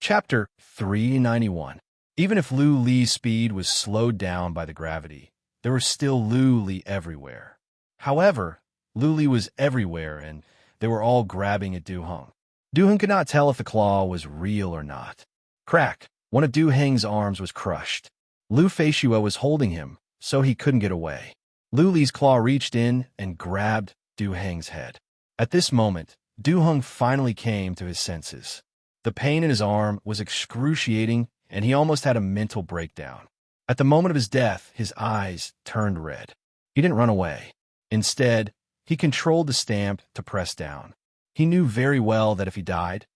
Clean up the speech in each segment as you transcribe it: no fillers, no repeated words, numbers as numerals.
Chapter 391. Even if Lu Li's speed was slowed down by the gravity, there were still Lu Li everywhere. However, Lu Li was everywhere, and they were all grabbing at Du Heng. Du Heng could not tell if the claw was real or not. Crack! One of Du Heng's arms was crushed. Lu Feishue was holding him, so he couldn't get away. Lu Li's claw reached in and grabbed Du Heng's head. At this moment, Du Heng finally came to his senses. The pain in his arm was excruciating, and he almost had a mental breakdown. At the moment of his death, his eyes turned red. He didn't run away. Instead, he controlled the stamp to press down. He knew very well that if he died,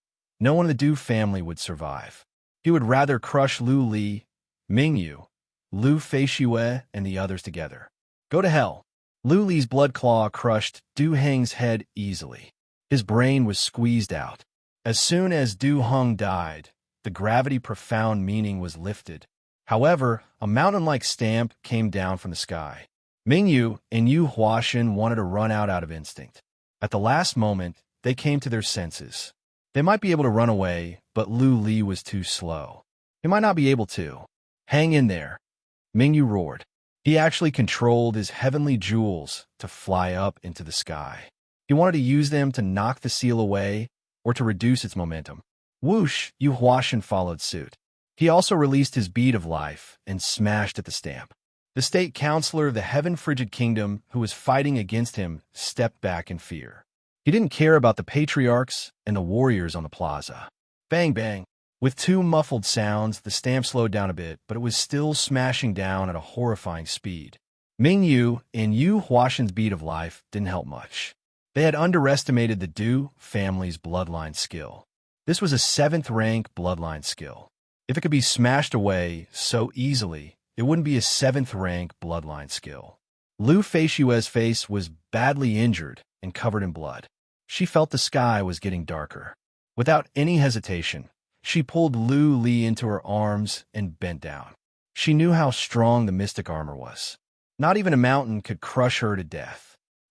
no one in the Du family would survive. He would rather crush Lu Li, Mingyu, Lu Feishue, and the others together. Go to hell. Lu Li's blood claw crushed Du Heng's head easily. His brain was squeezed out. As soon as Du Heng died, the gravity profound meaning was lifted. However, a mountain-like stamp came down from the sky. Mingyu and Yu Huashan wanted to run out of instinct. At the last moment, they came to their senses. They might be able to run away, but Lu Li was too slow. He might not be able to. Hang in there. Mingyu roared. He actually controlled his heavenly jewels to fly up into the sky. He wanted to use them to knock the seal away or to reduce its momentum. Whoosh! Yu Huashan followed suit. He also released his bead of life and smashed at the stamp. The state counselor of the Heaven-Frigid Kingdom, who was fighting against him, stepped back in fear. He didn't care about the patriarchs and the warriors on the plaza. Bang, bang. With two muffled sounds, the stamp slowed down a bit, but it was still smashing down at a horrifying speed. Mingyu and Yu Huashan's bead of life didn't help much. They had underestimated the Du family's bloodline skill. This was a 7th-rank bloodline skill. If it could be smashed away so easily, it wouldn't be a 7th-rank bloodline skill. Lu Feishue's face was badly injured and covered in blood. She felt the sky was getting darker. Without any hesitation, she pulled Lu Li into her arms and bent down. She knew how strong the mystic armor was. Not even a mountain could crush her to death.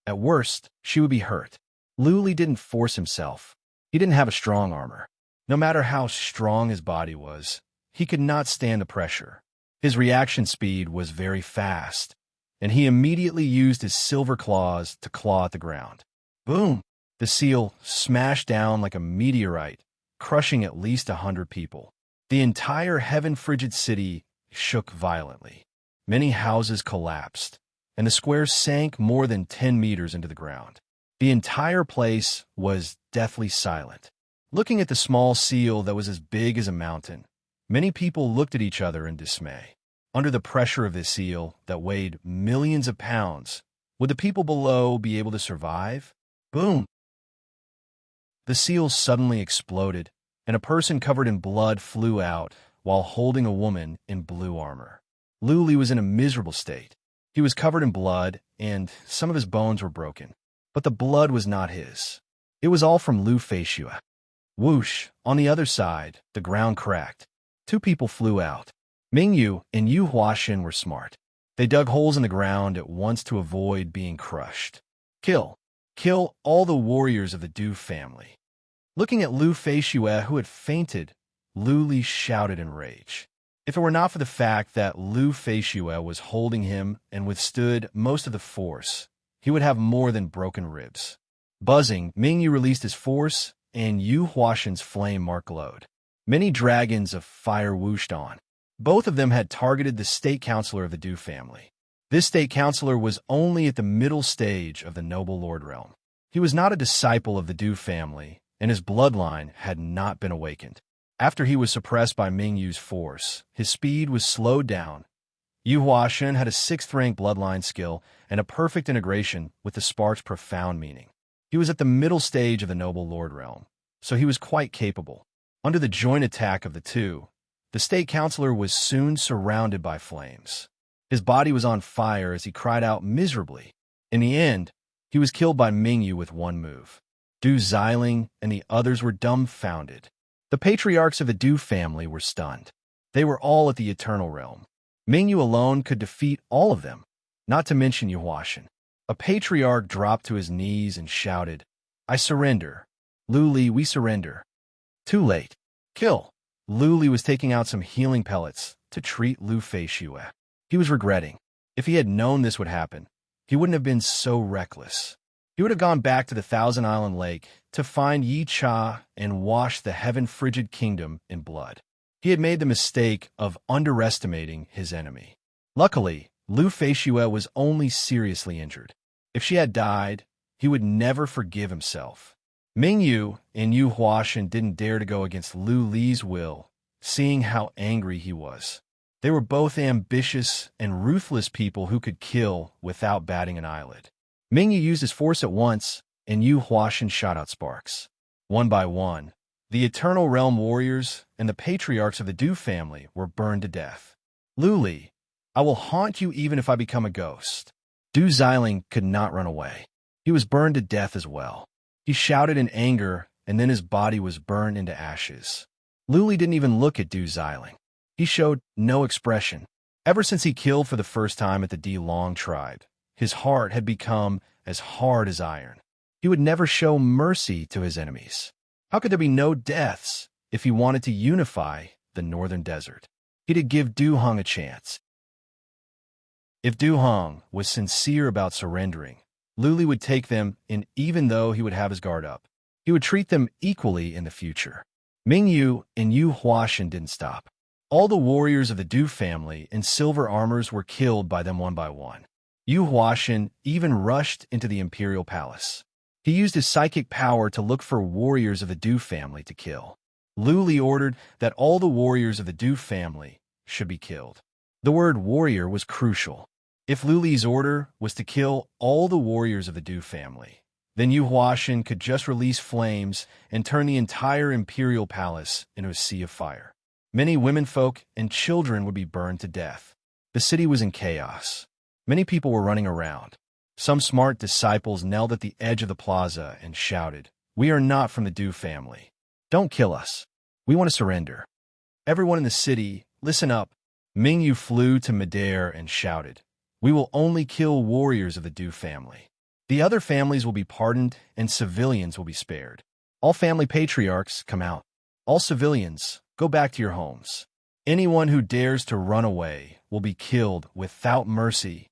At worst, she would be hurt. Lu Li didn't force himself. He didn't have a strong armor. No matter how strong his body was, he could not stand the pressure. His reaction speed was very fast, and he immediately used his silver claws to claw at the ground. Boom! The seal smashed down like a meteorite, crushing at least 100 people. The entire Heaven-Frigid city shook violently. Many houses collapsed, and the square sank more than 10 meters into the ground. The entire place was deathly silent. Looking at the small seal that was as big as a mountain, many people looked at each other in dismay. Under the pressure of this seal that weighed millions of pounds, would the people below be able to survive? Boom! The seal suddenly exploded, and a person covered in blood flew out while holding a woman in blue armor. Lu Li was in a miserable state. He was covered in blood, and some of his bones were broken. But the blood was not his. It was all from Lu Feishue. Whoosh! On the other side, the ground cracked. 2 people flew out. Mingyu and Yu Huashan were smart. They dug holes in the ground at once to avoid being crushed. Kill! Kill all the warriors of the Du family. Looking at Lu Feishue, who had fainted, Lu Li shouted in rage. If it were not for the fact that Lu Feishue was holding him and withstood most of the force, he would have more than broken ribs. Buzzing, Mingyu released his force, and Yu Huashan's flame mark glowed. Many dragons of fire whooshed on. Both of them had targeted the state counselor of the Du family. This state counselor was only at the middle stage of the noble lord realm. He was not a disciple of the Du family, and his bloodline had not been awakened. After he was suppressed by Mingyu's force, his speed was slowed down. Yu Huashan had a 6th-rank bloodline skill and a perfect integration with the spark's profound meaning. He was at the middle stage of the noble lord realm, so he was quite capable. Under the joint attack of the two, the state counselor was soon surrounded by flames. His body was on fire as he cried out miserably. In the end, he was killed by Mingyu with one move. Du Xiling and the others were dumbfounded. The patriarchs of the Du family were stunned. They were all at the Eternal Realm. Mingyu alone could defeat all of them, not to mention Yu Huashan. A patriarch dropped to his knees and shouted, "I surrender. Lu Li, we surrender." Too late. Kill! Luli was taking out some healing pellets to treat Lu Feishue. He was regretting. If he had known this would happen, he wouldn't have been so reckless. He would have gone back to the Thousand Island Lake to find Yi Cha and wash the heaven-frigid kingdom in blood. He had made the mistake of underestimating his enemy. Luckily, Lu Feishue was only seriously injured. If she had died, he would never forgive himself. Ming Yu and Yu Huashan didn't dare to go against Lu Li's will, seeing how angry he was. They were both ambitious and ruthless people who could kill without batting an eyelid. Ming Yu used his force at once, and Yu Huashan shot out sparks. One by one, the Eternal Realm warriors and the patriarchs of the Du family were burned to death. Lu Li, I will haunt you even if I become a ghost. Du Xiling could not run away. He was burned to death as well. He shouted in anger, and then his body was burned into ashes. Lu Li didn't even look at Du Xiling. He showed no expression. Ever since he killed for the first time at the De Long tribe, his heart had become as hard as iron. He would never show mercy to his enemies. How could there be no deaths if he wanted to unify the northern desert? He had to give Du Hong a chance. If Du Hong was sincere about surrendering, Lu Li would take them in even though he would have his guard up. He would treat them equally in the future. Ming Yu and Yu Huashan didn't stop. All the warriors of the Du family in silver armors were killed by them one by one. Yu Huashan even rushed into the imperial palace. He used his psychic power to look for warriors of the Du family to kill. Lu Li ordered that all the warriors of the Du family should be killed. The word warrior was crucial. If Lu Li's order was to kill all the warriors of the Du family, then Yu Huashan could just release flames and turn the entire imperial palace into a sea of fire. Many womenfolk and children would be burned to death. The city was in chaos. Many people were running around. Some smart disciples knelt at the edge of the plaza and shouted, "We are not from the Du family. Don't kill us. We want to surrender." Everyone in the city, listen up. Ming Yu flew to midair and shouted, "We will only kill warriors of the Du family. The other families will be pardoned and civilians will be spared. All family patriarchs, come out. All civilians, go back to your homes. Anyone who dares to run away will be killed without mercy.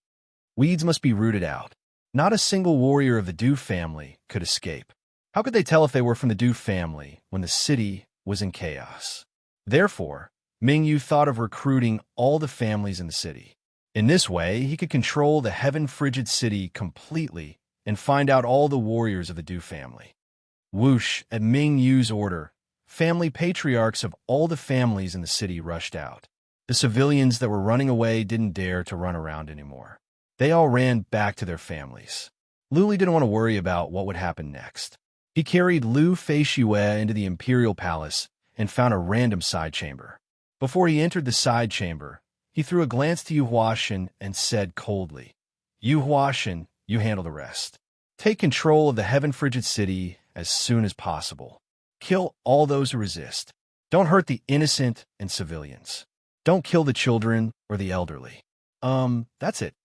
Weeds must be rooted out. Not a single warrior of the Du family could escape." How could they tell if they were from the Du family when the city was in chaos? Therefore, Ming Yu thought of recruiting all the families in the city. In this way, he could control the heaven-frigid city completely and find out all the warriors of the Du family. Whoosh, at Ming Yu's order, family patriarchs of all the families in the city rushed out. The civilians that were running away didn't dare to run around anymore. They all ran back to their families. Lu Li didn't want to worry about what would happen next. He carried Lu Feishue into the imperial palace and found a random side chamber. Before he entered the side chamber, he threw a glance to Yu Huashan and said coldly, "Yu Huashan, you handle the rest. Take control of the heaven-frigid city as soon as possible. Kill all those who resist. Don't hurt the innocent and civilians. Don't kill the children or the elderly." That's it.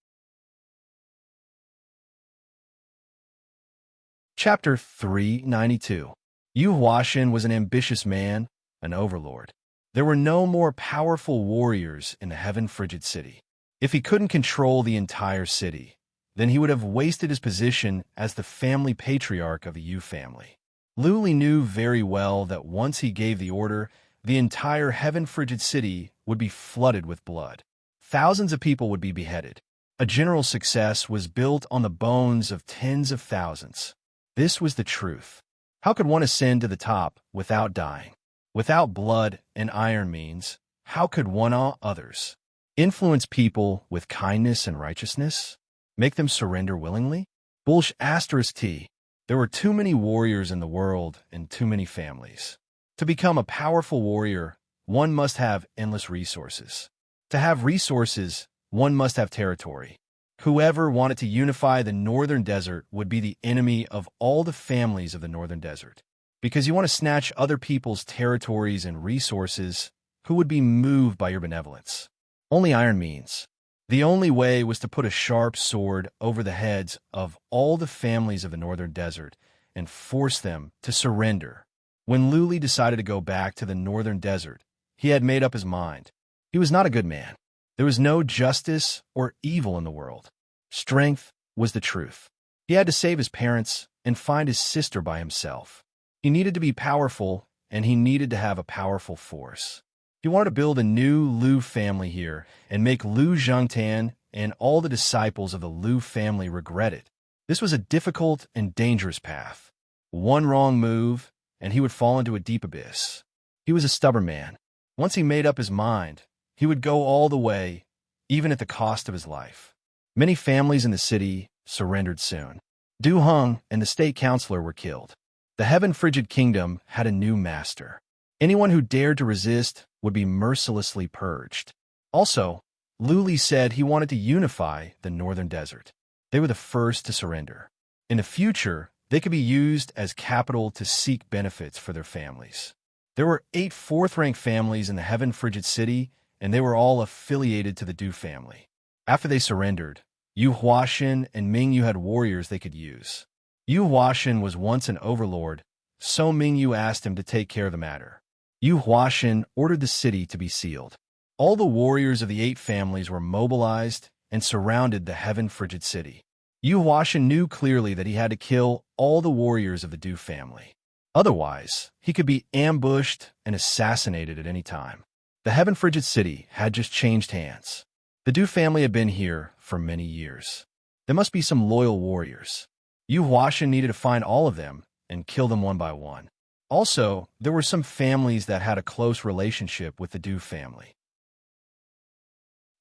Chapter 392. Yu Huashan was an ambitious man, an overlord. There were no more powerful warriors in the heaven-frigid city. If he couldn't control the entire city, then he would have wasted his position as the family patriarch of the Yu family. Lu Li knew very well that once he gave the order, the entire heaven-frigid city would be flooded with blood. Thousands of people would be beheaded. A general success was built on the bones of tens of thousands. This was the truth. How could one ascend to the top without dying? Without blood and iron means, how could one awe others? Influence people with kindness and righteousness? Make them surrender willingly? Bullsh asterisk T. There were too many warriors in the world and too many families. To become a powerful warrior, one must have endless resources. To have resources, one must have territory. Whoever wanted to unify the northern desert would be the enemy of all the families of the northern desert. Because you want to snatch other people's territories and resources, who would be moved by your benevolence? Only iron means. The only way was to put a sharp sword over the heads of all the families of the northern desert and force them to surrender. When Lu Li decided to go back to the northern desert, he had made up his mind. He was not a good man. There was no justice or evil in the world. Strength was the truth. He had to save his parents and find his sister by himself. He needed to be powerful, and he needed to have a powerful force. He wanted to build a new Lu family here and make Lu Zhongtan and all the disciples of the Lu family regret it. This was a difficult and dangerous path. One wrong move, and he would fall into a deep abyss. He was a stubborn man. Once he made up his mind, he would go all the way, even at the cost of his life. Many families in the city surrendered soon. Du Heng and the state councilor were killed. The heaven-frigid kingdom had a new master. Anyone who dared to resist would be mercilessly purged. Also, Lu Li said he wanted to unify the northern desert. They were the first to surrender. In the future, they could be used as capital to seek benefits for their families. There were 8 fourth-rank families in the heaven-frigid city, and they were all affiliated to the Du family. After they surrendered, Yu Huashan and Ming Yu had warriors they could use. Yu Huashan was once an overlord, so Ming Yu asked him to take care of the matter. Yu Huashan ordered the city to be sealed. All the warriors of the 8 families were mobilized and surrounded the heaven-frigid city. Yu Huashan knew clearly that he had to kill all the warriors of the Du family. Otherwise, he could be ambushed and assassinated at any time. The heaven-frigid city had just changed hands. The Du family had been here for many years. There must be some loyal warriors. Yu Huashan needed to find all of them and kill them one by one. Also, there were some families that had a close relationship with the Du family.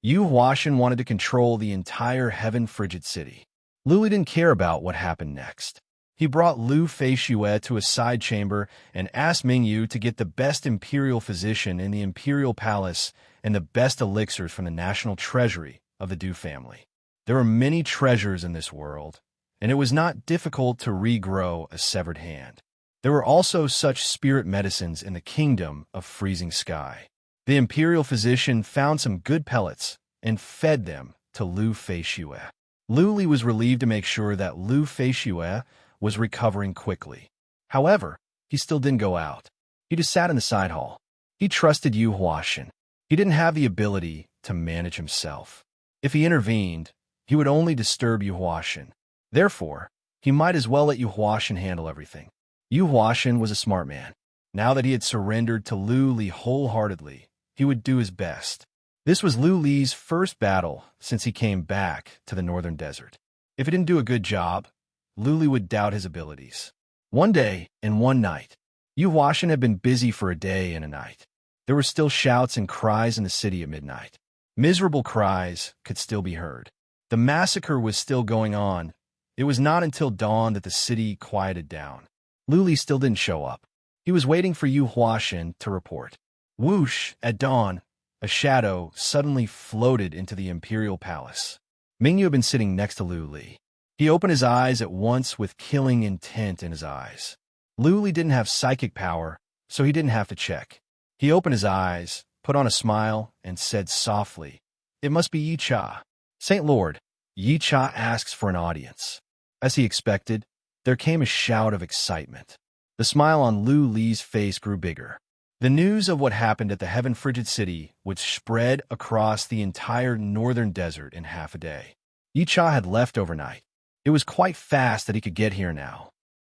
Yu Huashan wanted to control the entire heaven-frigid city. Lu Li didn't care about what happened next. He brought Lu Feishue to a side chamber and asked Ming Yu to get the best imperial physician in the imperial palace and the best elixirs from the national treasury of the Du family. There were many treasures in this world, and it was not difficult to regrow a severed hand. There were also such spirit medicines in the kingdom of freezing sky. The imperial physician found some good pellets and fed them to Lu Feishue. Lu Li was relieved to make sure that Lu Feishue was recovering quickly. However, he still didn't go out. He just sat in the side hall. He trusted Yu Huashan. He didn't have the ability to manage himself. If he intervened, he would only disturb Yu Huashan. Therefore, he might as well let Yu Huashan handle everything. Yu Huashan was a smart man. Now that he had surrendered to Lu Li wholeheartedly, he would do his best. This was Lu Li's first battle since he came back to the northern desert. If he didn't do a good job, Lu Li would doubt his abilities. One day and one night, Yu Huashan had been busy for a day and a night. There were still shouts and cries in the city at midnight. Miserable cries could still be heard. The massacre was still going on. It was not until dawn that the city quieted down. Lu Li still didn't show up. He was waiting for Yu Huashan to report. Whoosh! At dawn, a shadow suddenly floated into the imperial palace. Ming Yu had been sitting next to Lu Li. He opened his eyes at once with killing intent in his eyes. Lu Li didn't have psychic power, so he didn't have to check. He opened his eyes, put on a smile, and said softly, "It must be Yi Cha." "Saint Lord," Yi Cha asks for an audience. As he expected, there came a shout of excitement. The smile on Lu Li's face grew bigger. The news of what happened at the heaven-frigid city would spread across the entire northern desert in half a day. Yi Cha had left overnight. It was quite fast that he could get here now.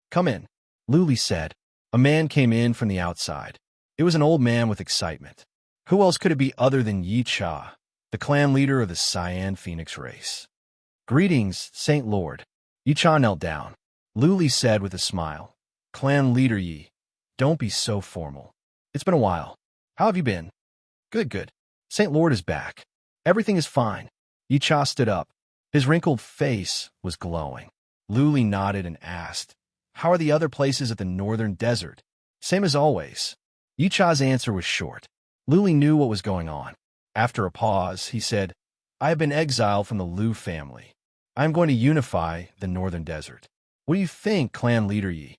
"Come in," Lu Li said. A man came in from the outside. It was an old man with excitement. Who else could it be other than Yi Cha, the clan leader of the Cyan Phoenix race? "Greetings, Saint Lord." Yi Cha knelt down. Lu Li said with a smile, "Clan leader Yi, don't be so formal. It's been a while. How have you been?" "Good, good. Saint Lord is back. Everything is fine." Yi Cha stood up. His wrinkled face was glowing. Lu Li nodded and asked, "How are the other places at the northern desert?" "Same as always." Yi Cha's answer was short. Lu Li knew what was going on. After a pause, he said, "I have been exiled from the Lu family. I am going to unify the northern desert. What do you think, clan leader Yi?"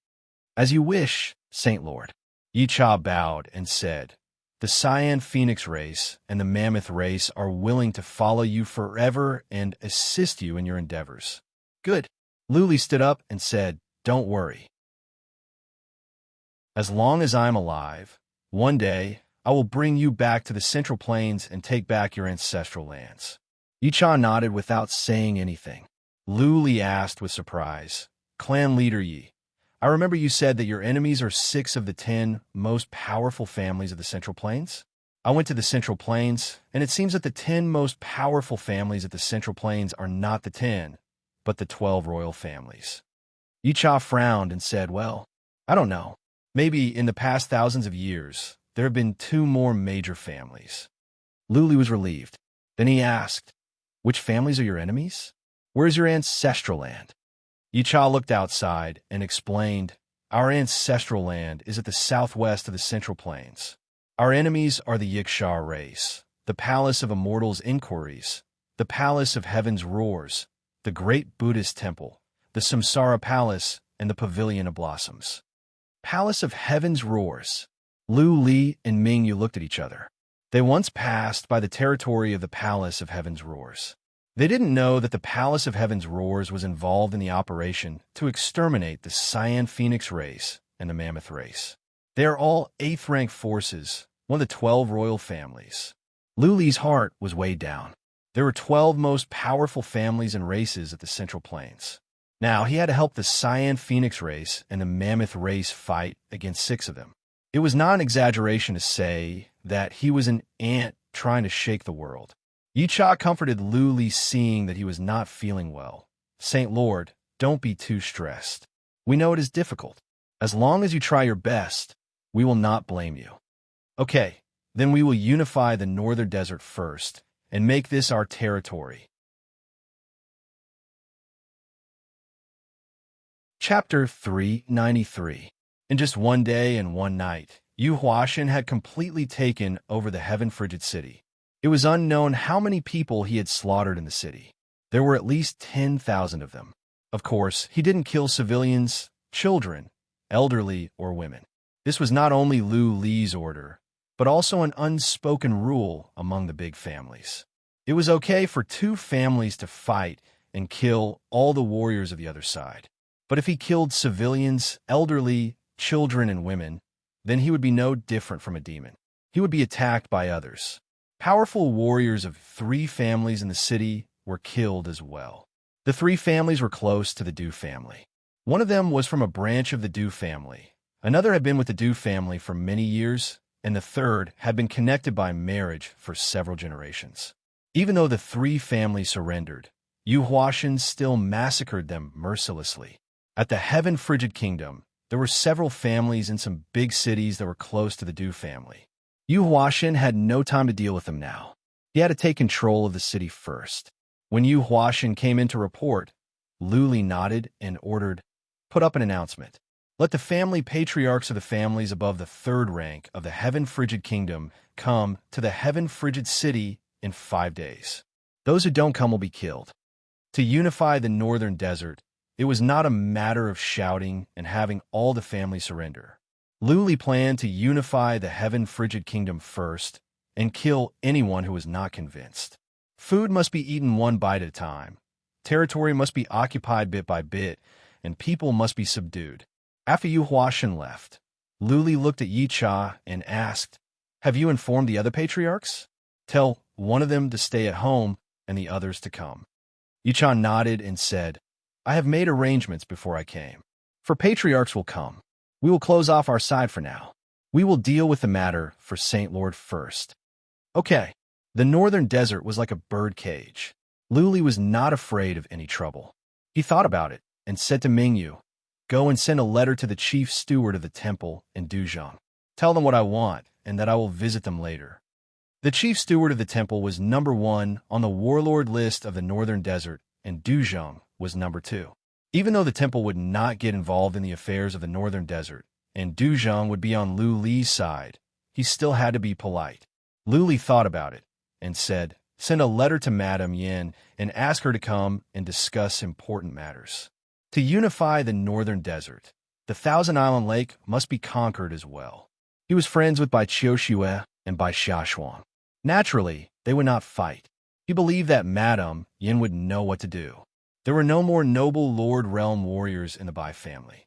"As you wish, Saint Lord." Yi Cha bowed and said, "The Cyan Phoenix race and the Mammoth race are willing to follow you forever and assist you in your endeavors." "Good." Lu Li stood up and said, "Don't worry. As long as I'm alive, one day I will bring you back to the Central Plains and take back your ancestral lands. Yicha nodded without saying anything. Lu Li asked with surprise, Clan leader Yi, I remember you said that your enemies are 6 of the 10 most powerful families of the Central Plains? I went to the Central Plains, and it seems that the 10 most powerful families of the Central Plains are not the 10, but the 12 royal families. Yicha frowned and said, well, I don't know. Maybe in the past thousands of years, there have been 2 more major families. Lu Li was relieved. Then he asked, which families are your enemies? Where's your ancestral land? Yicha looked outside and explained, our ancestral land is at the southwest of the Central Plains. Our enemies are the Yiksha race, the Palace of Immortals' Inquiries, the Palace of Heaven's Roars, the Great Buddhist Temple, the Samsara Palace, and the Pavilion of Blossoms. Palace of Heaven's Roars. Lu Li and Ming Yu looked at each other. They once passed by the territory of the Palace of Heaven's Roars. They didn't know that the Palace of Heaven's Roars was involved in the operation to exterminate the Cyan Phoenix race and the Mammoth race. They are all 8th-rank forces, one of the 12 royal families. Lu Li's heart was weighed down. There were 12 most powerful families and races at the Central Plains. Now, he had to help the Cyan Phoenix race and the Mammoth race fight against 6 of them. It was not an exaggeration to say that he was an ant trying to shake the world. Yicha comforted Lu Li, seeing that he was not feeling well. Saint Lord, don't be too stressed. We know it is difficult. As long as you try your best, we will not blame you. Okay, then we will unify the northern desert first and make this our territory. Chapter 393. In just one day and one night, Yu Huashan had completely taken over the heaven-frigid city. It was unknown how many people he had slaughtered in the city. There were at least 10,000 of them. Of course, he didn't kill civilians, children, elderly, or women. This was not only Lu Li's order, but also an unspoken rule among the big families. It was okay for 2 families to fight and kill all the warriors of the other side. But if he killed civilians, elderly, children, and women, then he would be no different from a demon. He would be attacked by others. Powerful warriors of 3 families in the city were killed as well. The 3 families were close to the Du family. One of them was from a branch of the Du family. Another had been with the Du family for many years, and the third had been connected by marriage for several generations. Even though the 3 families surrendered, Yu Huashan still massacred them mercilessly. At the Heaven-Frigid Kingdom, there were several families in some big cities that were close to the Du family. Yu Huashan had no time to deal with them now. He had to take control of the city first. When Yu Huashan came in to report, Lu Li nodded and ordered, put up an announcement. Let the family patriarchs of the families above the 3rd rank of the Heaven-Frigid Kingdom come to the Heaven-Frigid City in 5 days. Those who don't come will be killed. To unify the northern desert, it was not a matter of shouting and having all the families surrender. Lu Li planned to unify the Heaven-Frigid Kingdom first and kill anyone who was not convinced. Food must be eaten one bite at a time. Territory must be occupied bit by bit, and people must be subdued. After Yu Huashan left, Lu Li looked at Yicha and asked, have you informed the other patriarchs? Tell one of them to stay at home and the others to come. Yicha nodded and said, I have made arrangements before I came. For patriarchs will come. We will close off our side for now. We will deal with the matter for Saint Lord first. Okay. The northern desert was like a bird cage. Lu Li was not afraid of any trouble. He thought about it and said to Ming Yu, go and send a letter to the chief steward of the temple in Duzhong. Tell them what I want and that I will visit them later. The chief steward of the temple was number 1 on the warlord list of the northern desert, and Duzhong was number 2. Even though the temple would not get involved in the affairs of the northern desert, and Duzhong would be on Lu Li's side, he still had to be polite. Lu Li thought about it and said, send a letter to Madame Yin and ask her to come and discuss important matters. To unify the northern desert, the Thousand Island Lake must be conquered as well. He was friends with Bai Qiuxue and Bai Xiaoshuang. Naturally, they would not fight. He believed that Madame Yin would know what to do. There were no more noble Lord Realm warriors in the Bai family.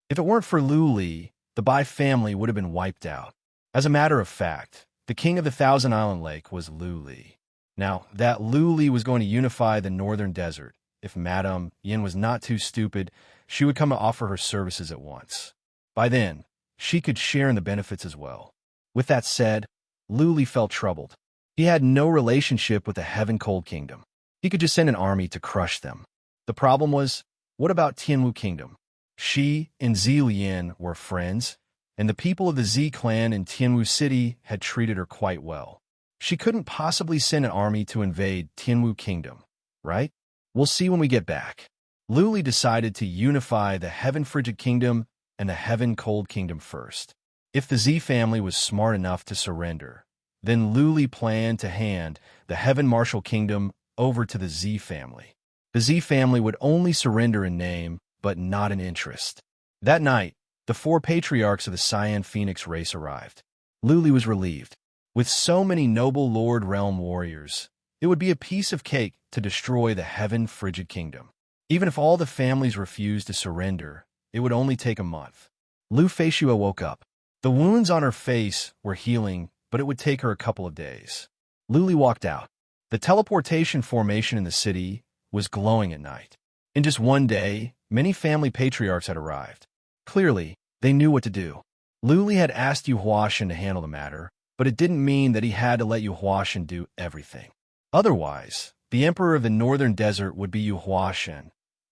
If it weren't for Lu Li, the Bai family would have been wiped out. As a matter of fact, the king of the Thousand Island Lake was Lu Li. Now, that Lu Li was going to unify the northern desert. If Madame Yin was not too stupid, she would come to offer her services at once. By then, she could share in the benefits as well. With that said, Lu Li felt troubled. He had no relationship with the Heaven-Cold Kingdom. He could just send an army to crush them. The problem was, what about Tianwu Kingdom? She and Zilian were friends, and the people of the Z clan in Tianwu City had treated her quite well. She couldn't possibly send an army to invade Tianwu Kingdom, right? We'll see when we get back. Lu Li decided to unify the Heaven Frigid Kingdom and the Heaven Cold Kingdom first. If the Z family was smart enough to surrender, then Lu Li planned to hand the Heaven Martial Kingdom over to the Z family. The Z family would only surrender in name, but not in interest. That night, the 4 patriarchs of the Cyan Phoenix race arrived. Lu Li was relieved. With so many noble Lord Realm warriors, it would be a piece of cake to destroy the Heaven Frigid Kingdom. Even if all the families refused to surrender, it would only take a month. Lu Feishua woke up. The wounds on her face were healing, but it would take her a couple of days. Lu Li walked out. The teleportation formation in the city was glowing at night. In just one day, many family patriarchs had arrived. Clearly, they knew what to do. Lu Li had asked Yu Huashan to handle the matter, but it didn't mean that he had to let Yu Huashan do everything. Otherwise, the emperor of the northern desert would be Yu Huashan,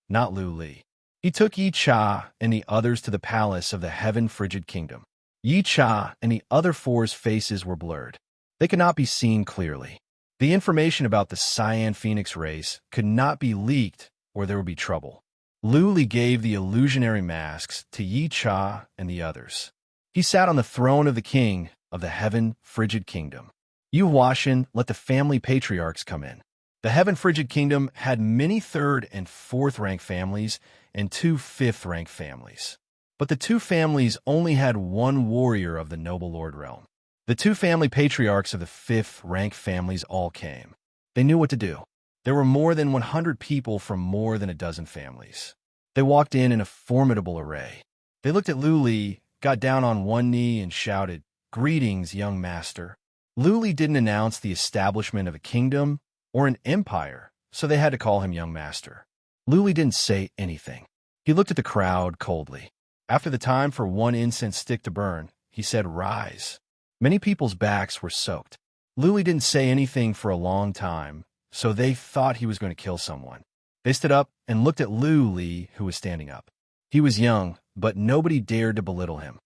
not Lu Li. He took Yi Cha and the others to the palace of the Heaven Frigid Kingdom. Yi Cha and the other 4's faces were blurred. They could not be seen clearly. The information about the Cyan Phoenix race could not be leaked or there would be trouble. Lu Li gave the illusionary masks to Yi Cha and the others. He sat on the throne of the king of the Heaven Frigid Kingdom. Yu Huashan let the family patriarchs come in. The Heaven Frigid Kingdom had many 3rd and 4th rank families and 2 5th rank families. But the 2 families only had 1 warrior of the noble Lord Realm. The 2 family patriarchs of the 5th rank families all came. They knew what to do. There were more than 100 people from more than a dozen families. They walked in a formidable array. They looked at Lu Li, got down on one knee, and shouted, "Greetings, young master." Lu Li didn't announce the establishment of a kingdom or an empire, so they had to call him young master. Lu Li didn't say anything. He looked at the crowd coldly. After the time for 1 incense stick to burn, he said, "Rise." Many people's backs were soaked. Lu Li didn't say anything for a long time, so they thought he was going to kill someone. They stood up and looked at Lu Li, who was standing up. He was young, but nobody dared to belittle him.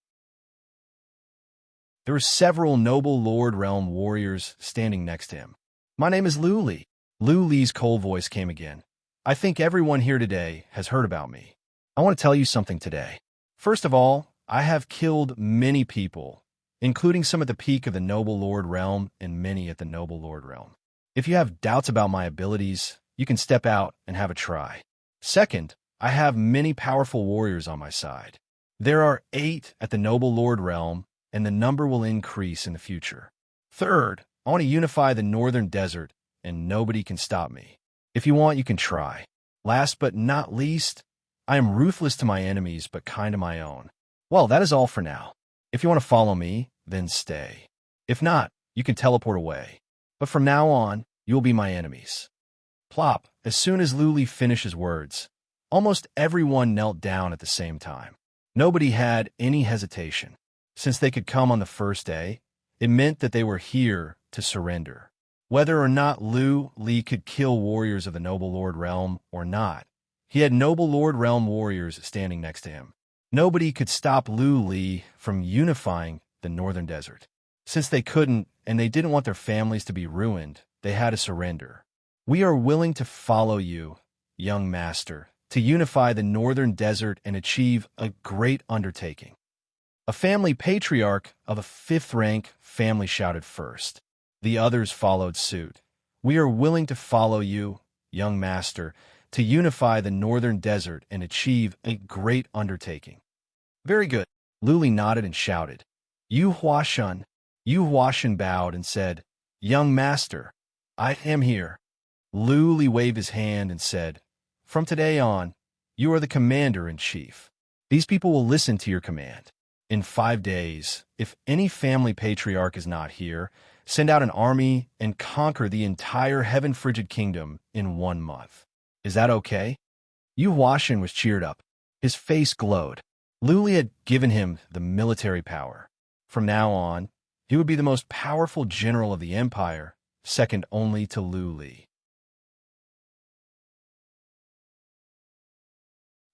There were several noble Lord Realm warriors standing next to him. "My name is Lu Li." Lu Li's cold voice came again. "I think everyone here today has heard about me. I want to tell you something today. First of all, I have killed many people, including some at the peak of the Noble Lord Realm and many at the Noble Lord Realm. If you have doubts about my abilities, you can step out and have a try. Second, I have many powerful warriors on my side. There are 8 at the Noble Lord Realm, and the number will increase in the future. Third, I want to unify the northern desert, and nobody can stop me. If you want, you can try. Last but not least, I am ruthless to my enemies, but kind to my own. Well, that is all for now. If you want to follow me, then stay. If not, you can teleport away. But from now on, you will be my enemies." Plop, as soon as Lu Li finished his words, almost everyone knelt down at the same time. Nobody had any hesitation. Since they could come on the first day, it meant that they were here to surrender. Whether or not Lu Li could kill warriors of the Noble Lord Realm or not, he had Noble Lord Realm warriors standing next to him. Nobody could stop Lu Li from unifying the northern desert. Since they couldn't, and they didn't want their families to be ruined, they had to surrender. "We are willing to follow you, young master, to unify the northern desert and achieve a great undertaking." A family patriarch of a 5th rank family shouted first. The others followed suit. "We are willing to follow you, young master, to unify the northern desert and achieve a great undertaking." "Very good." Lu Li nodded and shouted. Yu Huashan." Yu Huashan bowed and said, "Young master, I am here." Lu Li waved his hand and said, "From today on, you are the commander-in-chief. These people will listen to your command. In 5 days, if any family patriarch is not here, send out an army and conquer the entire heaven-frigid kingdom in 1 month. Is that okay? Yu Huashan was cheered up. His face glowed. Luli had given him the military power. From now on, he would be the most powerful general of the empire, second only to Luli.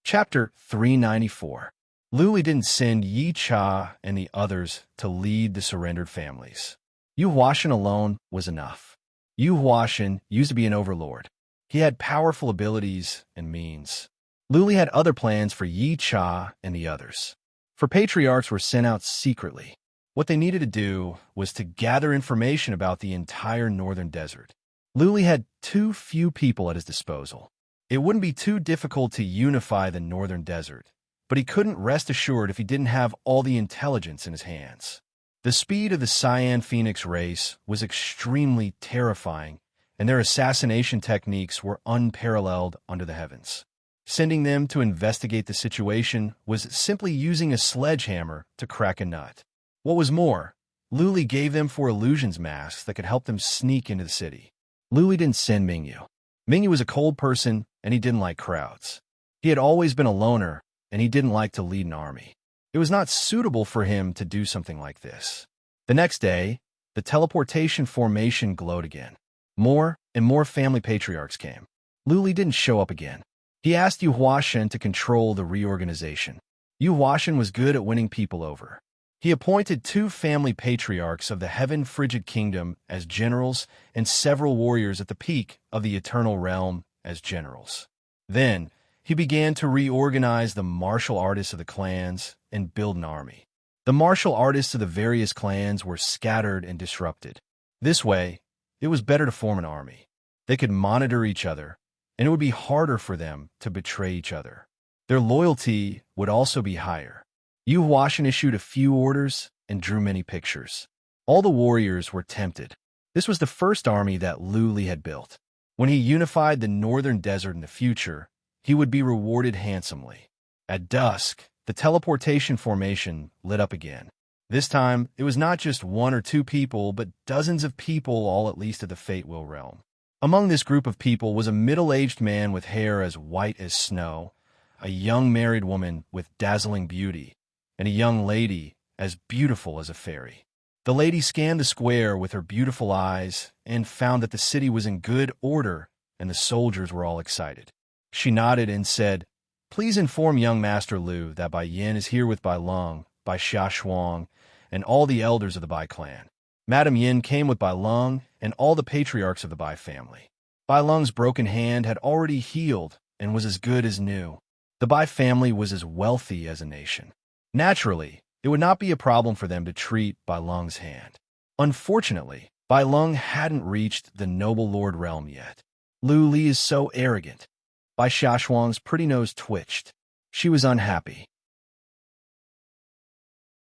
Chapter 394. Luli didn't send Yi Cha and the others to lead the surrendered families. Yu Huashan alone was enough. Yu Huashan used to be an overlord. He had powerful abilities and means. Luli had other plans for Yi Cha and the others. For patriarchs were sent out secretly. What they needed to do was to gather information about the entire northern desert. Luli had too few people at his disposal. It wouldn't be too difficult to unify the northern desert, but he couldn't rest assured if he didn't have all the intelligence in his hands. The speed of the Cyan Phoenix race was extremely terrifying, and their assassination techniques were unparalleled under the heavens. Sending them to investigate the situation was simply using a sledgehammer to crack a nut. What was more, Luli gave them 4 illusions masks that could help them sneak into the city. Luli didn't send Mingyu. Mingyu was a cold person, and he didn't like crowds. He had always been a loner, and he didn't like to lead an army. It was not suitable for him to do something like this. The next day, the teleportation formation glowed again. More and more family patriarchs came. Luli didn't show up again. He asked Yu Huashan to control the reorganization. Yu Huashan was good at winning people over. He appointed 2 family patriarchs of the heaven-frigid kingdom as generals and several warriors at the peak of the eternal realm as generals. Then, he began to reorganize the martial artists of the clans and build an army. The martial artists of the various clans were scattered and disrupted. This way, it was better to form an army. They could monitor each other, and it would be harder for them to betray each other. Their loyalty would also be higher. Yu Huashan issued a few orders and drew many pictures. All the warriors were tempted. This was the first army that Luli had built. When he unified the northern desert in the future, he would be rewarded handsomely. At dusk, the teleportation formation lit up again. This time, it was not just 1 or 2 people, but dozens of people, all at least of the Fatewheel realm. Among this group of people was a middle-aged man with hair as white as snow, a young married woman with dazzling beauty, and a young lady as beautiful as a fairy. The lady scanned the square with her beautiful eyes and found that the city was in good order and the soldiers were all excited. She nodded and said, "Please inform young Master Lu that Bai Yin is here with Bai Lung, Bai Xia Shuang, and all the elders of the Bai clan." Madame Yin came with Bai Lung and all the patriarchs of the Bai family. Bai Lung's broken hand had already healed and was as good as new. The Bai family was as wealthy as a nation. Naturally, it would not be a problem for them to treat Bai Lung's hand. Unfortunately, Bai Lung hadn't reached the noble lord realm yet. Lu Li is so arrogant. Bai Xia Shuang's pretty nose twitched. She was unhappy.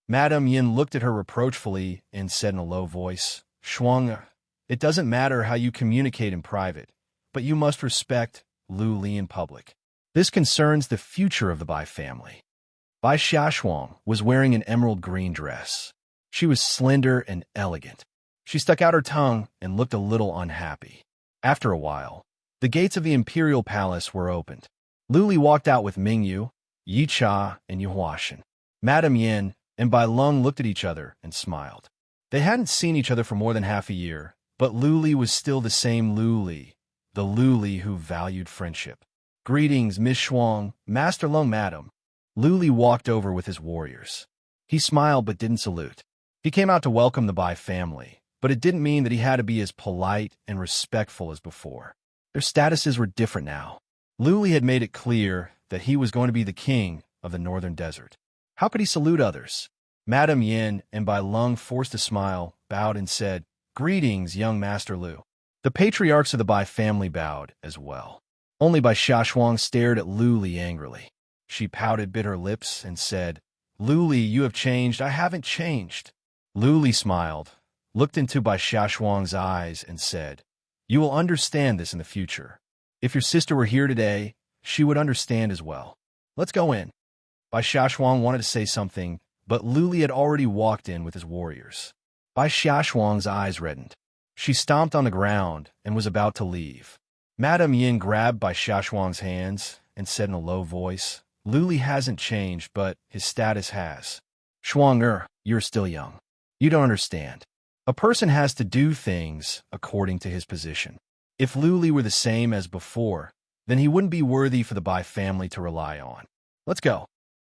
Madame Yin looked at her reproachfully and said in a low voice, "Shuang, it doesn't matter how you communicate in private, but you must respect Lu Li in public. This concerns the future of the Bai family." Bai Xia Shuang was wearing an emerald green dress. She was slender and elegant. She stuck out her tongue and looked a little unhappy. After a while, the gates of the imperial palace were opened. Lu Li walked out with Mingyu, Yi Cha, and Yu Huashan. Madame Yin and Bai Lung looked at each other and smiled. They hadn't seen each other for more than half a year, but Lu Li was still the same Lu Li, the Lu Li who valued friendship. "Greetings, Miss Shuang, Master Lung, Madam." Lu Li walked over with his warriors. He smiled but didn't salute. He came out to welcome the Bai family, but it didn't mean that he had to be as polite and respectful as before. Their statuses were different now. Lu Li had made it clear that he was going to be the king of the northern desert. How could he salute others? Madame Yin and Bai Lung forced a smile, bowed and said, "Greetings, young Master Lu." The patriarchs of the Bai family bowed as well. Only Bai Xia Shuang stared at Lu Li angrily. She pouted, bit her lips, and said, "Lu Li, you have changed. I haven't changed." Lu Li smiled, looked into Bai Xia Shuang's eyes, and said, "You will understand this in the future. If your sister were here today, she would understand as well. Let's go in." Bai Xia Shuang wanted to say something, but Luli had already walked in with his warriors. Bai Xiaoshuang's eyes reddened. She stomped on the ground and was about to leave. Madame Yin grabbed Bai Xiaoshuang's hands and said in a low voice, "Luli hasn't changed, but his status has. Shuang you're still young. You don't understand. A person has to do things according to his position. If Luli were the same as before, then he wouldn't be worthy for the Bai family to rely on. Let's go."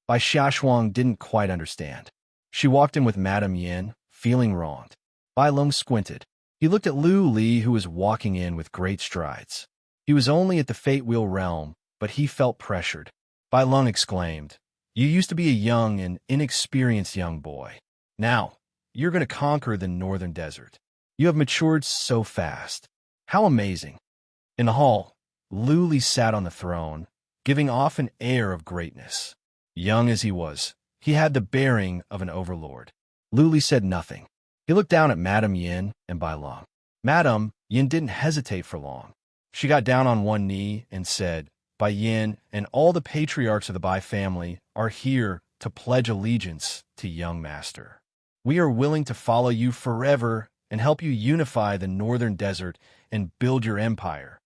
Bai Xiaoshuang didn't quite understand. She walked in with Madame Yin, feeling wronged. Bai Long squinted. He looked at Lu Li, who was walking in with great strides. He was only at the Fate Wheel realm, but he felt pressured. Bai Long exclaimed, "You used to be a young and inexperienced young boy. Now, you're going to conquer the northern desert. You have matured so fast. How amazing." In the hall, Lu Li sat on the throne, giving off an air of greatness. Young as he was, he had the bearing of an overlord. Lu Li said nothing. He looked down at Madame Yin and Bai Long. Madame Yin didn't hesitate for long. She got down on one knee and said, "Bai Yin and all the patriarchs of the Bai family are here to pledge allegiance to young master. We are willing to follow you forever and help you unify the northern desert and build your empire."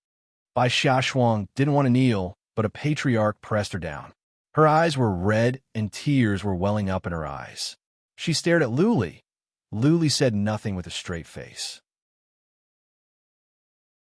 Bai Xiaoshuang didn't want to kneel, but a patriarch pressed her down. Her eyes were red and tears were welling up in her eyes. She stared at Lu Li. Lu Li said nothing with a straight face.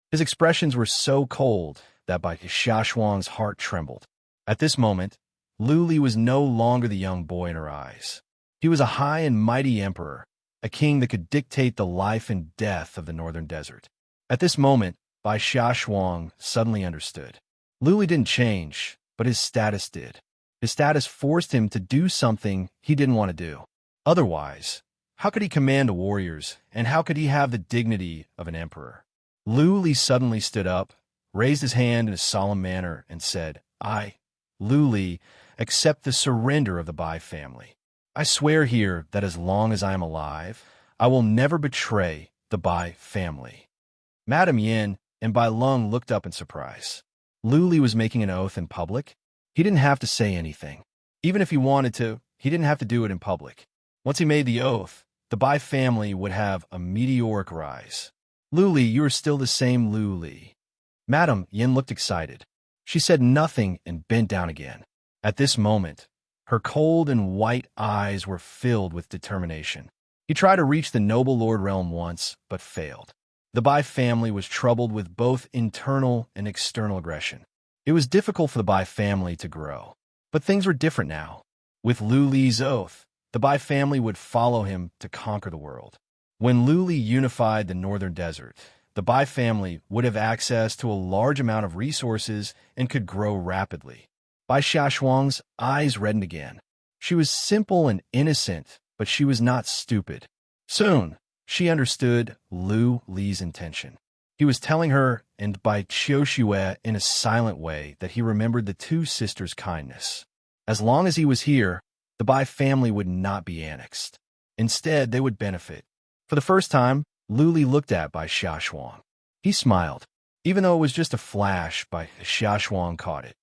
His expressions were so cold that Bai Xiaoshuang's heart trembled. At this moment, Lu Li was no longer the young boy in her eyes. He was a high and mighty emperor, a king that could dictate the life and death of the northern desert. At this moment, Bai Xiaoshuang suddenly understood. Lu Li didn't change, but his status did. His status forced him to do something he didn't want to do. Otherwise, how could he command the warriors, and how could he have the dignity of an emperor? Lu Li suddenly stood up, raised his hand in a solemn manner, and said, "I, Lu Li, accept the surrender of the Bai family. I swear here that as long as I am alive, I will never betray the Bai family." Madame Yin and Bai Long looked up in surprise. Lu Li was making an oath in public. He didn't have to say anything. Even if he wanted to, he didn't have to do it in public. Once he made the oath, the Bai family would have a meteoric rise. "Lu Li, you are still the same Lu Li." Madame Yin looked excited. She said nothing and bent down again. At this moment, her cold and white eyes were filled with determination. He tried to reach the noble lord realm once, but failed. The Bai family was troubled with both internal and external aggression. It was difficult for the Bai family to grow. But things were different now. With Lu Li's oath, the Bai family would follow him to conquer the world. When Lu Li unified the northern desert, the Bai family would have access to a large amount of resources and could grow rapidly. Bai Xiaoshuang's eyes reddened again. She was simple and innocent, but she was not stupid. Soon, she understood Lu Li's intention. He was telling her and Bai Qiushue in a silent way that he remembered the two sisters' kindness. As long as he was here, the Bai family would not be annexed. Instead, they would benefit. For the first time, Lu Li looked at Bai Xiaoshuang. He smiled. Even though it was just a flash, Bai Xiaoshuang caught it.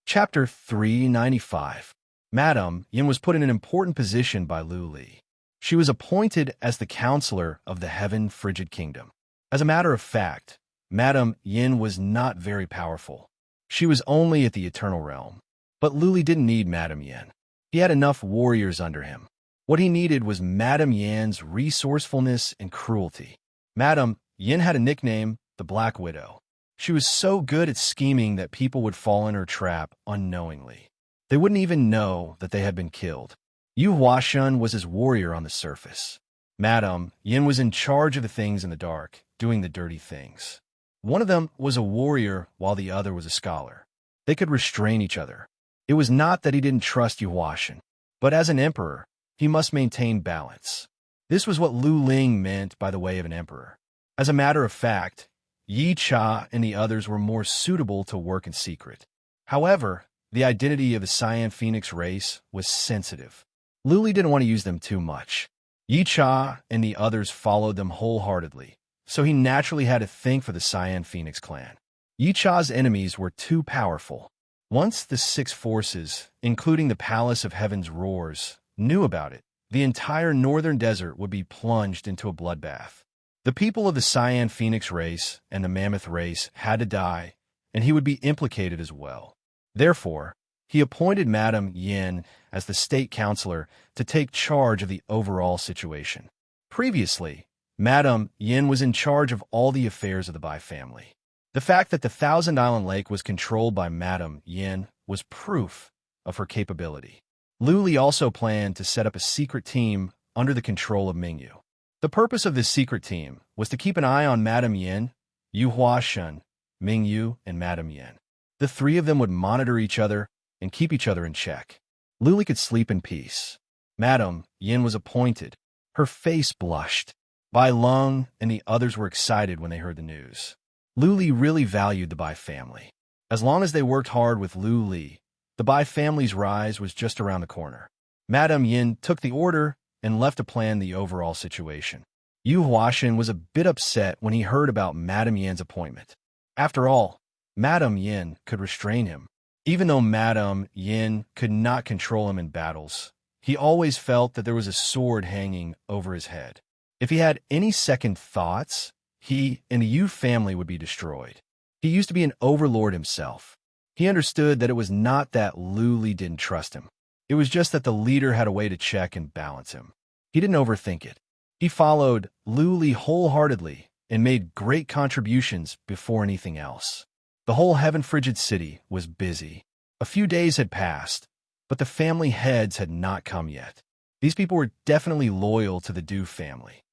Chapter 395. Madame Yin was put in an important position by Lu Li. She was appointed as the counselor of the Heaven Frigid Kingdom. As a matter of fact, Madame Yin was not very powerful. She was only at the Eternal Realm. But Lu Li didn't need Madame Yin. He had enough warriors under him. What he needed was Madame Yin's resourcefulness and cruelty. Madame Yin had a nickname, the Black Widow. She was so good at scheming that people would fall in her trap unknowingly. They wouldn't even know that they had been killed. Yu Huashun was his warrior on the surface. Madame Yin was in charge of the things in the dark, doing the dirty things. One of them was a warrior while the other was a scholar. They could restrain each other. It was not that he didn't trust Yu Huashun, but as an emperor, he must maintain balance. This was what Lu Ling meant by the way of an emperor. As a matter of fact, Yi Cha and the others were more suitable to work in secret. However, the identity of the Cyan Phoenix race was sensitive. Lu Li didn't want to use them too much. Yi Cha and the others followed them wholeheartedly, so he naturally had to think for the Cyan Phoenix clan. Yi Cha's enemies were too powerful. Once the six forces, including the Palace of Heaven's Roars, knew about it, the entire northern desert would be plunged into a bloodbath. The people of the Cyan Phoenix race and the Mammoth race had to die, and he would be implicated as well. Therefore, he appointed Madame Yin as the state counselor to take charge of the overall situation. Previously, Madame Yin was in charge of all the affairs of the Bai family. The fact that the Thousand Island Lake was controlled by Madame Yin was proof of her capability. Lu Li also planned to set up a secret team under the control of Mingyu. The purpose of this secret team was to keep an eye on Madame Yin, Yu Huashen, Mingyu, and Madame Yin. The three of them would monitor each other and keep each other in check. Lu Li could sleep in peace. Madame Yin was appointed. Her face blushed. Bai Lung and the others were excited when they heard the news. Lu Li really valued the Bai family. As long as they worked hard with Lu Li, the Bai family's rise was just around the corner. Madame Yin took the order and left to plan the overall situation. Yu Huashen was a bit upset when he heard about Madame Yin's appointment. After all, Madame Yin could restrain him. Even though Madame Yin could not control him in battles, he always felt that there was a sword hanging over his head. If he had any second thoughts, he and the Yu family would be destroyed. He used to be an overlord himself. He understood that it was not that Lu Li didn't trust him. It was just that the leader had a way to check and balance him. He didn't overthink it. He followed Lu Li wholeheartedly and made great contributions before anything else. The whole Heaven Frigid City was busy. A few days had passed, but the family heads had not come yet. These people were definitely loyal to the Du family.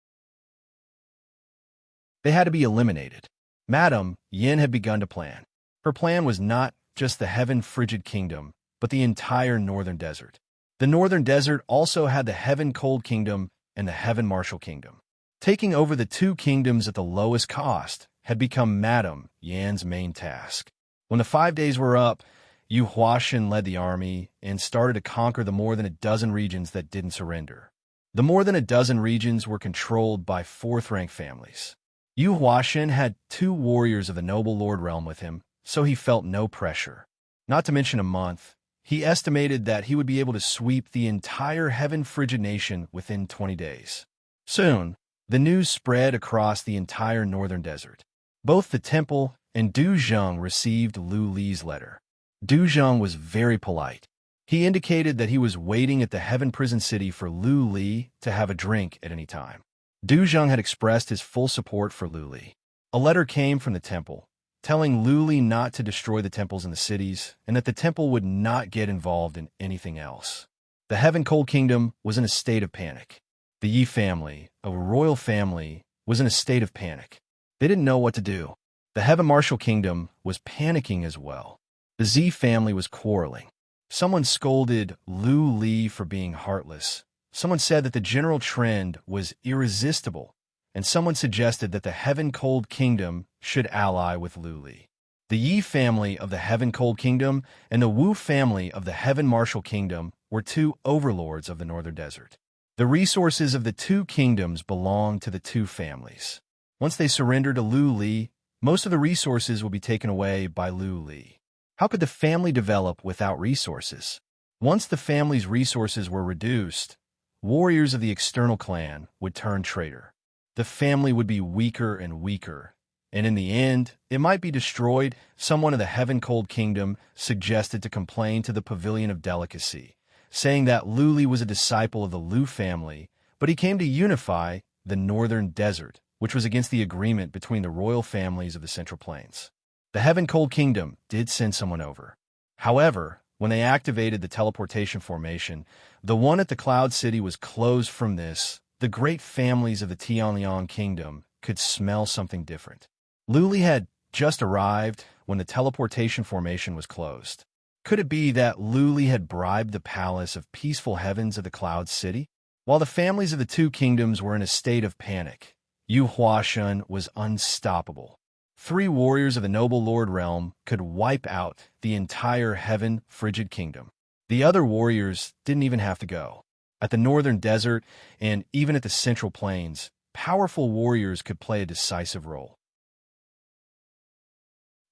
They had to be eliminated. Madame Yin had begun to plan. Her plan was not just the Heaven Frigid Kingdom, but the entire Northern Desert. The Northern Desert also had the Heaven Cold Kingdom and the Heaven Martial Kingdom. Taking over the two kingdoms at the lowest cost had become Madame Yin's main task. When the 5 days were up, Yu Huashen led the army and started to conquer the more than a dozen regions that didn't surrender. The more than a dozen regions were controlled by fourth-rank families. Yu Huashen had 2 warriors of the Noble Lord realm with him, so he felt no pressure. Not to mention a month, he estimated that he would be able to sweep the entire Heaven Frigid nation within 20 days. Soon, the news spread across the entire Northern Desert. Both the temple and Du Zheng received Lu Li's letter. Du Zheng was very polite. He indicated that he was waiting at the Heaven Prison City for Lu Li to have a drink at any time. Du Zheng had expressed his full support for Lu Li. A letter came from the temple, telling Lu Li not to destroy the temples in the cities and that the temple would not get involved in anything else. The Heaven Cold Kingdom was in a state of panic. The Yi family, a royal family, was in a state of panic. They didn't know what to do. The Heaven Martial Kingdom was panicking as well. The Z family was quarreling. Someone scolded Lu Li for being heartless. Someone said that the general trend was irresistible, and someone suggested that the Heaven Cold Kingdom should ally with Lu Li. The Yi family of the Heaven Cold Kingdom and the Wu family of the Heaven Martial Kingdom were 2 overlords of the Northern Desert. The resources of the 2 kingdoms belonged to the 2 families. Once they surrendered to Lu Li, most of the resources would be taken away by Lu Li. How could the family develop without resources? Once the family's resources were reduced, warriors of the external clan would turn traitor. The family would be weaker and weaker, and in the end, it might be destroyed. Someone of the Heaven Cold Kingdom suggested to complain to the Pavilion of Delicacy, saying that Lu Li was a disciple of the Lu family, but he came to unify the Northern Desert, which was against the agreement between the royal families of the Central Plains. The Heaven Cold Kingdom did send someone over. However, when they activated the teleportation formation, the one at the Cloud City was closed from this. The great families of the Tianliang Kingdom could smell something different. Lu Li had just arrived when the teleportation formation was closed. Could it be that Lu Li had bribed the Palace of Peaceful Heavens of the Cloud City? While the families of the 2 kingdoms were in a state of panic, Yu Huashen was unstoppable. 3 warriors of the Noble Lord realm could wipe out the entire Heaven Frigid Kingdom. The other warriors didn't even have to go. At the Northern Desert and even at the Central Plains, powerful warriors could play a decisive role.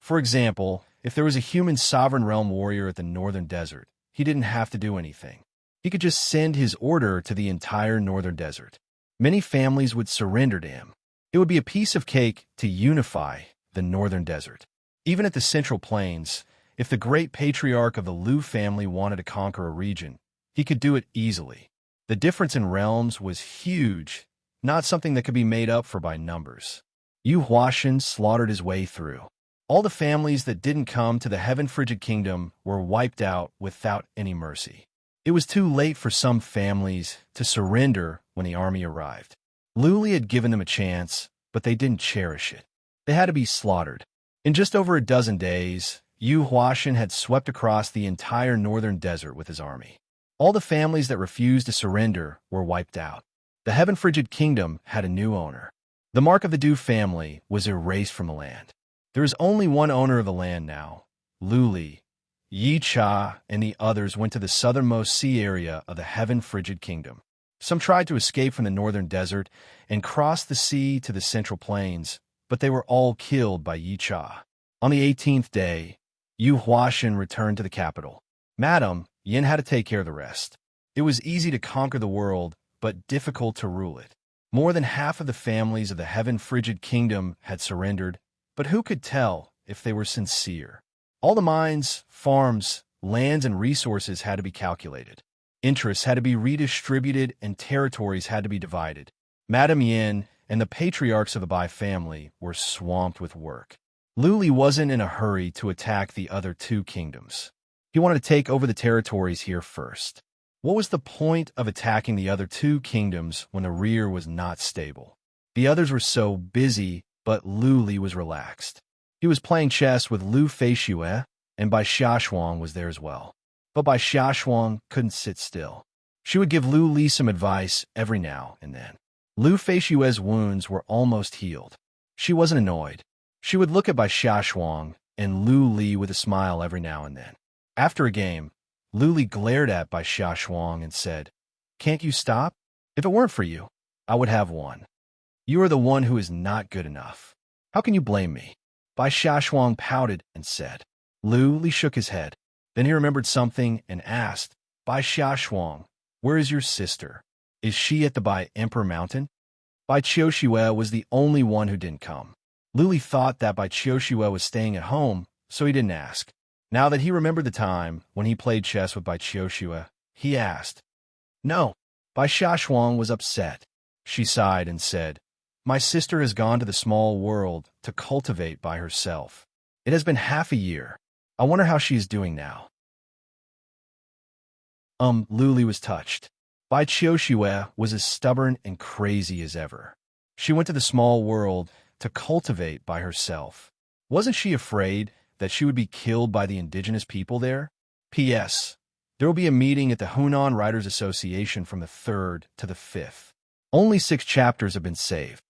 For example, If there was a human sovereign realm warrior at the northern desert, he didn't have to do anything. He could just send his order to the entire northern desert. Many families would surrender to him. It would be a piece of cake to unify the northern desert. Even at the central plains, if the great patriarch of the Lu family wanted to conquer a region, he could do it easily. The difference in realms was huge, not something that could be made up for by numbers. Yu Huashan slaughtered his way through. All the families that didn't come to the Heaven-Frigid Kingdom were wiped out without any mercy. It was too late for some families to surrender when the army arrived. Luli had given them a chance, but they didn't cherish it. They had to be slaughtered. In just over a dozen days, Yu Huashan had swept across the entire northern desert with his army. All the families that refused to surrender were wiped out. The Heaven-Frigid Kingdom had a new owner. The mark of the Du family was erased from the land. There is only one owner of the land now, Luli. Yi Cha and the others went to the southernmost sea area of the Heaven-Frigid Kingdom. Some tried to escape from the northern desert and cross the sea to the central plains, but they were all killed by Yi Cha. On the 18th day, Yu Huashan returned to the capital. Madam Yin had to take care of the rest. It was easy to conquer the world, but difficult to rule it. More than half of the families of the Heaven-Frigid Kingdom had surrendered, but who could tell if they were sincere? All the mines, farms, lands, and resources had to be calculated. Interests had to be redistributed and territories had to be divided. Madam Yin and the patriarchs of the Bai family were swamped with work. Luli wasn't in a hurry to attack the other two kingdoms. He wanted to take over the territories here first. What was the point of attacking the other two kingdoms when the rear was not stable? The others were so busy, but Luli was relaxed. He was playing chess with Lu Feishue, and Bai Xiaoshuang was there as well. But Bai Xiaoshuang couldn't sit still. She would give Lu Li some advice every now and then. Lu Feishue's wounds were almost healed. She wasn't annoyed. She would look at Bai Xiaoshuang and Lu Li with a smile every now and then. After a game, Lu Li glared at Bai Xiaoshuang and said, "Can't you stop? If it weren't for you, I would have won. You are the one who is not good enough. How can you blame me?" Bai Xiaoshuang pouted and said. Lu Li shook his head. Then he remembered something and asked, "Bai Xiaoshuang, where is your sister? Is she at the Bai Emperor Mountain?" Bai Qiushue was the only one who didn't come. Lu Li thought that Bai Qiushue was staying at home, so he didn't ask. Now that he remembered the time when he played chess with Bai Qiushue, he asked. No. Bai Xiaoshuang was upset. She sighed and said, "My sister has gone to the small world to cultivate by herself. It has been half a year. I wonder how she is doing now." Lu Li was touched. Bai Qiushue was as stubborn and crazy as ever. She went to the small world to cultivate by herself. Wasn't she afraid that she would be killed by the indigenous people there? P.S. There will be a meeting at the Hunan Writers Association from the 3rd to the 5th. Only 6 chapters have been saved.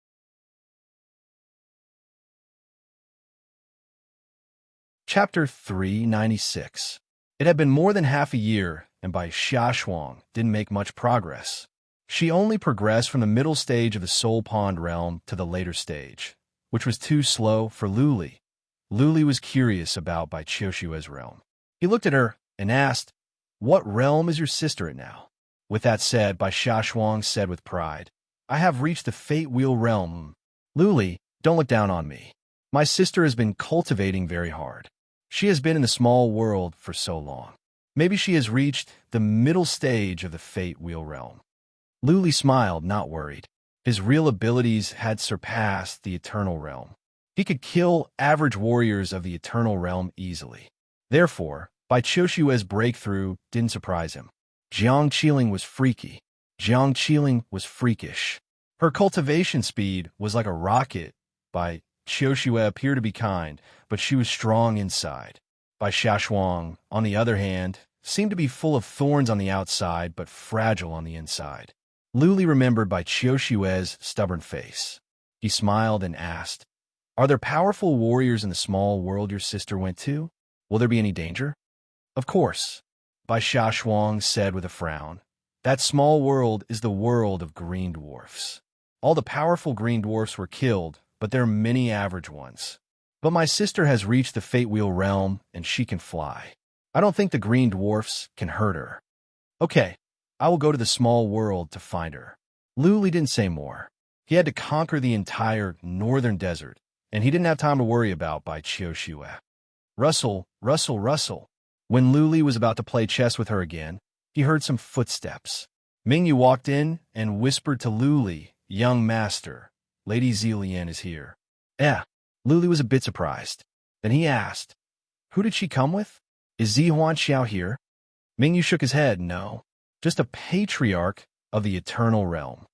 Chapter 396. It had been more than half a year, and Bai Xiaoshuang didn't make much progress. She only progressed from the middle stage of the Soul Pond realm to the later stage, which was too slow for Lu Li. Lu Li was curious about Bai Qiushue's realm. He looked at her and asked, "What realm is your sister at now?" With that said, Bai Xiaoshuang said with pride, "I have reached the Fate Wheel realm. Lu Li, don't look down on me. My sister has been cultivating very hard. She has been in the small world for so long. Maybe she has reached the middle stage of the Fate Wheel realm." Lu Li smiled, not worried. His real abilities had surpassed the Eternal Realm. He could kill average warriors of the Eternal Realm easily. Therefore, Bai Qiushue's breakthrough didn't surprise him. Jiang Qiling was freaky. Jiang Qiling was freakish. Her cultivation speed was like a rocket. Bai Qiushue appeared to be kind, but she was strong inside. Bai Xiaoshuang, on the other hand, seemed to be full of thorns on the outside, but fragile on the inside. Lu Li remembered Bai Qiushue's stubborn face. He smiled and asked, "Are there powerful warriors in the small world your sister went to? Will there be any danger?" "Of course," Bai Xiaoshuang said with a frown. "That small world is the world of green dwarfs. All the powerful green dwarfs were killed, but there are many average ones. But my sister has reached the Fate Wheel realm, and she can fly. I don't think the green dwarfs can hurt her. Okay, I will go to the small world to find her. Luli didn't say more. He had to conquer the entire northern desert, and he didn't have time to worry about by Chioshua. Rustle, rustle, rustle. When Luli was about to play chess with her again, he heard some footsteps. Mingyu walked in and whispered to Luli, "Young master, Lady Zilian is here." Luli was a bit surprised. Then he asked, "Who did she come with? Is Zihuan Xiao here?" Mingyu shook his head. "No, just a patriarch of the eternal realm."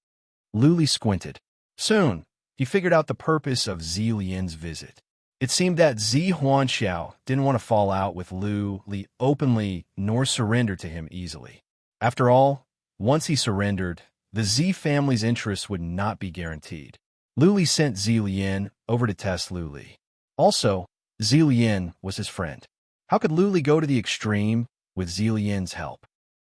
Luli squinted. Soon, he figured out the purpose of Zilian's visit. It seemed that Zi Huanxiao didn't want to fall out with Lu Li openly nor surrender to him easily. After all, once he surrendered, the Zi family's interests would not be guaranteed. Lu Li sent Zilian over to test Lu Li. Also, Zilian was his friend. How could Lu Li go to the extreme with Zilian's help?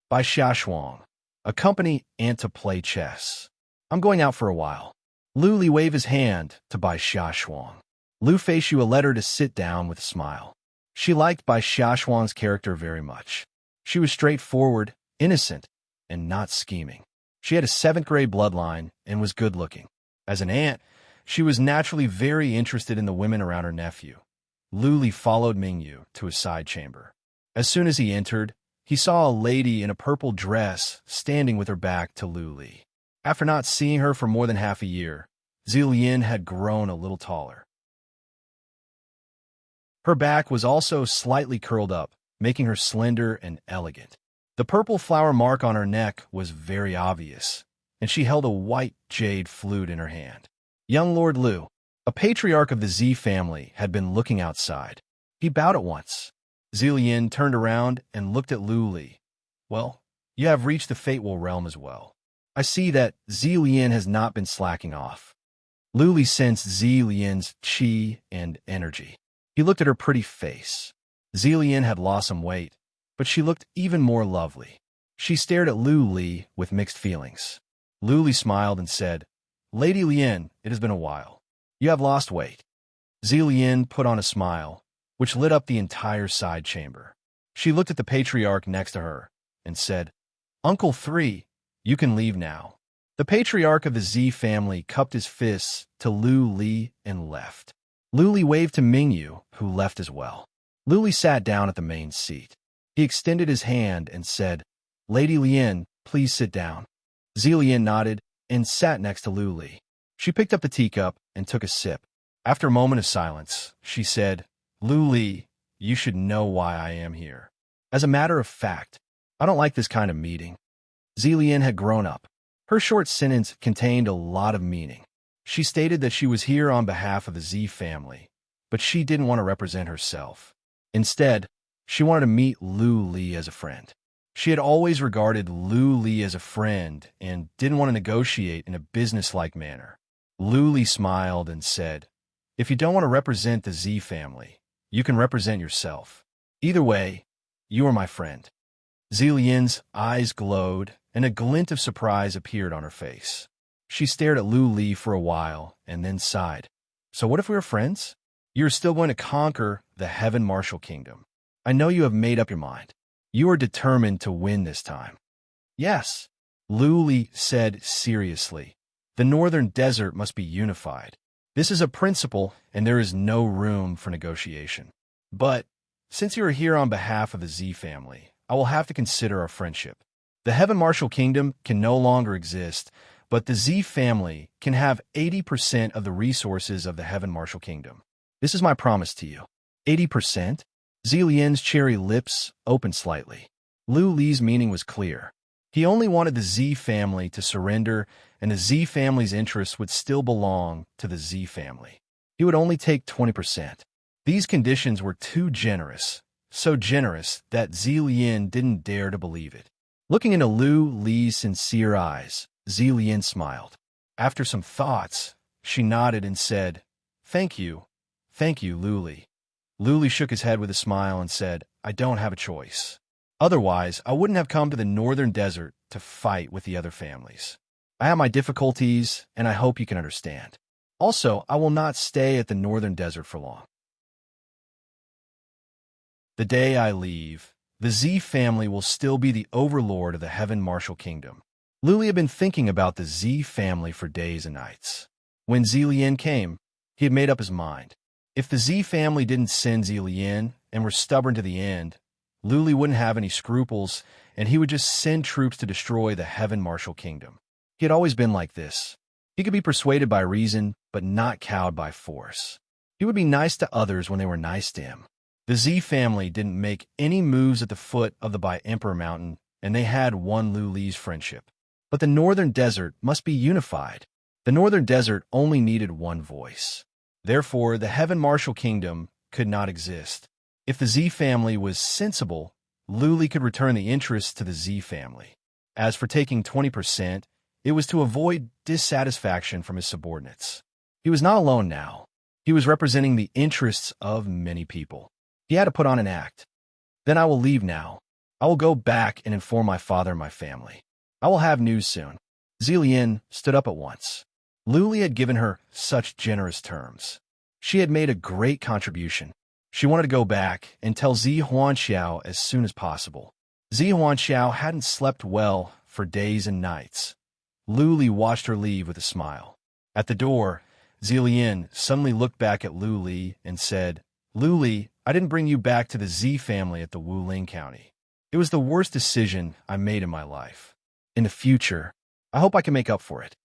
By Xiaoshuang, accompany Ant to play chess. I'm going out for a while. Lu Li waved his hand to Bai Xiaoshuang. Lu faced you a letter to sit down with a smile. She liked Bai Xiaoshuang's character very much. She was straightforward, innocent, and not scheming. She had a 7th grade bloodline and was good-looking. As an aunt, she was naturally very interested in the women around her nephew. Lu Li followed Mingyu to his side chamber. As soon as he entered, he saw a lady in a purple dress standing with her back to Lu Li. After not seeing her for more than half a year, Zilian had grown a little taller. Her back was also slightly curled up, making her slender and elegant. The purple flower mark on her neck was very obvious, and she held a white jade flute in her hand. Young Lord Lu, a patriarch of the Z family, had been looking outside. He bowed at once. Zilian turned around and looked at Lu Li. "Well, you have reached the Fateful realm as well. I see that Zilian has not been slacking off." Lu Li sensed Zilian's chi and energy. He looked at her pretty face. Zilian had lost some weight, but she looked even more lovely. She stared at Lu Li with mixed feelings. Lu Li smiled and said, "Lady Lian, it has been a while. You have lost weight." Zilian put on a smile, which lit up the entire side chamber. She looked at the patriarch next to her and said, "Uncle 3, you can leave now." The patriarch of the Z family cupped his fists to Lu Li and left. Lu Li waved to Mingyu, who left as well. Lu Li sat down at the main seat. He extended his hand and said, "Lady Lian, please sit down." Zilian nodded and sat next to Lu Li. She picked up the teacup and took a sip. After a moment of silence, she said, "Lu Li, you should know why I am here. As a matter of fact, I don't like this kind of meeting." Zilian had grown up. Her short sentence contained a lot of meaning. She stated that she was here on behalf of the Z family, but she didn't want to represent herself. Instead, she wanted to meet Lu Li as a friend. She had always regarded Lu Li as a friend and didn't want to negotiate in a businesslike manner. Lu Li smiled and said, "If you don't want to represent the Z family, you can represent yourself. Either way, you are my friend." Zilian's eyes glowed, and a glint of surprise appeared on her face. She stared at Lu Li for a while and then sighed. "So what if we were friends? You are still going to conquer the Heaven Martial Kingdom. I know you have made up your mind. You are determined to win this time." "Yes," Lu Li said seriously. "The Northern Desert must be unified. This is a principle, and there is no room for negotiation. But since you are here on behalf of the Z family, I will have to consider our friendship. The Heaven Martial Kingdom can no longer exist, but the Z family can have 80% of the resources of the Heaven Martial Kingdom. This is my promise to you." 80%? Zilian's cherry lips opened slightly. Lu Li's meaning was clear. He only wanted the Z family to surrender, and the Z family's interests would still belong to the Z family. He would only take 20%. These conditions were too generous, so generous that Zilian didn't dare to believe it. Looking into Lu Li's sincere eyes, Zilian smiled. After some thoughts, she nodded and said, Thank you, Lu Li." Lu Li shook his head with a smile and said, "I don't have a choice. Otherwise, I wouldn't have come to the Northern Desert to fight with the other families. I have my difficulties, and I hope you can understand. Also, I will not stay at the Northern Desert for long. The day I leave, the Z family will still be the overlord of the Heaven Martial Kingdom. Luli had been thinking about the Z family for days and nights. When Zillian came, he had made up his mind. If the Z family didn't send Zillian and were stubborn to the end, Luli wouldn't have any scruples, and he would just send troops to destroy the Heaven Martial Kingdom. He had always been like this. He could be persuaded by reason, but not cowed by force. He would be nice to others when they were nice to him. The Z family didn't make any moves at the foot of the By-Emperor Mountain, and they had won Luli's friendship. But the Northern Desert must be unified. The Northern Desert only needed one voice. Therefore, the Heaven Martial Kingdom could not exist. If the Z family was sensible, Luli could return the interests to the Z family. As for taking 20%, it was to avoid dissatisfaction from his subordinates. He was not alone now. He was representing the interests of many people. He had to put on an act. Then I will leave now. I will go back and inform my father and my family. I will have news soon. Zillian stood up at once. Luli had given her such generous terms. She had made a great contribution. She wanted to go back and tell Zi Huanxiao as soon as possible. Zi Huanxiao hadn't slept well for days and nights. Luli watched her leave with a smile. At the door, Zillian suddenly looked back at Luli and said, "Luli, I didn't bring you back to the Z family at the Wuling County. It was the worst decision I made in my life. In the future, I hope I can make up for it."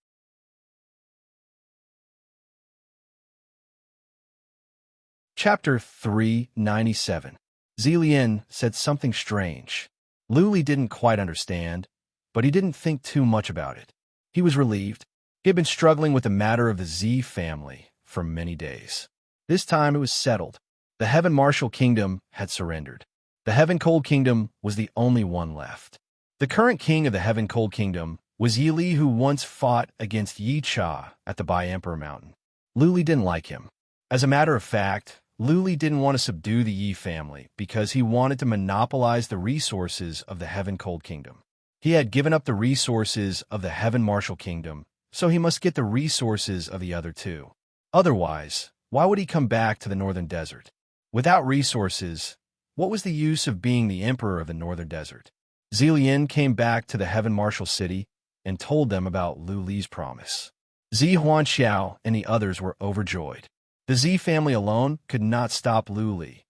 Chapter 397. Zillian said something strange. Luli didn't quite understand, but he didn't think too much about it. He was relieved. He had been struggling with the matter of the Z family for many days. This time it was settled. The Heaven Martial Kingdom had surrendered. The Heaven Cold Kingdom was the only one left. The current king of the Heaven Cold Kingdom was Yi Li, who once fought against Yi Cha at the By-Emperor Mountain. Luli didn't like him. As a matter of fact, Luli didn't want to subdue the Yi family because he wanted to monopolize the resources of the Heaven Cold Kingdom. He had given up the resources of the Heaven Martial Kingdom, so he must get the resources of the other two. Otherwise, why would he come back to the Northern Desert? Without resources, what was the use of being the emperor of the Northern Desert? Zillian came back to the Heaven Martial City and told them about Luli's promise. Zi Huanxiao and the others were overjoyed. The Z family alone could not stop Luli.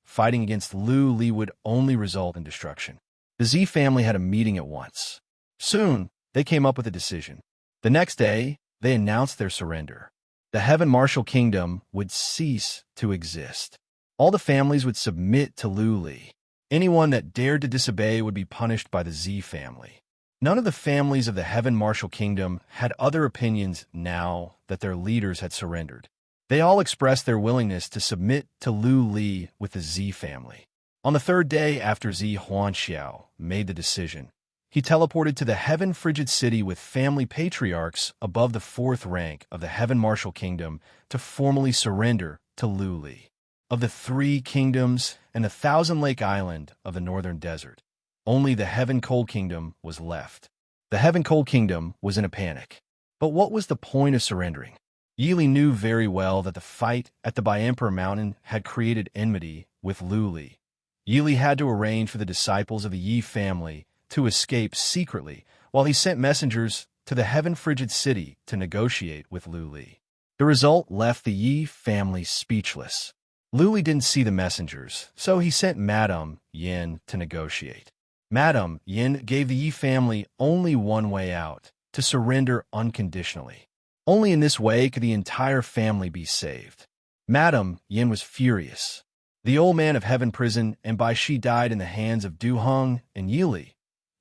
Fighting against Luli would only result in destruction. The Z family had a meeting at once. Soon, they came up with a decision. The next day, they announced their surrender. The Heaven Martial Kingdom would cease to exist. All the families would submit to Luli. Anyone that dared to disobey would be punished by the Z family. None of the families of the Heaven Martial Kingdom had other opinions now that their leaders had surrendered. They all expressed their willingness to submit to Luli with the Z family. On the third day after Zi Huanxiao made the decision, he teleported to the Heaven Frigid City with family patriarchs above the fourth rank of the Heaven Martial Kingdom to formally surrender to Luli. Of the 3 kingdoms and the Thousand Lake Island of the Northern Desert, only the Heaven Cold Kingdom was left. The Heaven Cold Kingdom was in a panic. But what was the point of surrendering? Yi Li knew very well that the fight at the By-Emperor Mountain had created enmity with Luli. Yi Li had to arrange for the disciples of the Yi family to escape secretly while he sent messengers to the Heaven Frigid City to negotiate with Luli. The result left the Yi family speechless. Luli didn't see the messengers, so he sent Madame Yin to negotiate. Madame Yin gave the Yi family only one way out, to surrender unconditionally. Only in this way could the entire family be saved. Madame Yin was furious. The old man of Heaven Prison and Bai Shi died in the hands of Du Heng and Yi Li.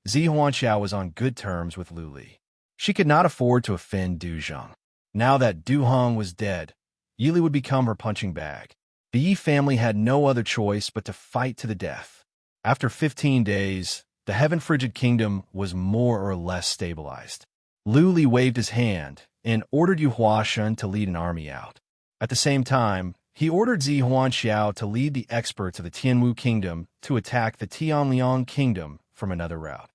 Zi Huanxiao was on good terms with Luli. She could not afford to offend Du Zheng. Now that Du Heng was dead, Yi Li would become her punching bag. The Yi family had no other choice but to fight to the death. After 15 days, the Heaven Frigid Kingdom was more or less stabilized. Luli waved his hand and ordered Yu Huashen to lead an army out. At the same time, he ordered Zi Huanxiao to lead the experts of the Tianwu Kingdom to attack the Tianliang Kingdom from another route.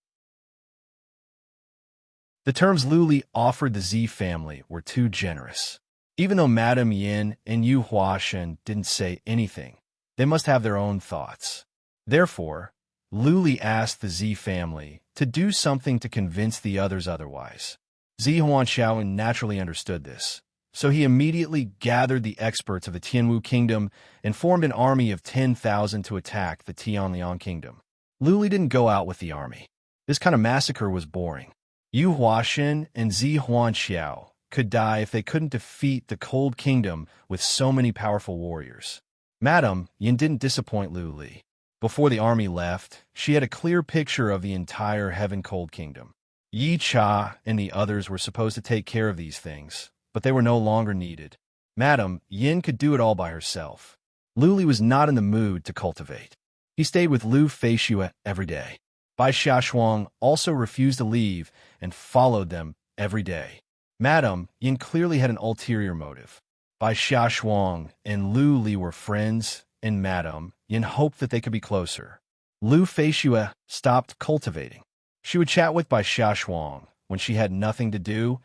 The terms Luli offered the Z family were too generous. Even though Madame Yin and Yu Huashen didn't say anything, they must have their own thoughts. Therefore, Luli asked the Z family to do something to convince the others otherwise. Zi Huanxiao naturally understood this, so he immediately gathered the experts of the Tianwu kingdom and formed an army of 10,000 to attack the Tianliang kingdom. Luli didn't go out with the army. This kind of massacre was boring. Yu Huaxin and Zi Huanxiao could die if they couldn't defeat the Cold Kingdom with so many powerful warriors. Madame Yin didn't disappoint Luli. Before the army left, she had a clear picture of the entire Heaven Cold Kingdom. Yi Cha and the others were supposed to take care of these things, but they were no longer needed. Madame Yin could do it all by herself. Luli was not in the mood to cultivate. He stayed with Lu Feishue every day. Bai Xiaoshuang also refused to leave and followed them every day. Madame Yin clearly had an ulterior motive. Bai Xiaoshuang and Lu Li were friends, and Madame Yin hoped that they could be closer. Lu Feishue stopped cultivating. She would chat with Bai Xiaoshuang when she had nothing to do,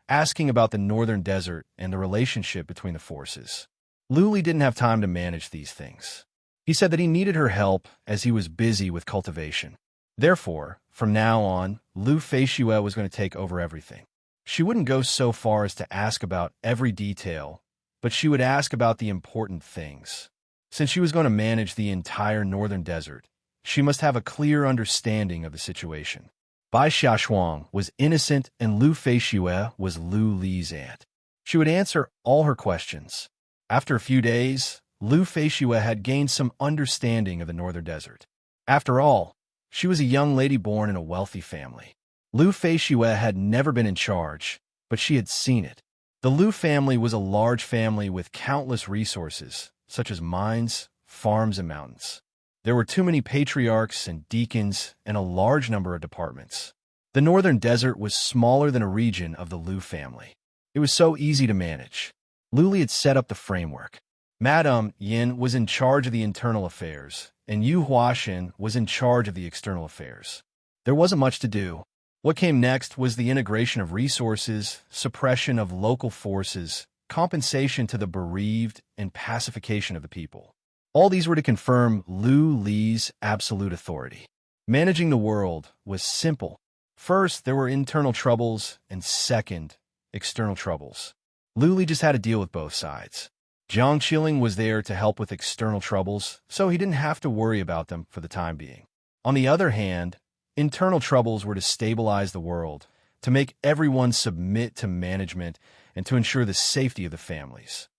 asking about the northern desert and the relationship between the forces. Lu Li didn't have time to manage these things. He said that he needed her help as he was busy with cultivation. Therefore, from now on, Lu Feishue was going to take over everything. She wouldn't go so far as to ask about every detail, but she would ask about the important things. Since she was going to manage the entire northern desert, she must have a clear understanding of the situation. Bai Xiaoshuang was innocent and Lu Feishue was Lu Li's aunt. She would answer all her questions. After a few days, Lu Feishue had gained some understanding of the northern desert. After all, she was a young lady born in a wealthy family. Lu Feishue had never been in charge, but she had seen it. The Lu family was a large family with countless resources, such as mines, farms, and mountains. There were too many patriarchs and deacons and a large number of departments. The northern desert was smaller than a region of the Lu family. It was so easy to manage. Luli had set up the framework. Madame Yin was in charge of the internal affairs, and Yu Huaxin was in charge of the external affairs. There wasn't much to do. What came next was the integration of resources, suppression of local forces, compensation to the bereaved, and pacification of the people. All these were to confirm Lu Li's absolute authority. Managing the world was simple. First, there were internal troubles, and second, external troubles. Lu Li just had to deal with both sides. Jiang Qiling was there to help with external troubles, so he didn't have to worry about them for the time being. On the other hand, internal troubles were to stabilize the world, to make everyone submit to management, and to ensure the safety of the families.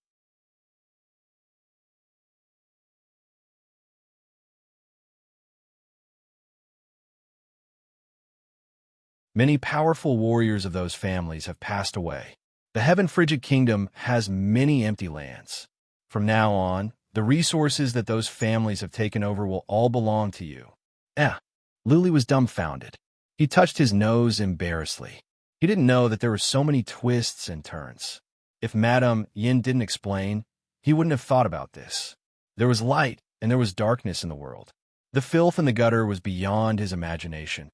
Many powerful warriors of those families have passed away. The Heaven Frigid Kingdom has many empty lands. From now on, the resources that those families have taken over will all belong to you. Luli was dumbfounded. He touched his nose embarrassedly. He didn't know that there were so many twists and turns. If Madame Yin didn't explain, he wouldn't have thought about this. There was light and there was darkness in the world. The filth in the gutter was beyond his imagination.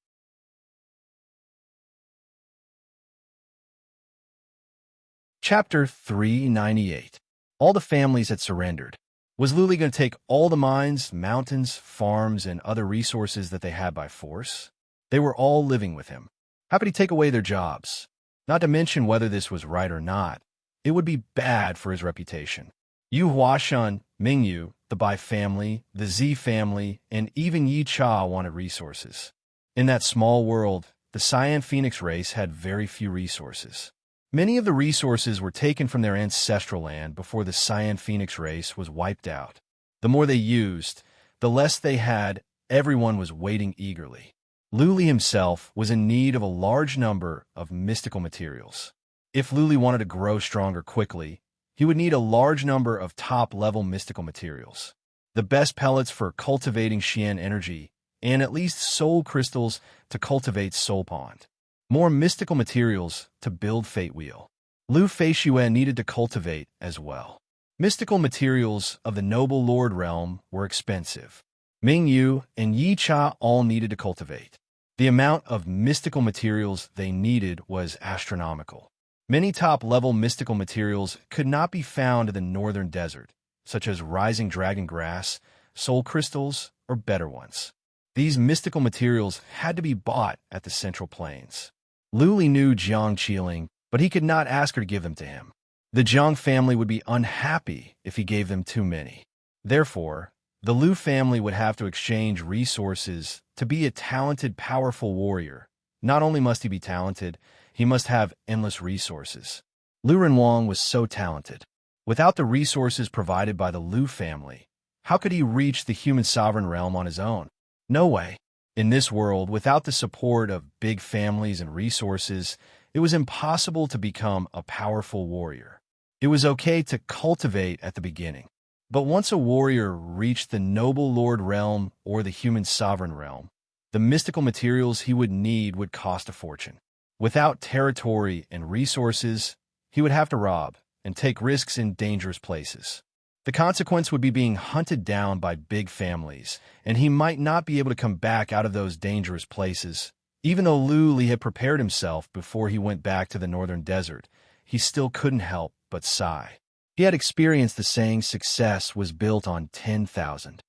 Chapter 398. All the families had surrendered. Was Luli going to take all the mines, mountains, farms, and other resources that they had by force? They were all living with him. How could he take away their jobs? Not to mention whether this was right or not. It would be bad for his reputation. Yu Huashan, Mingyu, the Bai family, the Zi family, and even Yi Cha wanted resources. In that small world, the Cyan Phoenix race had very few resources. Many of the resources were taken from their ancestral land before the Cyan Phoenix race was wiped out. The more they used, the less they had. Everyone was waiting eagerly. Luli himself was in need of a large number of mystical materials. If Luli wanted to grow stronger quickly, he would need a large number of top-level mystical materials. The best pellets for cultivating Xian energy, and at least soul crystals to cultivate Soul Pond. More mystical materials to build Fate Wheel. Lu Feishue needed to cultivate as well. Mystical materials of the Noble Lord realm were expensive. Ming Yu and Yi Cha all needed to cultivate. The amount of mystical materials they needed was astronomical. Many top-level mystical materials could not be found in the northern desert, such as rising dragon grass, soul crystals, or better ones. These mystical materials had to be bought at the Central Plains. Luli knew Jiang Qiling, but he could not ask her to give them to him. The Jiang family would be unhappy if he gave them too many. Therefore, the Lu family would have to exchange resources to be a talented, powerful warrior. Not only must he be talented, he must have endless resources. Lu Renwang was so talented. Without the resources provided by the Lu family, how could he reach the human sovereign realm on his own? No way. In this world, without the support of big families and resources, it was impossible to become a powerful warrior. It was okay to cultivate at the beginning. But once a warrior reached the noble lord realm or the human sovereign realm, the mystical materials he would need would cost a fortune. Without territory and resources, he would have to rob and take risks in dangerous places. The consequence would be being hunted down by big families, and he might not be able to come back out of those dangerous places. Even though Lu Li had prepared himself before he went back to the northern desert, he still couldn't help but sigh. He had experienced the saying success was built on 10,000.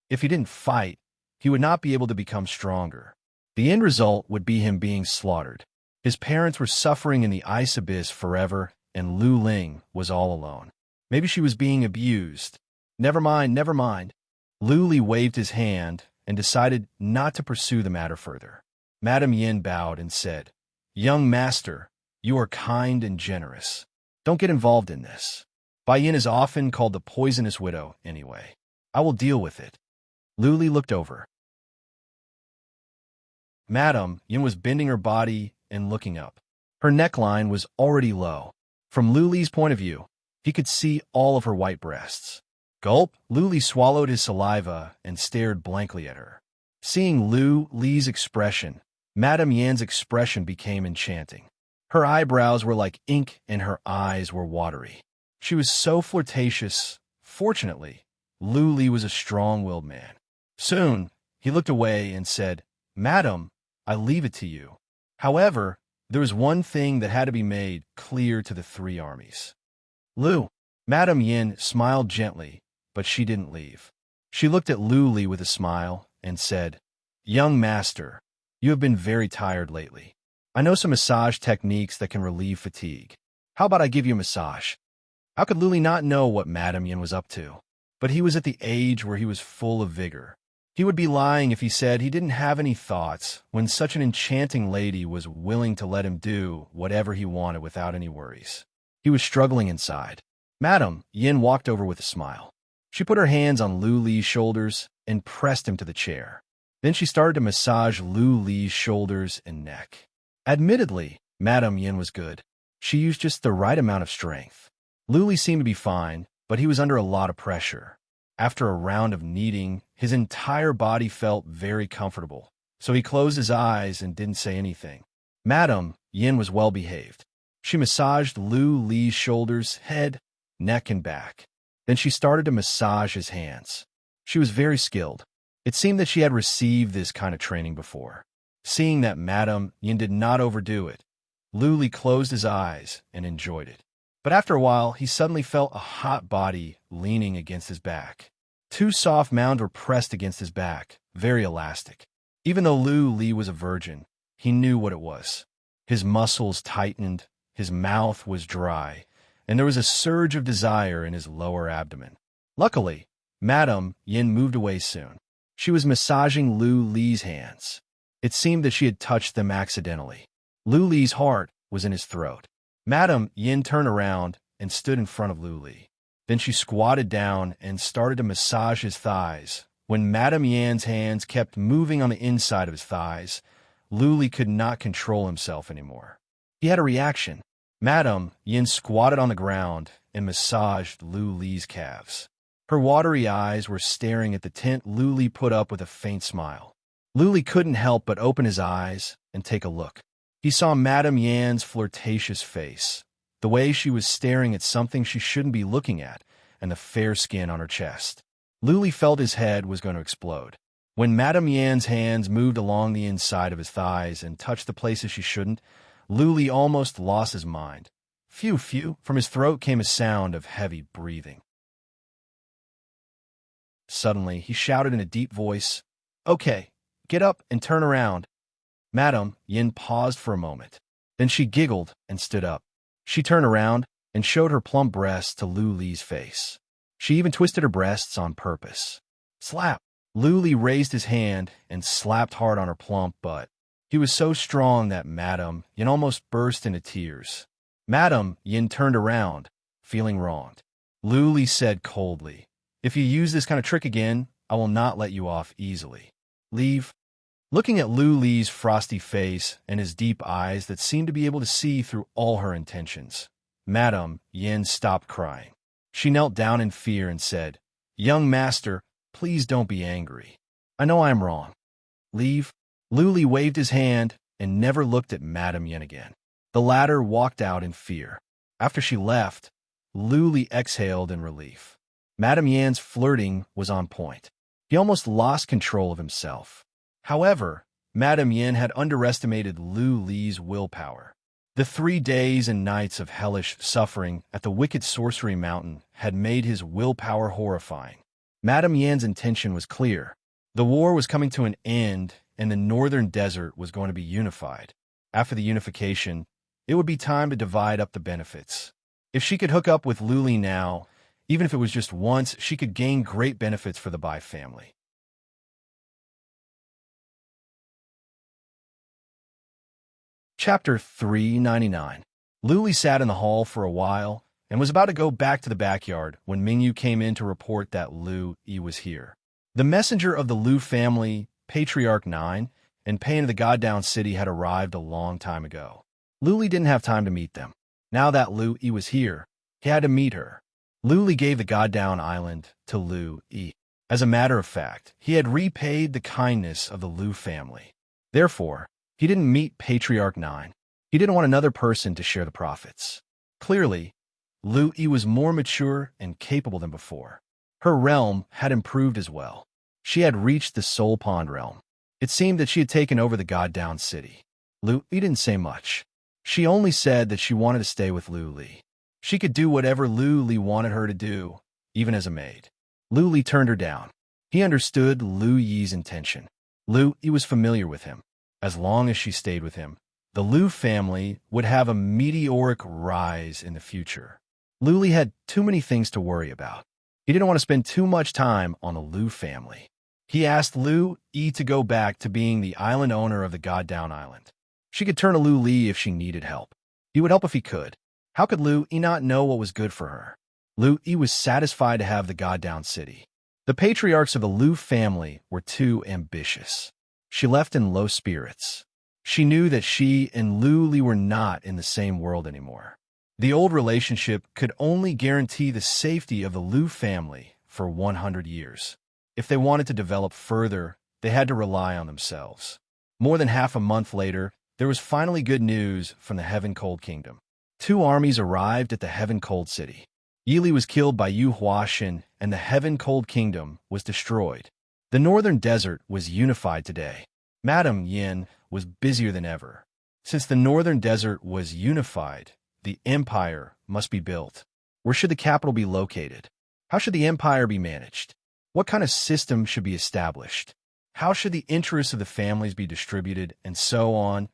If he didn't fight, he would not be able to become stronger. The end result would be him being slaughtered. His parents were suffering in the ice abyss forever, and Lu Ling was all alone. Maybe she was being abused. Never mind, never mind. Lu Li waved his hand and decided not to pursue the matter further. Madame Yin bowed and said, "Young master, you are kind and generous. Don't get involved in this. Bai Yin is often called the poisonous widow anyway. I will deal with it." Lu Li looked over. Madame Yin was bending her body and looking up. Her neckline was already low. From Lu Li's point of view, he could see all of her white breasts. Gulp, Lu Li swallowed his saliva and stared blankly at her. Seeing Lu Li's expression, Madame Yan's expression became enchanting. Her eyebrows were like ink and her eyes were watery. She was so flirtatious. Fortunately, Lu Li was a strong-willed man. Soon, he looked away and said, "Madam, I leave it to you." However, there was one thing that had to be made clear to the three armies. Lu. Madame Yin smiled gently, but she didn't leave. She looked at Lu Li with a smile and said, "Young master, you have been very tired lately. I know some massage techniques that can relieve fatigue. How about I give you a massage?" How could Lu Li not know what Madame Yin was up to? But he was at the age where he was full of vigor. He would be lying if he said he didn't have any thoughts when such an enchanting lady was willing to let him do whatever he wanted without any worries. He was struggling inside. Madame Yin walked over with a smile. She put her hands on Lu Li's shoulders and pressed him to the chair. Then she started to massage Lu Li's shoulders and neck. Admittedly, Madame Yin was good. She used just the right amount of strength. Lu Li seemed to be fine, but he was under a lot of pressure. After a round of kneading, his entire body felt very comfortable, so he closed his eyes and didn't say anything. Madame Yin was well behaved. She massaged Lu Li's shoulders, head, neck, and back. Then she started to massage his hands. She was very skilled. It seemed that she had received this kind of training before. Seeing that Madame Yin did not overdo it, Lu Li closed his eyes and enjoyed it. But after a while, he suddenly felt a hot body leaning against his back. Two soft mounds were pressed against his back, very elastic. Even though Lu Li was a virgin, he knew what it was. His muscles tightened, his mouth was dry, and there was a surge of desire in his lower abdomen. Luckily, Madame Yin moved away soon. She was massaging Lu Li's hands. It seemed that she had touched them accidentally. Lu Li's heart was in his throat. Madame Yin turned around and stood in front of Lu Li. Then she squatted down and started to massage his thighs. When Madame Yan's hands kept moving on the inside of his thighs, Lu Li could not control himself anymore. He had a reaction. Madame Yin squatted on the ground and massaged Lu Li's calves. Her watery eyes were staring at the tent Lu Li put up with a faint smile. Lu Li couldn't help but open his eyes and take a look. He saw Madame Yan's flirtatious face, the way she was staring at something she shouldn't be looking at, and the fair skin on her chest. Lu Li felt his head was going to explode. When Madame Yan's hands moved along the inside of his thighs and touched the places she shouldn't, Lu Li almost lost his mind. Phew, phew, from his throat came a sound of heavy breathing. Suddenly, he shouted in a deep voice, "Okay, get up and turn around." Madame Yin paused for a moment. Then she giggled and stood up. She turned around and showed her plump breasts to Lu Li's face. She even twisted her breasts on purpose. Slap! Lu Li raised his hand and slapped hard on her plump butt. He was so strong that Madame Yin almost burst into tears. Madame Yin turned around, feeling wronged. Lu Li said coldly, "If you use this kind of trick again, I will not let you off easily. Leave." Looking at Lu Li's frosty face and his deep eyes that seemed to be able to see through all her intentions, Madame Yin stopped crying. She knelt down in fear and said, "Young master, please don't be angry. I know I am wrong. Leave." Lu Li waved his hand and never looked at Madame Yin again. The latter walked out in fear. After she left, Lu Li exhaled in relief. Madame Yan's flirting was on point. He almost lost control of himself. However, Madame Yin had underestimated Lu Li's willpower. The 3 days and nights of hellish suffering at the Wicked Sorcery Mountain had made his willpower horrifying. Madame Yan's intention was clear. The war was coming to an end, and the northern desert was going to be unified. After the unification, it would be time to divide up the benefits. If she could hook up with Lu Li now, even if it was just once, she could gain great benefits for the Bai family. Chapter 399. Lu Li sat in the hall for a while and was about to go back to the backyard when Mingyu came in to report that Lu Yi was here. The messenger of the Lu family, Patriarch 9, and Pain of the God-Down City had arrived a long time ago. Lu Li didn't have time to meet them. Now that Lu Yi was here, he had to meet her. Lu Li gave the God-Down Island to Lu Yi. As a matter of fact, he had repaid the kindness of the Lu family. Therefore, he didn't meet Patriarch 9. He didn't want another person to share the profits. Clearly, Lu Yi was more mature and capable than before. Her realm had improved as well. She had reached the Soul Pond realm. It seemed that she had taken over the God-Down City. Lu Yi didn't say much. She only said that she wanted to stay with Lu Li. She could do whatever Lu Li wanted her to do, even as a maid. Lu Li turned her down. He understood Lu Yi's intention. Lu Yi was familiar with him. As long as she stayed with him, the Lu family would have a meteoric rise in the future. Lu Li had too many things to worry about. He didn't want to spend too much time on the Lu family. He asked Lu Yi to go back to being the island owner of the God-Down Island. She could turn to Lu Li if she needed help. He would help if he could. How could Lu Yi not know what was good for her? Lu Yi was satisfied to have the God-Down City. The patriarchs of the Lu family were too ambitious. She left in low spirits. She knew that she and Lu Li were not in the same world anymore. The old relationship could only guarantee the safety of the Lu family for 100 years. If they wanted to develop further, they had to rely on themselves. More than half a month later, there was finally good news from the Heaven Cold Kingdom. 2 armies arrived at the Heaven Cold City. Yili was killed by Yu Huashin, and the Heaven Cold Kingdom was destroyed. The northern desert was unified today. Madame Yin was busier than ever. Since the northern desert was unified, the empire must be built. Where should the capital be located? How should the empire be managed? What kind of system should be established? How should the interests of the families be distributed, and so on?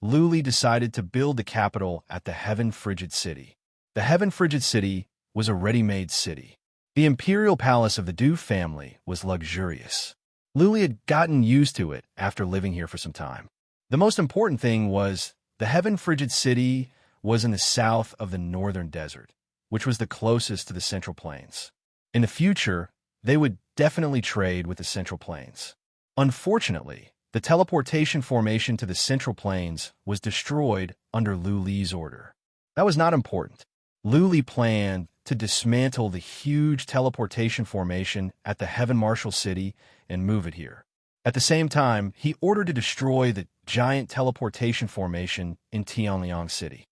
Lu Li decided to build the capital at the Heaven Frigid City. The Heaven Frigid City was a ready-made city. The imperial palace of the Du family was luxurious. Lu Li had gotten used to it after living here for some time. The most important thing was the Heaven Frigid City was in the south of the northern desert, which was the closest to the Central Plains. In the future, they would definitely trade with the Central Plains. Unfortunately, the teleportation formation to the Central Plains was destroyed under Lu Li's order. That was not important. Lu Li planned to dismantle the huge teleportation formation at the Heaven Marshal City and move it here. At the same time, he ordered to destroy the giant teleportation formation in Tianliang City.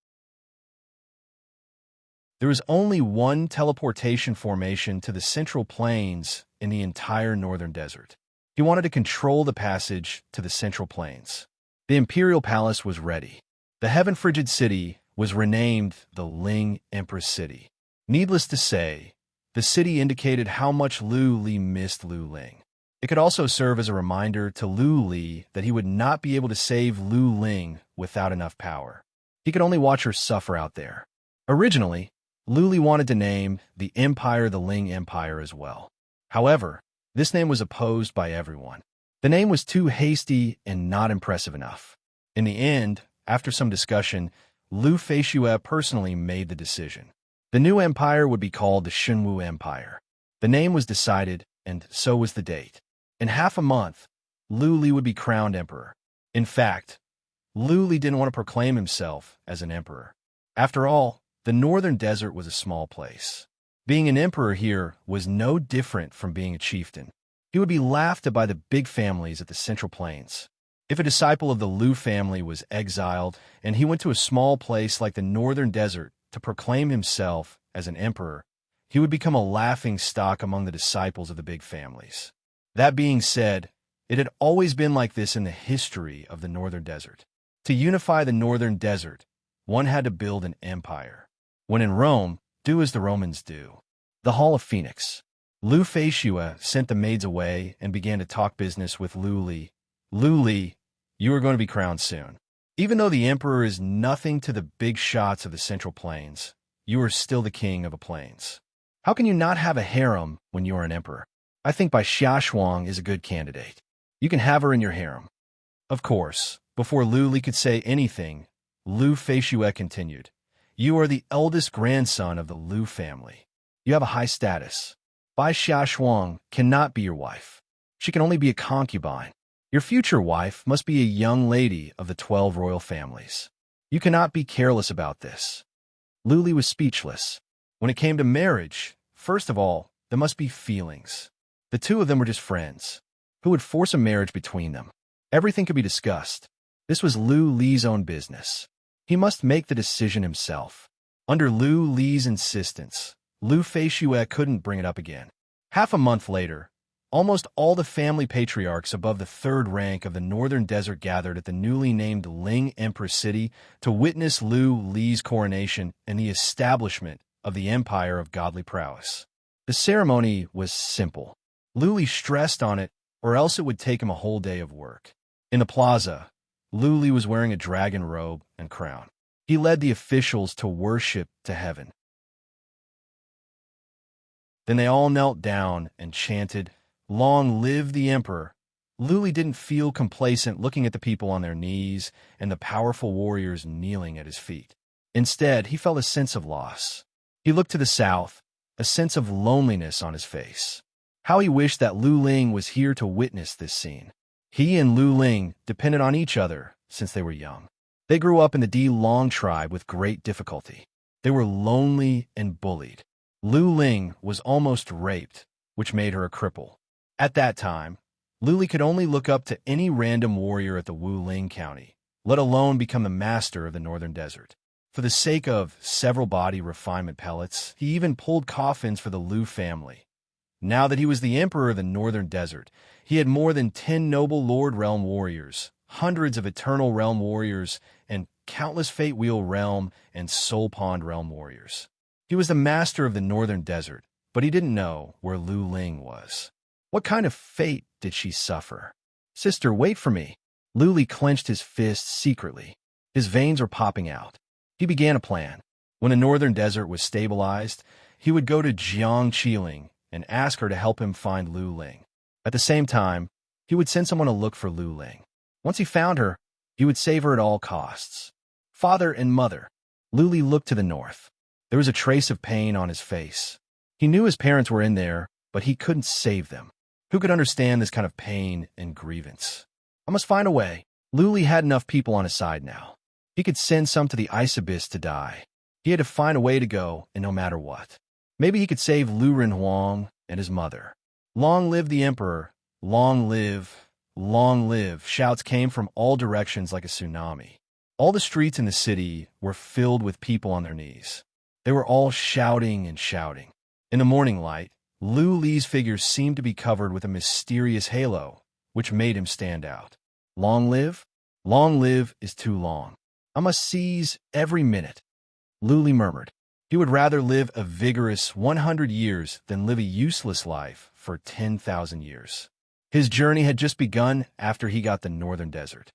There was only one teleportation formation to the Central Plains in the entire northern desert. He wanted to control the passage to the Central Plains. The Imperial Palace was ready. The Heaven Frigid City was renamed the Ling Empress City. Needless to say, The city indicated how much Lu Li missed Lu Ling. It could also serve as a reminder to Lu Li that he would not be able to save Lu Ling without enough power. He could only watch her suffer out there. Originally, Lu Li wanted to name the empire the Ling Empire as well. However, this name was opposed by everyone. The name was too hasty and not impressive enough. In the end, after some discussion, Lu Feishue personally made the decision. The new empire would be called the Shenwu Empire. The name was decided, and so was the date. In half a month, Lu Li would be crowned emperor. In fact, Lu Li didn't want to proclaim himself as an emperor. After all, the northern desert was a small place. Being an emperor here was no different from being a chieftain. He would be laughed at by the big families at the Central Plains. If a disciple of the Lu family was exiled and he went to a small place like the northern desert to proclaim himself as an emperor, he would become a laughing stock among the disciples of the big families. That being said, it had always been like this in the history of the northern desert. To unify the northern desert, one had to build an empire. When in Rome, do as the Romans do. The Hall of Phoenix. Lu Feishue sent the maids away and began to talk business with Lu Li. Lu Li, you are going to be crowned soon. Even though the emperor is nothing to the big shots of the Central Plains, you are still the king of the plains. How can you not have a harem when you are an emperor? I think Bai Xiaoshuang is a good candidate. You can have her in your harem. Of course, before Lu Li could say anything, Lu Feishue continued. You are the eldest grandson of the Lu family. You have a high status. Bai Xiaoshuang cannot be your wife. She can only be a concubine. Your future wife must be a young lady of the 12 royal families. You cannot be careless about this. Lu Li was speechless. When it came to marriage, first of all, there must be feelings. The two of them were just friends. Who would force a marriage between them? Everything could be discussed. This was Lu Li's own business. He must make the decision himself. Under Lu Li's insistence, Lu Feishue couldn't bring it up again. Half a month later, almost all the family patriarchs above the third rank of the northern desert gathered at the newly named Ling Empress City to witness Lu Li's coronation and the establishment of the Empire of Godly Prowess. The ceremony was simple. Lu Li stressed on it, or else it would take him a whole day of work. In the plaza, Lu Li was wearing a dragon robe and crown. He led the officials to worship to heaven. Then they all knelt down and chanted, "Long live the emperor." Lu Li didn't feel complacent looking at the people on their knees and the powerful warriors kneeling at his feet. Instead, he felt a sense of loss. He looked to the south, a sense of loneliness on his face. How he wished that Lu Ling was here to witness this scene. He and Lu Ling depended on each other since they were young. They grew up in the Di Long tribe with great difficulty. They were lonely and bullied. Lu Ling was almost raped, which made her a cripple. At that time, Lu Li could only look up to any random warrior at the Wu Ling County, let alone become the master of the northern desert. For the sake of several body refinement pellets, he even pulled coffins for the Lu family. Now that he was the emperor of the northern desert, he had more than 10 noble Lord Realm warriors, hundreds of Eternal Realm warriors, and countless Fate Wheel Realm and Soul Pond Realm warriors. He was the master of the northern desert, but he didn't know where Lu Ling was. What kind of fate did she suffer? Sister, wait for me. Lu Li clenched his fists secretly. His veins were popping out. He began a plan. When the northern desert was stabilized, he would go to Jiang Qiling and ask her to help him find Lu Ling. At the same time, he would send someone to look for Lu Ling. Once he found her, he would save her at all costs. Father and mother. Lu Li looked to the north. There was a trace of pain on his face. He knew his parents were in there, but he couldn't save them. Who could understand this kind of pain and grievance? I must find a way. Lu Li had enough people on his side now. He could send some to the ice abyss to die. He had to find a way to go, and no matter what. Maybe he could save Lu Renhuang and his mother. Long live the emperor. Long live. Long live. Shouts came from all directions like a tsunami. All the streets in the city were filled with people on their knees. They were all shouting and shouting. In the morning light, Lu Li's figure seemed to be covered with a mysterious halo, which made him stand out. Long live? Long live is too long. I must seize every minute. Lu Li murmured. He would rather live a vigorous 100 years than live a useless life for 10,000 years. His journey had just begun after he got the northern desert.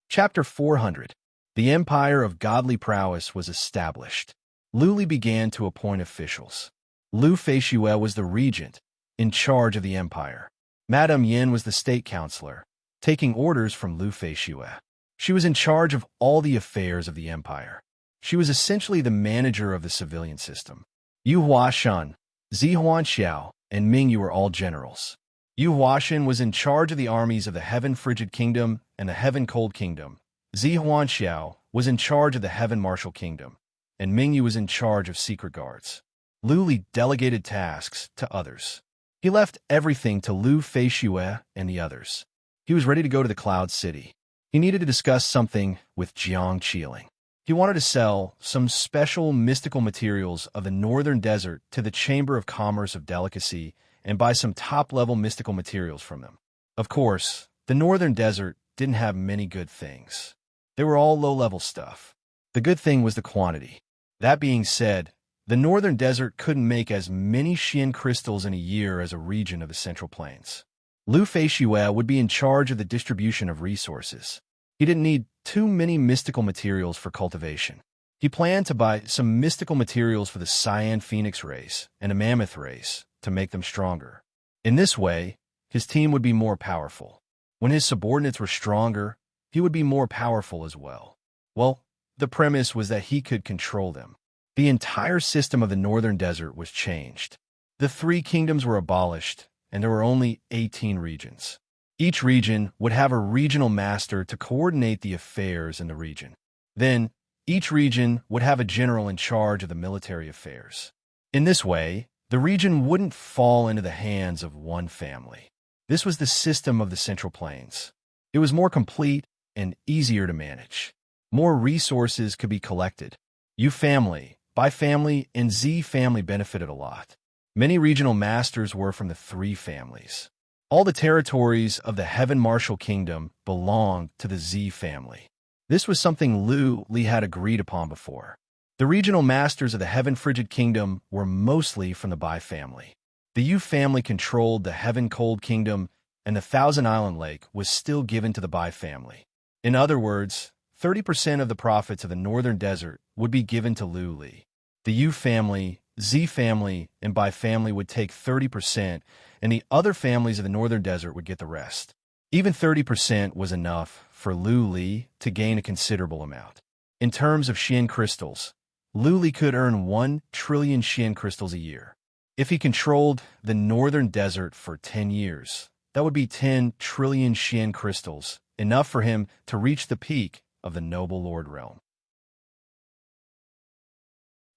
Chapter 400. The Empire of Godly Prowess was established. Luli began to appoint officials. Lu Feishue was the regent, in charge of the empire. Madame Yin was the state counselor, taking orders from Lu Feishue. She was in charge of all the affairs of the empire. She was essentially the manager of the civilian system. Yu Huashan, Zi Huanxiao, and Ming Yu were all generals. Yu Huashan was in charge of the armies of the Heaven Frigid Kingdom and the Heaven Cold Kingdom. Zi Huanxiao was in charge of the Heaven Martial Kingdom, and Ming Yu was in charge of secret guards. Lu Li delegated tasks to others. He left everything to Lu Feishue and the others. He was ready to go to the Cloud City. He needed to discuss something with Jiang Qiling. He wanted to sell some special mystical materials of the northern desert to the Chamber of Commerce of Delicacy and buy some top-level mystical materials from them. Of course, the northern desert didn't have many good things. They were all low-level stuff. The good thing was the quantity. That being said, the northern desert couldn't make as many Xian crystals in a year as a region of the Central Plains. Lu Feishue would be in charge of the distribution of resources. He didn't need too many mystical materials for cultivation. He planned to buy some mystical materials for the Cyan Phoenix race and a Mammoth race to make them stronger. In this way, his team would be more powerful. When his subordinates were stronger, he would be more powerful as well. Well, the premise was that he could control them. The entire system of the northern desert was changed. The 3 kingdoms were abolished, and there were only 18 regions. Each region would have a regional master to coordinate the affairs in the region. Then, each region would have a general in charge of the military affairs. In this way, the region wouldn't fall into the hands of one family. This was the system of the Central Plains. It was more complete and easier to manage. More resources could be collected. Yu family, Bai family, and Z family benefited a lot. Many regional masters were from the 3 families. All the territories of the Heaven Martial Kingdom belonged to the Z family. This was something Lu Li had agreed upon before. The regional masters of the Heaven Frigid Kingdom were mostly from the Bai family. The Yu family controlled the Heaven Cold Kingdom, and the Thousand Island Lake was still given to the Bai family. In other words, 30% of the profits of the northern desert would be given to Lu Li. The Yu family, Z family, and Bai family would take 30%, and the other families of the northern desert would get the rest. Even 30% was enough for Lu Li to gain a considerable amount. In terms of Xian crystals, Lu Li could earn 1 trillion Xian crystals a year. If he controlled the northern desert for 10 years, that would be 10 trillion Xian crystals, enough for him to reach the peak of the Noble Lord realm.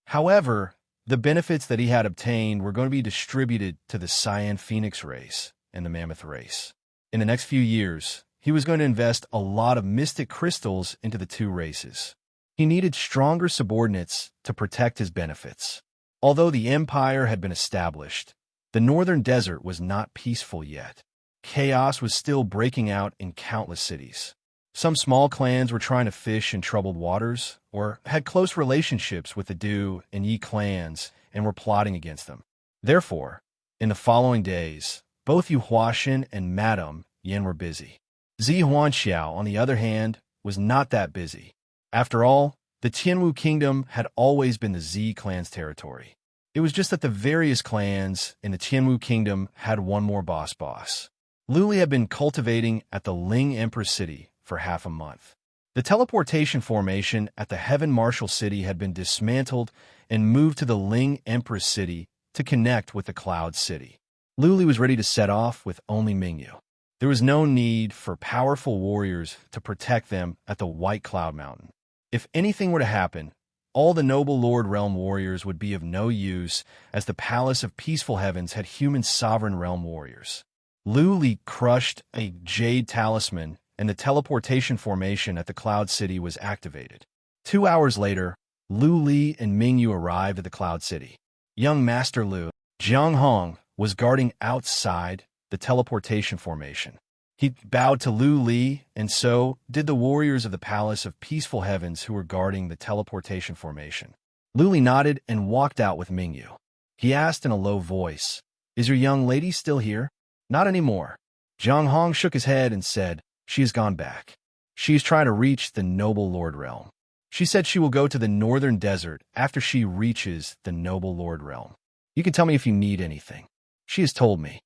However, the benefits that he had obtained were going to be distributed to the Cyan Phoenix race and the Mammoth race. In the next few years, he was going to invest a lot of mystic crystals into the 2 races. He needed stronger subordinates to protect his benefits. Although the empire had been established, the northern desert was not peaceful yet. Chaos was still breaking out in countless cities. Some small clans were trying to fish in troubled waters, or had close relationships with the Du and Yi clans and were plotting against them. Therefore, in the following days, both Yu Huashan and Madame Yin were busy. Zi Huanxiao, on the other hand, was not that busy. After all, the Tianwu kingdom had always been the Z clan's territory. It was just that the various clans in the Tianwu kingdom had one more boss. Lu Li had been cultivating at the Ling Empress City for half a month. The teleportation formation at the Heaven Martial City had been dismantled and moved to the Ling Empress City to connect with the Cloud City. Lu Li was ready to set off with only Mingyu. There was no need for powerful warriors to protect them at the White Cloud Mountain. If anything were to happen, all the Noble Lord Realm warriors would be of no use, as the Palace of Peaceful Heavens had human sovereign realm warriors. Lu Li crushed a jade talisman, and the teleportation formation at the Cloud City was activated. 2 hours later, Lu Li and Mingyu arrived at the Cloud City. Young Master Lu, Jiang Hong, was guarding outside the teleportation formation. He bowed to Lu Li, and so did the warriors of the Palace of Peaceful Heavens who were guarding the teleportation formation. Lu Li nodded and walked out with Mingyu. He asked in a low voice, "Is your young lady still here?" "Not anymore." Jiang Hong shook his head and said, "She has gone back. She is trying to reach the Noble Lord Realm. She said she will go to the Northern Desert after she reaches the Noble Lord Realm. You can tell me if you need anything. She has told me."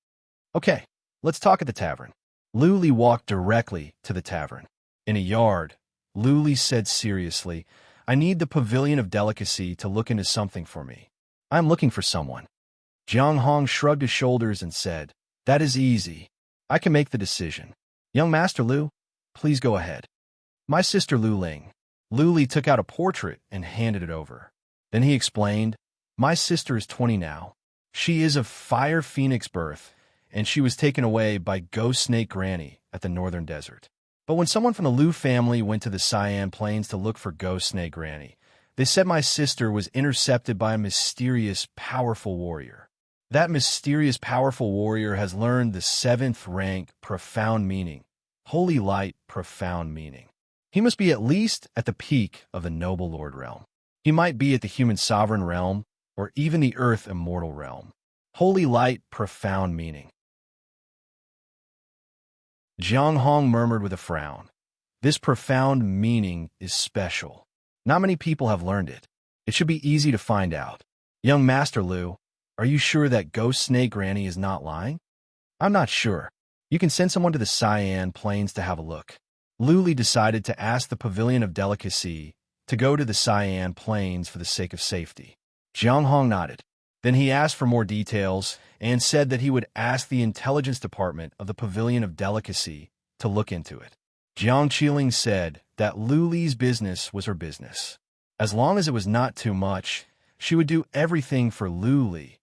"Okay, let's talk at the tavern." Lu Li walked directly to the tavern. In a yard, Lu Li said seriously, "I need the Pavilion of Delicacy to look into something for me. I am looking for someone." Jiang Hong shrugged his shoulders and said, "That is easy. I can make the decision. Young Master Lu, please go ahead." "My sister Lu Ling." Lu Li took out a portrait and handed it over. Then he explained, "My sister is 20 now. She is of Fire Phoenix birth, and she was taken away by Ghost Snake Granny at the Northern Desert. But when someone from the Lu family went to the Cyan Plains to look for Ghost Snake Granny, they said my sister was intercepted by a mysterious, powerful warrior. That mysterious, powerful warrior has learned the 7th rank profound meaning, holy light profound meaning. He must be at least at the peak of the Noble Lord Realm. He might be at the Human Sovereign Realm, or even the Earth Immortal Realm. Holy light profound meaning." Jiang Hong murmured with a frown. "This profound meaning is special. Not many people have learned it. It should be easy to find out. Young Master Lu, are you sure that Ghost Snake Granny is not lying?" "I'm not sure. You can send someone to the Cyan Plains to have a look." Lu Li decided to ask the Pavilion of Delicacy to go to the Cyan Plains for the sake of safety. Jiang Hong nodded. Then he asked for more details and said that he would ask the intelligence department of the Pavilion of Delicacy to look into it. Jiang Qiling said that Lu Li's business was her business. As long as it was not too much, she would do everything for Lu Li.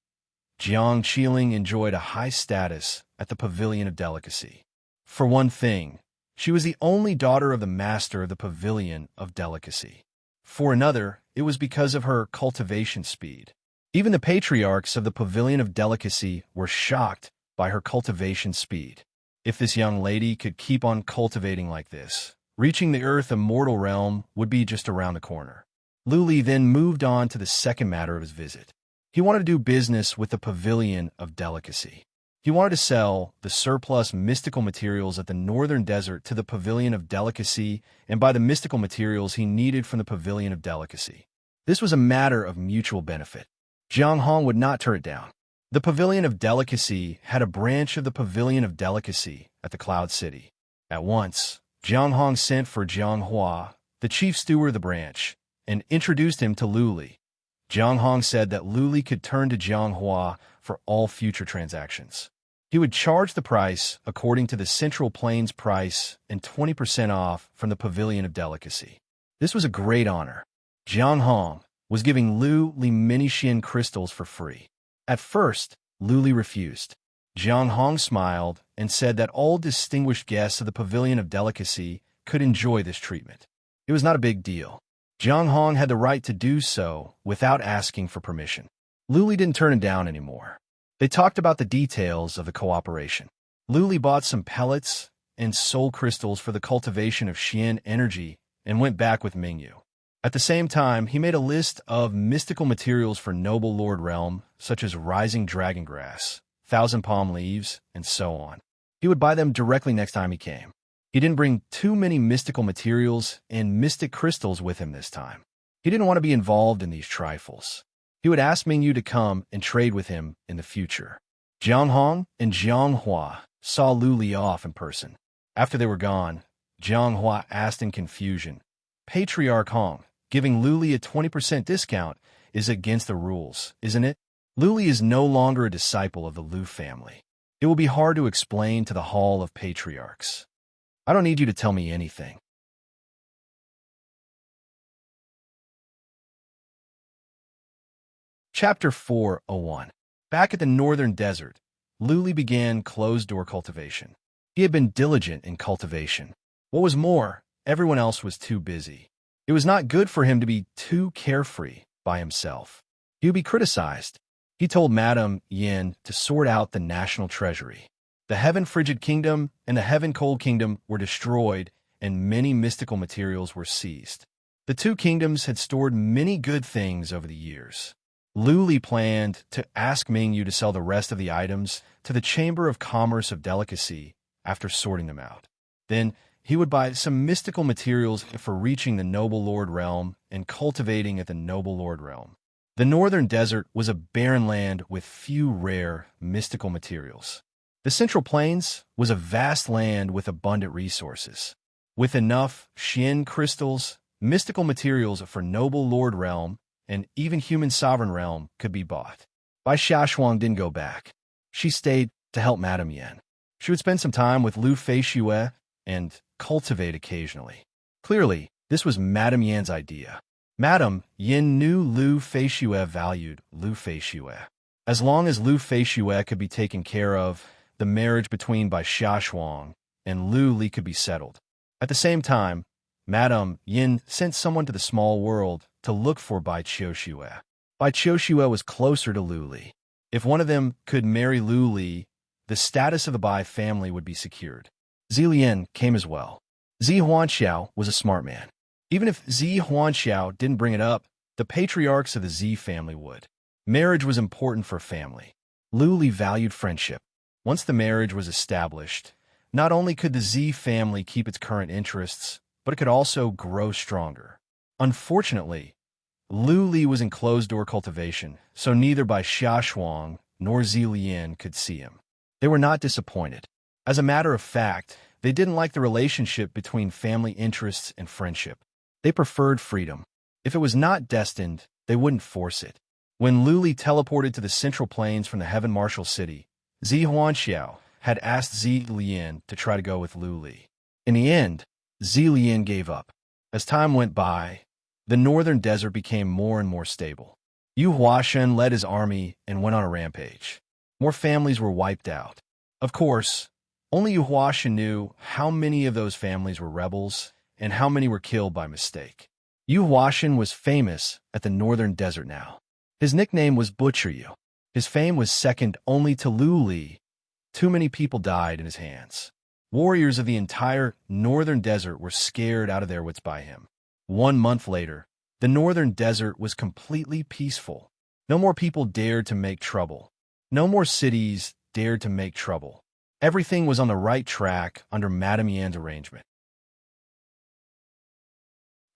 Jiang Qiling enjoyed a high status at the Pavilion of Delicacy. For one thing, she was the only daughter of the master of the Pavilion of Delicacy. For another, it was because of her cultivation speed. Even the patriarchs of the Pavilion of Delicacy were shocked by her cultivation speed. If this young lady could keep on cultivating like this, reaching the Earth Immortal Realm would be just around the corner. Lu Li then moved on to the second matter of his visit. He wanted to do business with the Pavilion of Delicacy. He wanted to sell the surplus mystical materials at the Northern Desert to the Pavilion of Delicacy and buy the mystical materials he needed from the Pavilion of Delicacy. This was a matter of mutual benefit. Jiang Hong would not turn it down. The Pavilion of Delicacy had a branch of the Pavilion of Delicacy at the Cloud City. At once, Jiang Hong sent for Jiang Hua, the chief steward of the branch, and introduced him to Lu Li. Jiang Hong said that Lu Li could turn to Jiang Hua for all future transactions. He would charge the price according to the Central Plains price and 20% off from the Pavilion of Delicacy. This was a great honor. Jiang Hong was giving Lu Li many Xian crystals for free. At first, Lu Li refused. Jiang Hong smiled and said that all distinguished guests of the Pavilion of Delicacy could enjoy this treatment. It was not a big deal. Jiang Hong had the right to do so without asking for permission. Lu Li didn't turn it down anymore. They talked about the details of the cooperation. Lu Li bought some pellets and soul crystals for the cultivation of Xian energy and went back with Mingyu. At the same time, he made a list of mystical materials for Noble Lord Realm, such as rising dragon grass, thousand palm leaves, and so on. He would buy them directly next time he came. He didn't bring too many mystical materials and mystic crystals with him this time. He didn't want to be involved in these trifles. He would ask Mingyu to come and trade with him in the future. Jiang Hong and Jiang Hua saw Lu Li off in person. After they were gone, Jiang Hua asked in confusion, "Patriarch Hong, giving Lu Li a 20% discount is against the rules, isn't it?" Lu Li is no longer a disciple of the Lu family. It will be hard to explain to the Hall of Patriarchs. I don't need you to tell me anything. Chapter 401. Back at the Northern Desert, Lu Li began closed-door cultivation. He had been diligent in cultivation. What was more, everyone else was too busy. It was not good for him to be too carefree by himself. He would be criticized. He told Madame Yin to sort out the national treasury. The Heaven Frigid Kingdom and the Heaven Cold Kingdom were destroyed, and many mystical materials were seized. The two kingdoms had stored many good things over the years. Lu Li planned to ask Mingyu to sell the rest of the items to the Chamber of Commerce of Delicacy after sorting them out. Then he would buy some mystical materials for reaching the Noble Lord Realm and cultivating at the Noble Lord Realm. The Northern Desert was a barren land with few rare mystical materials. The Central Plains was a vast land with abundant resources. With enough Xian crystals, mystical materials for Noble Lord Realm, and even human sovereign realm could be bought. Bai Xiaoshuang didn't go back. She stayed to help Madame Yin. She would spend some time with Lu Feixue and cultivate occasionally. Clearly, this was Madame Yan's idea. Madame Yin knew Lu Feixue valued Lu Feixue. As long as Lu Feixue could be taken care of, the marriage between Bai Xiaoshuang and Lu Li could be settled. At the same time, Madame Yin sent someone to the small world to look for Bai Xiaoxue. Bai Xiaoxue was closer to Lu Li. If one of them could marry Lu Li, the status of the Bai family would be secured. Zi Lian came as well. Zi Huanxiao was a smart man. Even if Zi Huanxiao didn't bring it up, the patriarchs of the Zi family would. Marriage was important for family. Lu Li valued friendship. Once the marriage was established, not only could the Zi family keep its current interests, but it could also grow stronger. Unfortunately, Lu Li was in closed-door cultivation, so neither Bai Xiaoshuang nor Zi Lian could see him. They were not disappointed. As a matter of fact, they didn't like the relationship between family interests and friendship. They preferred freedom. If it was not destined, they wouldn't force it. When Lu Li teleported to the Central Plains from the Heaven Martial City, Zi Huanxiao had asked Zi Lian to try to go with Lu Li. In the end, Zi Lian gave up. As time went by, the northern desert became more and more stable. Yu Huashen led his army and went on a rampage. More families were wiped out. Of course, only Yu Huashen knew how many of those families were rebels and how many were killed by mistake. Yu Huashen was famous at the northern desert now. His nickname was Butcher Yu. His fame was second only to Lu Li. Too many people died in his hands. Warriors of the entire northern desert were scared out of their wits by him. 1 month later, the northern desert was completely peaceful. No more people dared to make trouble. No more cities dared to make trouble. Everything was on the right track under Madame Yan's arrangement.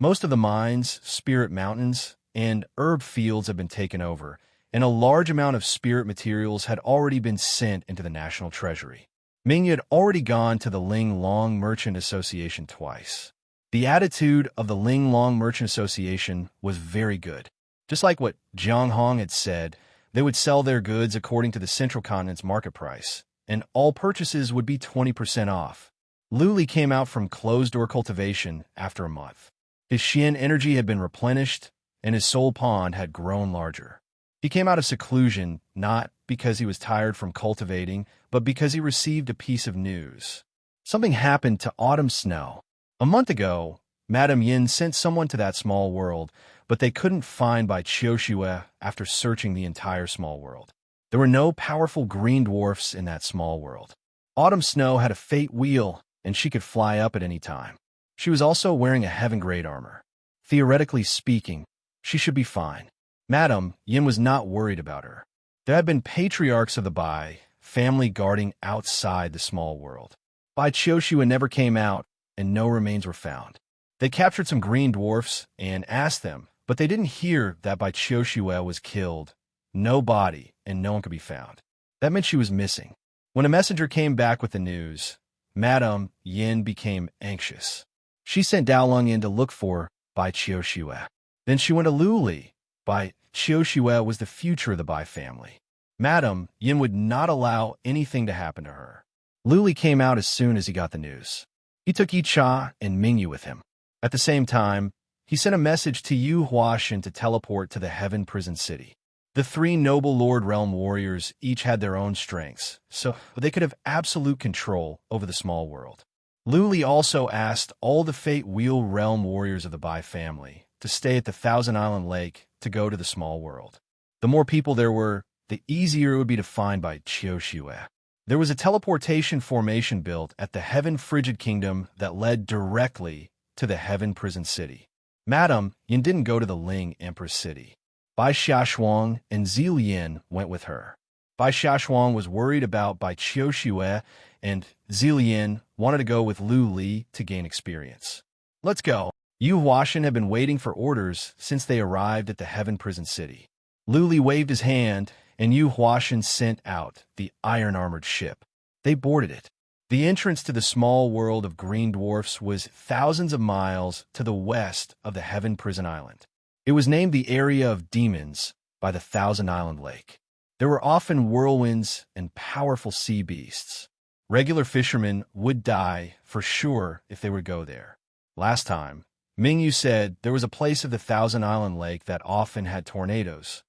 Most of the mines, spirit mountains, and herb fields had been taken over, and a large amount of spirit materials had already been sent into the national treasury. Mingyu had already gone to the Ling Long Merchant Association twice. The attitude of the Ling Long Merchant Association was very good. Just like what Jiang Hong had said, they would sell their goods according to the Central Continent's market price, and all purchases would be 20% off. Lu Li came out from closed-door cultivation after a month. His Xian energy had been replenished, and his soul pond had grown larger. He came out of seclusion not because he was tired from cultivating, but because he received a piece of news. Something happened to Autumn Snow. A month ago, Madame Yin sent someone to that small world, but they couldn't find Bai Xiaoxue after searching the entire small world. There were no powerful green dwarfs in that small world. Autumn Snow had a fate wheel, and she could fly up at any time. She was also wearing a heaven-grade armor. Theoretically speaking, she should be fine. Madame Yin was not worried about her. There had been patriarchs of the Bai family guarding outside the small world. Bai Xiaoxue never came out, and no remains were found. They captured some green dwarfs and asked them, but they didn't hear that Bai Xiaoxue was killed. No body, and no one could be found. That meant she was missing. When a messenger came back with the news, Madame Yin became anxious. She sent Dao Lung in to look for Bai Xiaoxue. Then she went to Lu Li. Bai Xiaoxue was the future of the Bai family. Madame Yin would not allow anything to happen to her. Lu Li came out as soon as he got the news. He took Yi Cha and Mingyu with him. At the same time, he sent a message to Yu Huashen to teleport to the Heaven Prison City. The 3 Noble Lord Realm warriors each had their own strengths, so they could have absolute control over the small world. Lu Li also asked all the Fate Wheel Realm warriors of the Bai family to stay at the Thousand Island Lake to go to the small world. The more people there were, the easier it would be to find Bai Xiaoxue. There was a teleportation formation built at the Heaven Frigid Kingdom that led directly to the Heaven Prison City. Madame Yin didn't go to the Ling Empress City. Bai Xiaoshuang and Zilian went with her. Bai Xiaoshuang was worried about Bai Qiuxue, and Zilian wanted to go with Lu Li to gain experience. Let's go. Yu Huashan had been waiting for orders since they arrived at the Heaven Prison City. Lu Li waved his hand, and Yu Huashan sent out the iron-armored ship. They boarded it. The entrance to the small world of green dwarfs was thousands of miles to the west of the Heaven Prison Island. It was named the Area of Demons by the Thousand Island Lake. There were often whirlwinds and powerful sea beasts. Regular fishermen would die for sure if they would go there. Last time, Mingyu said there was a place of the Thousand Island Lake that often had tornadoes.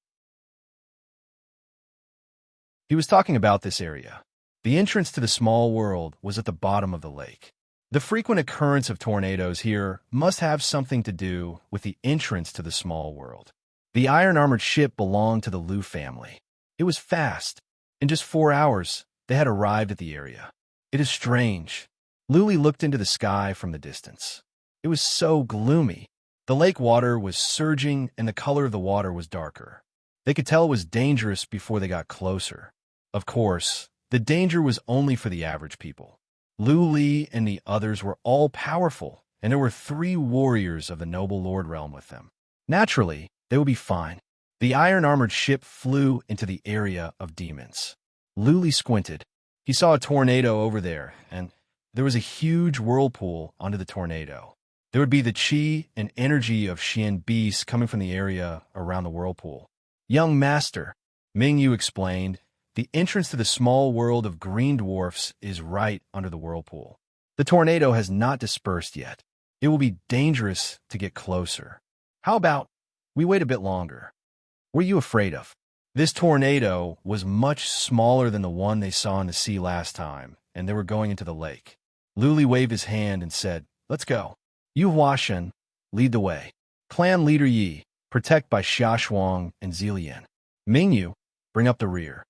He was talking about this area. The entrance to the small world was at the bottom of the lake. The frequent occurrence of tornadoes here must have something to do with the entrance to the small world. The iron-armored ship belonged to the Lu family. It was fast. In just 4 hours, they had arrived at the area. It is strange. Lu Li looked into the sky from the distance. It was so gloomy. The lake water was surging and the color of the water was darker. They could tell it was dangerous before they got closer. Of course, the danger was only for the average people. Lu Li and the others were all powerful, and there were 3 warriors of the noble lord realm with them. Naturally, they would be fine. The iron-armored ship flew into the area of demons. Lu Li squinted. He saw a tornado over there, and there was a huge whirlpool under the tornado. There would be the qi and energy of Xian beasts coming from the area around the whirlpool. Young master, Mingyu explained, the entrance to the small world of green dwarfs is right under the whirlpool. The tornado has not dispersed yet. It will be dangerous to get closer. How about we wait a bit longer? What are you afraid of? This tornado was much smaller than the one they saw in the sea last time, and they were going into the lake. Lu Li waved his hand and said, "Let's go. Yu Huashan, lead the way. Clan leader Yi, protect by Xiaoshuang and Zilian. Mingyu, bring up the rear."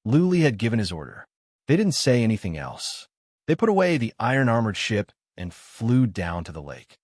Lu Li had given his order. They didn't say anything else. They put away the iron-armored ship and flew down to the lake.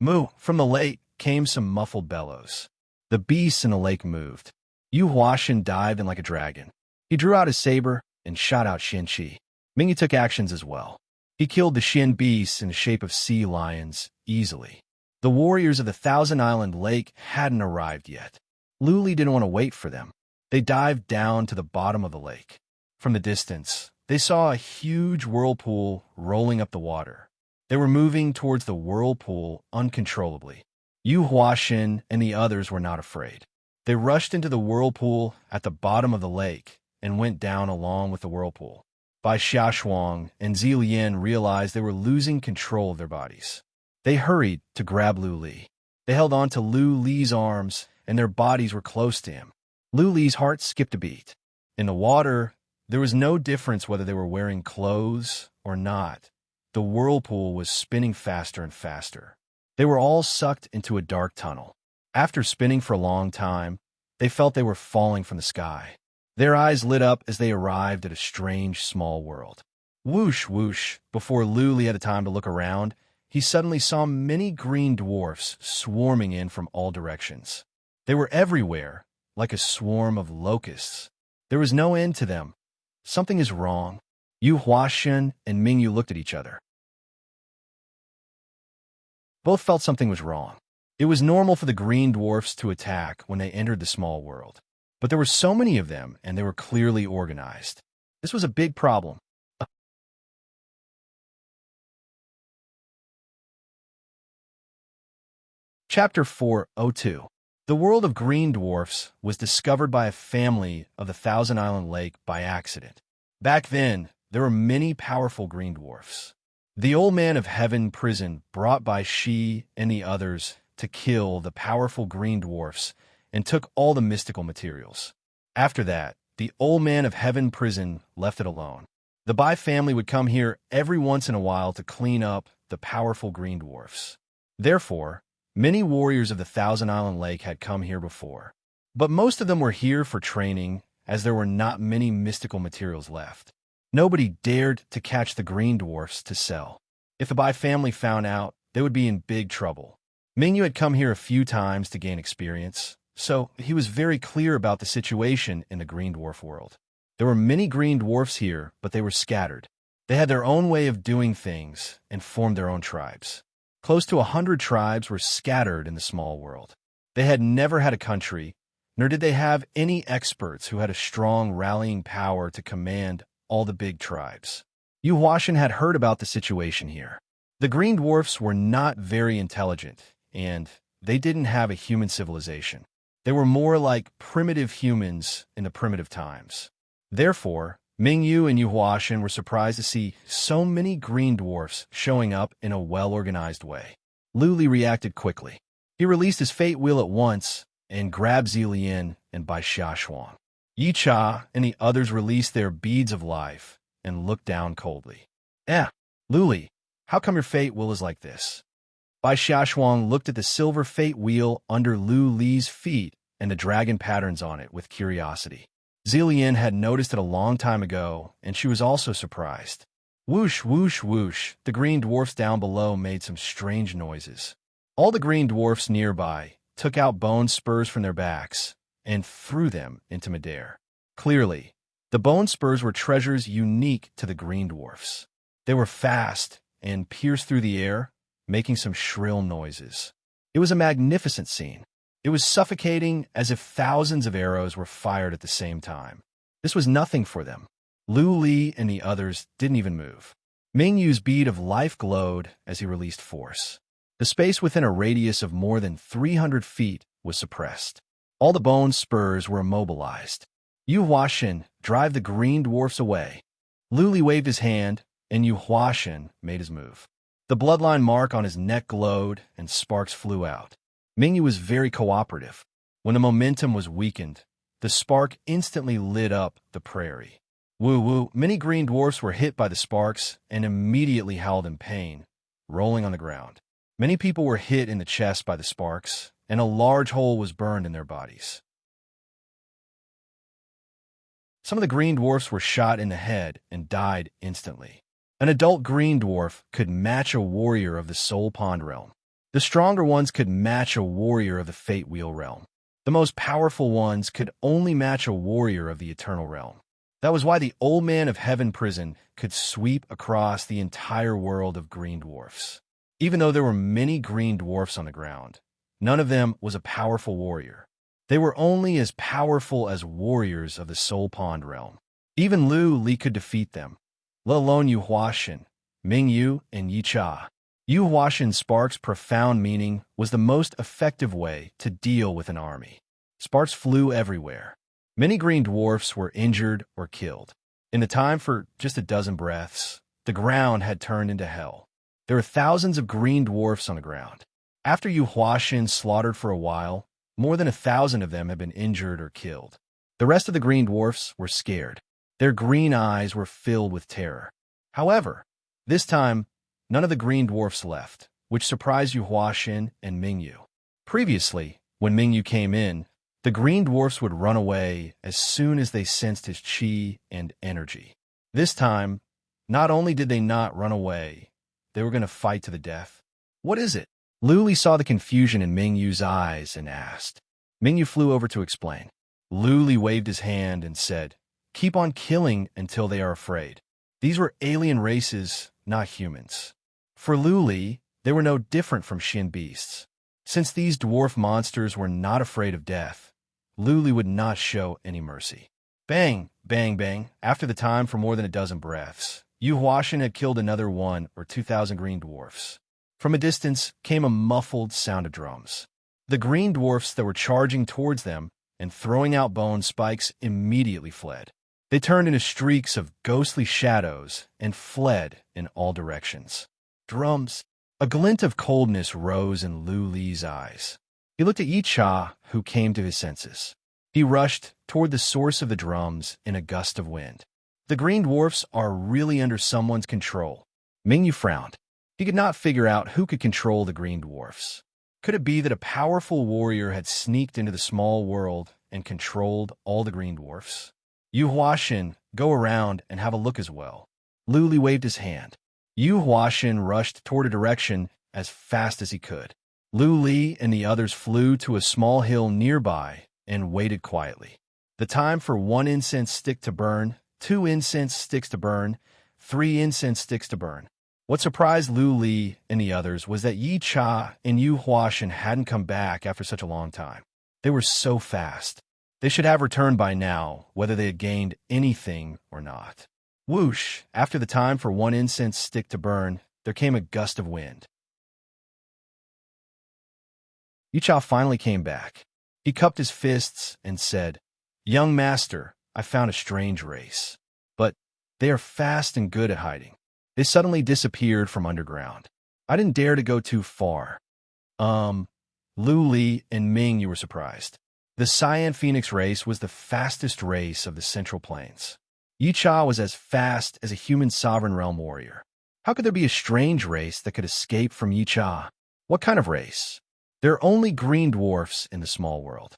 Moo! From the lake came some muffled bellows. The beasts in the lake moved. Yu Huashan dived in like a dragon. He drew out his saber and shot out Xian Qi. Mingyu took actions as well. He killed the Xian beasts in the shape of sea lions easily. The warriors of the Thousand Island Lake hadn't arrived yet. Lu Li didn't want to wait for them. They dived down to the bottom of the lake. From the distance, they saw a huge whirlpool rolling up the water. They were moving towards the whirlpool uncontrollably. Yu Huashan and the others were not afraid. They rushed into the whirlpool at the bottom of the lake and went down along with the whirlpool. Bai Xiaoshuang and Zilian realized they were losing control of their bodies. They hurried to grab Lu Li. They held on to Lu Li's arms, and their bodies were close to him. Lu Li's heart skipped a beat. In the water, there was no difference whether they were wearing clothes or not. The whirlpool was spinning faster and faster. They were all sucked into a dark tunnel. After spinning for a long time, they felt they were falling from the sky. Their eyes lit up as they arrived at a strange small world. Whoosh, whoosh, before Lu Li had the time to look around, he suddenly saw many green dwarfs swarming in from all directions. They were everywhere, like a swarm of locusts. There was no end to them. Something is wrong. Yu Huashan and Mingyu looked at each other. Both felt something was wrong. It was normal for the green dwarfs to attack when they entered the small world. But there were so many of them, and they were clearly organized. This was a big problem. Chapter 402. The world of green dwarfs was discovered by a family of the Thousand Island Lake by accident. Back then, there were many powerful green dwarfs. The old man of Heaven Prison brought by Shi and the others to kill the powerful green dwarfs and took all the mystical materials. After that, the old man of Heaven Prison left it alone. The Bai family would come here every once in a while to clean up the powerful green dwarfs. Therefore, many warriors of the Thousand Island Lake had come here before. But most of them were here for training, as there were not many mystical materials left. Nobody dared to catch the green dwarfs to sell. If the Bai family found out, they would be in big trouble. Mingyu had come here a few times to gain experience, so he was very clear about the situation in the green dwarf world. There were many green dwarfs here, but they were scattered. They had their own way of doing things and formed their own tribes. Close to 100 tribes were scattered in the small world. They had never had a country, nor did they have any experts who had a strong rallying power to command all the big tribes. Yu Huashan had heard about the situation here. The green dwarfs were not very intelligent, and they didn't have a human civilization. They were more like primitive humans in the primitive times. Therefore, Mingyu and Yu Huashan were surprised to see so many green dwarfs showing up in a well-organized way. Lu Li reacted quickly. He released his fate wheel at once and grabbed Zilian and Bai Xiaoshuang. Yi Cha and the others released their beads of life and looked down coldly. Lu Li, how come your fate wheel is like this? Bai Xiaoshuang looked at the silver fate wheel under Lu Li's feet and the dragon patterns on it with curiosity. Zilian had noticed it a long time ago, and she was also surprised. Whoosh, whoosh, whoosh, the green dwarfs down below made some strange noises. All the green dwarfs nearby took out bone spurs from their backs and threw them into midair. Clearly, the bone spurs were treasures unique to the green dwarfs. They were fast and pierced through the air, making some shrill noises. It was a magnificent scene. It was suffocating, as if thousands of arrows were fired at the same time. This was nothing for them. Lu Li and the others didn't even move. Mingyu's bead of life glowed as he released force. The space within a radius of more than 300 feet was suppressed. All the bone spurs were immobilized. Yu Huashan drive the green dwarfs away. Lu Li waved his hand, and Yu Huashan made his move. The bloodline mark on his neck glowed, and sparks flew out. Mingyu was very cooperative. When the momentum was weakened, the spark instantly lit up the prairie. Woo-woo, many green dwarfs were hit by the sparks and immediately howled in pain, rolling on the ground. Many people were hit in the chest by the sparks, and a large hole was burned in their bodies. Some of the green dwarfs were shot in the head and died instantly. An adult green dwarf could match a warrior of the Soul Pond realm. The stronger ones could match a warrior of the Fate Wheel realm. The most powerful ones could only match a warrior of the Eternal realm. That was why the Old Man of Heaven prison could sweep across the entire world of green dwarfs. Even though there were many green dwarfs on the ground, none of them was a powerful warrior. They were only as powerful as warriors of the Soul Pond realm. Even Lu Li could defeat them, let alone Yu Huashan, Mingyu, and Yi Cha. Yu Huashan's sparks' profound meaning was the most effective way to deal with an army. Sparks flew everywhere. Many green dwarfs were injured or killed. In the time for just a dozen breaths, the ground had turned into hell. There were thousands of green dwarfs on the ground. After Yu Huashan slaughtered for a while, more than 1,000 of them had been injured or killed. The rest of the green dwarfs were scared. Their green eyes were filled with terror. However, this time, none of the green dwarfs left, which surprised Yu Huashan and Mingyu. Previously, when Mingyu came in, the green dwarfs would run away as soon as they sensed his chi and energy. This time, not only did they not run away, they were going to fight to the death. What is it? Lu Li saw the confusion in Mingyu's eyes and asked. Mingyu flew over to explain. Lu Li waved his hand and said, "Keep on killing until they are afraid." These were alien races, not humans. For Lu Li, they were no different from Shin beasts. Since these dwarf monsters were not afraid of death, Lu Li would not show any mercy. Bang, bang, bang. After the time for more than a dozen breaths, Yu Huashan had killed another 1,000 or 2,000 green dwarfs. From a distance came a muffled sound of drums. The green dwarfs that were charging towards them and throwing out bone spikes immediately fled. They turned into streaks of ghostly shadows and fled in all directions. Drums. A glint of coldness rose in Lu Li's eyes. He looked at Yi Cha, who came to his senses. He rushed toward the source of the drums in a gust of wind. The green dwarfs are really under someone's control. Mingyu frowned. He could not figure out who could control the green dwarfs. Could it be that a powerful warrior had sneaked into the small world and controlled all the green dwarfs? Yu Huashin, go around and have a look as well. Lu Li waved his hand. Yu Huashin rushed toward a direction as fast as he could. Lu Li and the others flew to a small hill nearby and waited quietly. The time for 1 incense stick to burn, 2 incense sticks to burn, 3 incense sticks to burn. What surprised Lu Li and the others was that Yi Cha and Yu Huashin hadn't come back after such a long time. They were so fast. They should have returned by now, whether they had gained anything or not. Whoosh! After the time for 1 incense stick to burn, there came a gust of wind. Yi Cha finally came back. He cupped his fists and said, "Young master, I found a strange race. But they are fast and good at hiding. They suddenly disappeared from underground. I didn't dare to go too far." Lu Li and Ming, you were surprised. The Cyan Phoenix race was the fastest race of the Central Plains. Yi Cha was as fast as a human sovereign realm warrior. How could there be a strange race that could escape from Yi Cha? What kind of race? There are only green dwarfs in the small world.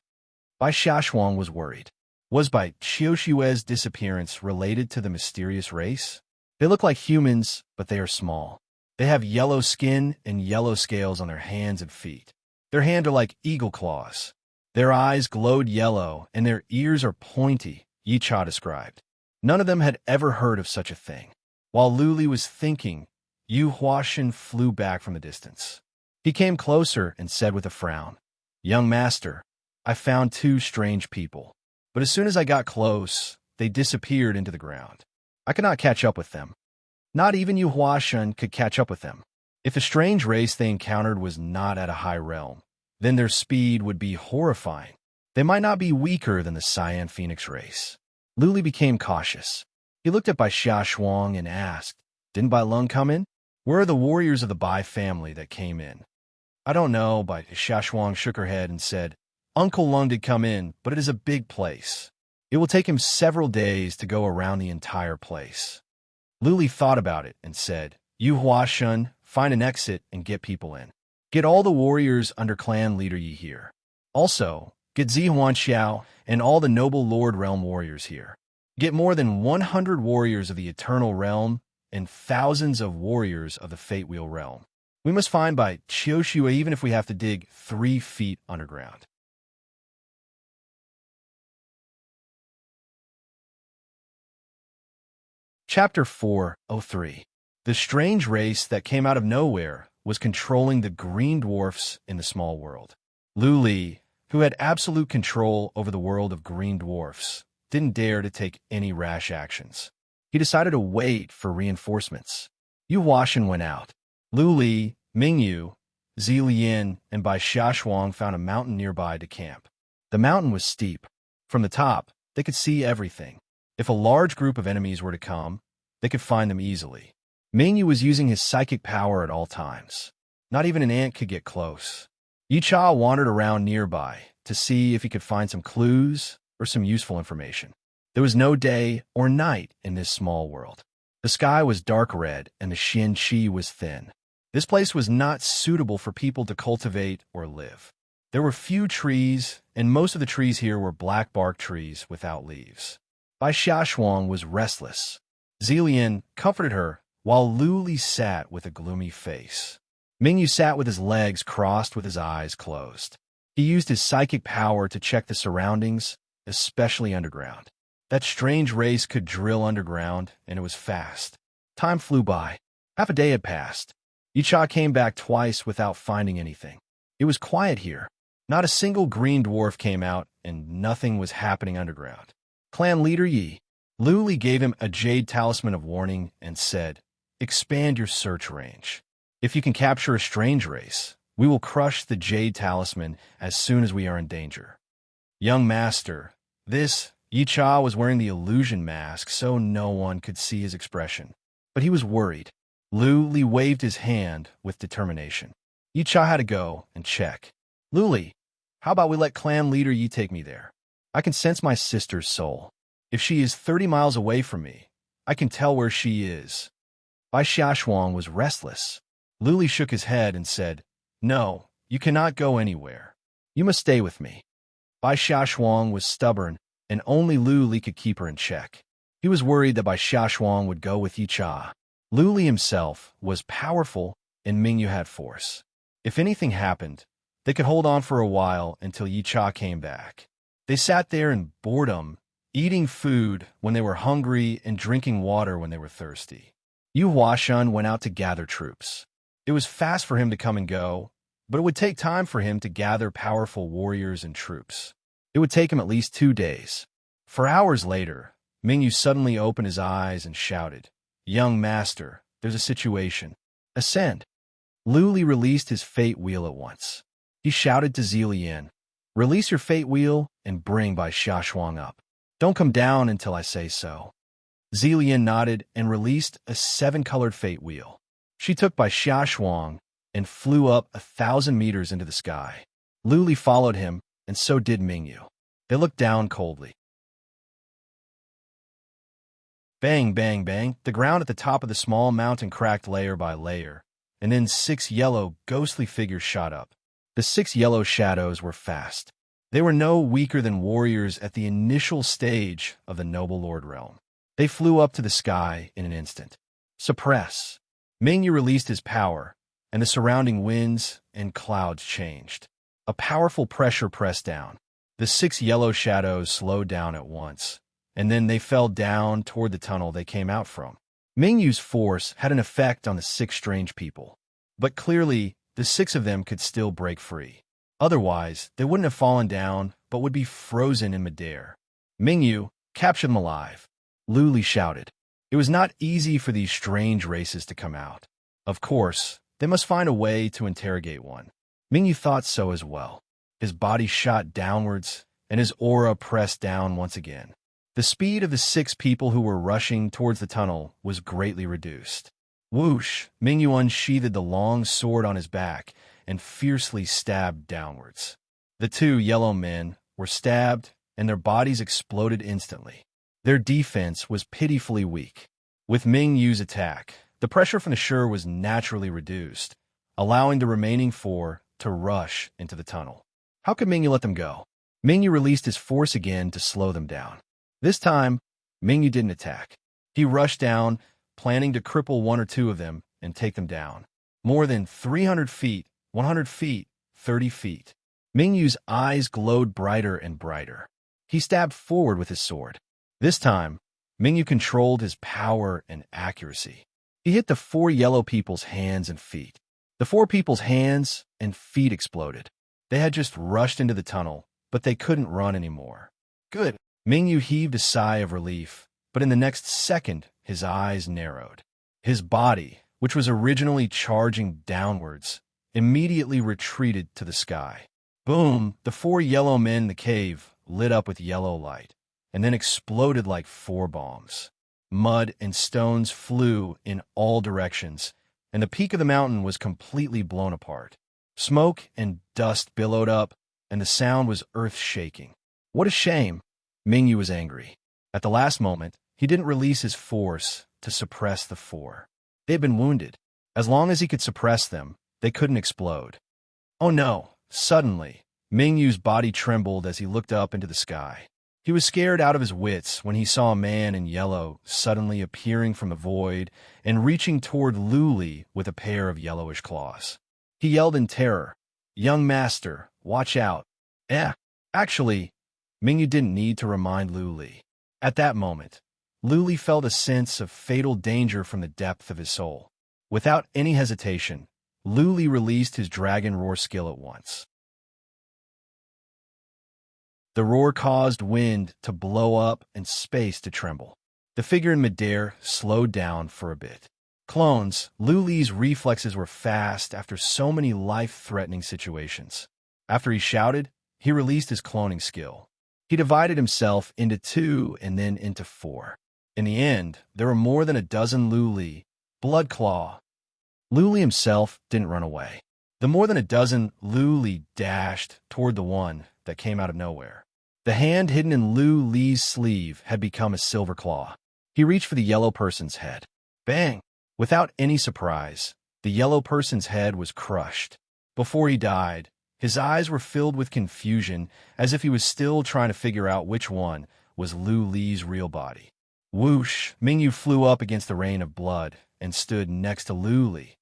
Bai Xiaoshuang was worried. Was Bai Qiushue's disappearance related to the mysterious race? They look like humans, but they are small. They have yellow skin and yellow scales on their hands and feet. Their hands are like eagle claws. Their eyes glowed yellow, and their ears are pointy, Yi Cha described. None of them had ever heard of such a thing. While Lu Li was thinking, Yu Huashin flew back from the distance. He came closer and said with a frown, "Young master, I found 2 strange people. But as soon as I got close, they disappeared into the ground. I could not catch up with them. Not even Yu Huashin could catch up with them. If the strange race they encountered was not at a high realm, then their speed would be horrifying. They might not be weaker than the Cyan Phoenix race." Lu Li became cautious. He looked at Bai Xiaoshuang and asked, "Didn't Bai Lung come in? Where are the warriors of the Bai family that came in?" "I don't know," Bai Xiaoshuang shook her head and said, "Uncle Lung did come in, but it is a big place. It will take him several days to go around the entire place." Lu Li thought about it and said, "Yu Huashin, find an exit and get people in. Get all the warriors under clan leader Yi here. Also, get Zi Huanxiao and all the noble Lord Realm warriors here. Get more than 100 warriors of the Eternal Realm and thousands of warriors of the Fate Wheel Realm. We must find Bai Qiushue even if we have to dig 3 feet underground." Chapter 403. The strange race that came out of nowhere was controlling the green dwarfs in the small world. Lu Li, who had absolute control over the world of green dwarfs, didn't dare to take any rash actions. He decided to wait for reinforcements. Yu Huashin went out. Lu Li, Mingyu, Zilian, and Bai Xiaoshuang found a mountain nearby to camp. The mountain was steep. From the top, they could see everything. If a large group of enemies were to come, they could find them easily. Mingyu was using his psychic power at all times. Not even an ant could get close. Yi Cha wandered around nearby to see if he could find some clues or some useful information. There was no day or night in this small world. The sky was dark red and the Xian Qi was thin. This place was not suitable for people to cultivate or live. There were few trees, and most of the trees here were black bark trees without leaves. Bai Xiaoshuang was restless. Zilian comforted her, while Lu Li sat with a gloomy face. Mingyu sat with his legs crossed with his eyes closed. He used his psychic power to check the surroundings, especially underground. That strange race could drill underground, and it was fast. Time flew by. Half a day had passed. Yi Cha came back twice without finding anything. It was quiet here. Not a single green dwarf came out, and nothing was happening underground. Clan leader Yi. Lu Li gave him a jade talisman of warning and said, "Expand your search range. If you can capture a strange race, we will crush the jade talisman as soon as we are in danger." "Young master, this..." Yi Cha was wearing the illusion mask so no one could see his expression, but he was worried. Lu Li waved his hand with determination. Yi Cha had to go and check. "Lu Li, how about we let clan leader Yi take me there? I can sense my sister's soul. If she is 30 miles away from me, I can tell where she is." Bai Xiaoshuang was restless. Lu Li shook his head and said, "No, you cannot go anywhere. You must stay with me." Bai Xiaoshuang was stubborn and only Lu Li could keep her in check. He was worried that by Xiaoshuang would go with Yicha. Lu Li himself was powerful, and Mingyu had force. If anything happened, they could hold on for a while until Yicha came back. They sat there in boredom, eating food when they were hungry and drinking water when they were thirsty. Yu Huashun went out to gather troops. It was fast for him to come and go, but it would take time for him to gather powerful warriors and troops. It would take him at least 2 days. For hours later, Mingyu suddenly opened his eyes and shouted, "Young master, there's a situation. Ascend." Lu Li released his fate wheel at once. He shouted to Zilian, "Release your fate wheel and bring Bai Xiaoshuang up. Don't come down until I say so." Zilian nodded and released a 7-colored fate wheel. She took Bai Xiaoshuang and flew up 1,000 meters into the sky. Lu Li followed him, and so did Mingyu. They looked down coldly. Bang, bang, bang, the ground at the top of the small mountain cracked layer by layer, and then 6 yellow, ghostly figures shot up. The 6 yellow shadows were fast. They were no weaker than warriors at the initial stage of the Noble Lord realm. They flew up to the sky in an instant. Suppress. Mingyu released his power, and the surrounding winds and clouds changed. A powerful pressure pressed down. The 6 yellow shadows slowed down at once, and then they fell down toward the tunnel they came out from. Mingyu's force had an effect on the 6 strange people, but clearly the 6 of them could still break free. Otherwise, they wouldn't have fallen down, but would be frozen in midair. Mingyu, capture them alive. Lu Li shouted. It was not easy for these strange races to come out. Of course, they must find a way to interrogate one. Mingyu thought so as well. His body shot downwards, and his aura pressed down once again. The speed of the 6 people who were rushing towards the tunnel was greatly reduced. Whoosh! Mingyu unsheathed the long sword on his back and fiercely stabbed downwards. The 2 yellow men were stabbed, and their bodies exploded instantly. Their defense was pitifully weak. With Mingyu's attack, the pressure from the shore was naturally reduced, allowing the remaining 4 to rush into the tunnel. How could Mingyu let them go? Mingyu released his force again to slow them down. This time, Mingyu didn't attack. He rushed down, planning to cripple 1 or 2 of them and take them down. More than 300 feet, 100 feet, 30 feet. Mingyu's eyes glowed brighter and brighter. He stabbed forward with his sword. This time, Mingyu controlled his power and accuracy. He hit the 4 yellow people's hands and feet. The 4 people's hands and feet exploded. They had just rushed into the tunnel, but they couldn't run anymore. Good. Mingyu heaved a sigh of relief, but in the next second, his eyes narrowed. His body, which was originally charging downwards, immediately retreated to the sky. Boom! The 4 yellow men in the cave lit up with yellow light, and then exploded like 4 bombs. Mud and stones flew in all directions, and the peak of the mountain was completely blown apart. Smoke and dust billowed up, and the sound was earth-shaking. What a shame! Mingyu was angry. At the last moment, he didn't release his force to suppress the 4. They had been wounded. As long as he could suppress them, they couldn't explode. Oh no! Suddenly, Mingyu's body trembled as he looked up into the sky. He was scared out of his wits when he saw a man in yellow suddenly appearing from the void and reaching toward Lu Li with a pair of yellowish claws. He yelled in terror, "Young master, watch out." Actually, Mingyu didn't need to remind Lu Li. At that moment, Lu Li felt a sense of fatal danger from the depth of his soul. Without any hesitation, Lu Li released his dragon roar skill at once. The roar caused wind to blow up and space to tremble. The figure in midair slowed down for a bit. Clones, Lu Li's reflexes were fast after so many life-threatening situations. After he shouted, he released his cloning skill. He divided himself into 2 and then into 4. In the end, there were more than a dozen Lu Li, Blood Claw. Lu Li himself didn't run away. The more than a dozen Lu Li dashed toward the one that came out of nowhere. The hand hidden in Lu Li's sleeve had become a silver claw. He reached for the yellow person's head. Bang! Without any surprise, the yellow person's head was crushed. Before he died, His eyes were filled with confusion, as if he was still trying to figure out which one was Lu Li's real body. Whoosh! Mingyu flew up against the rain of blood and stood next to Lu Li.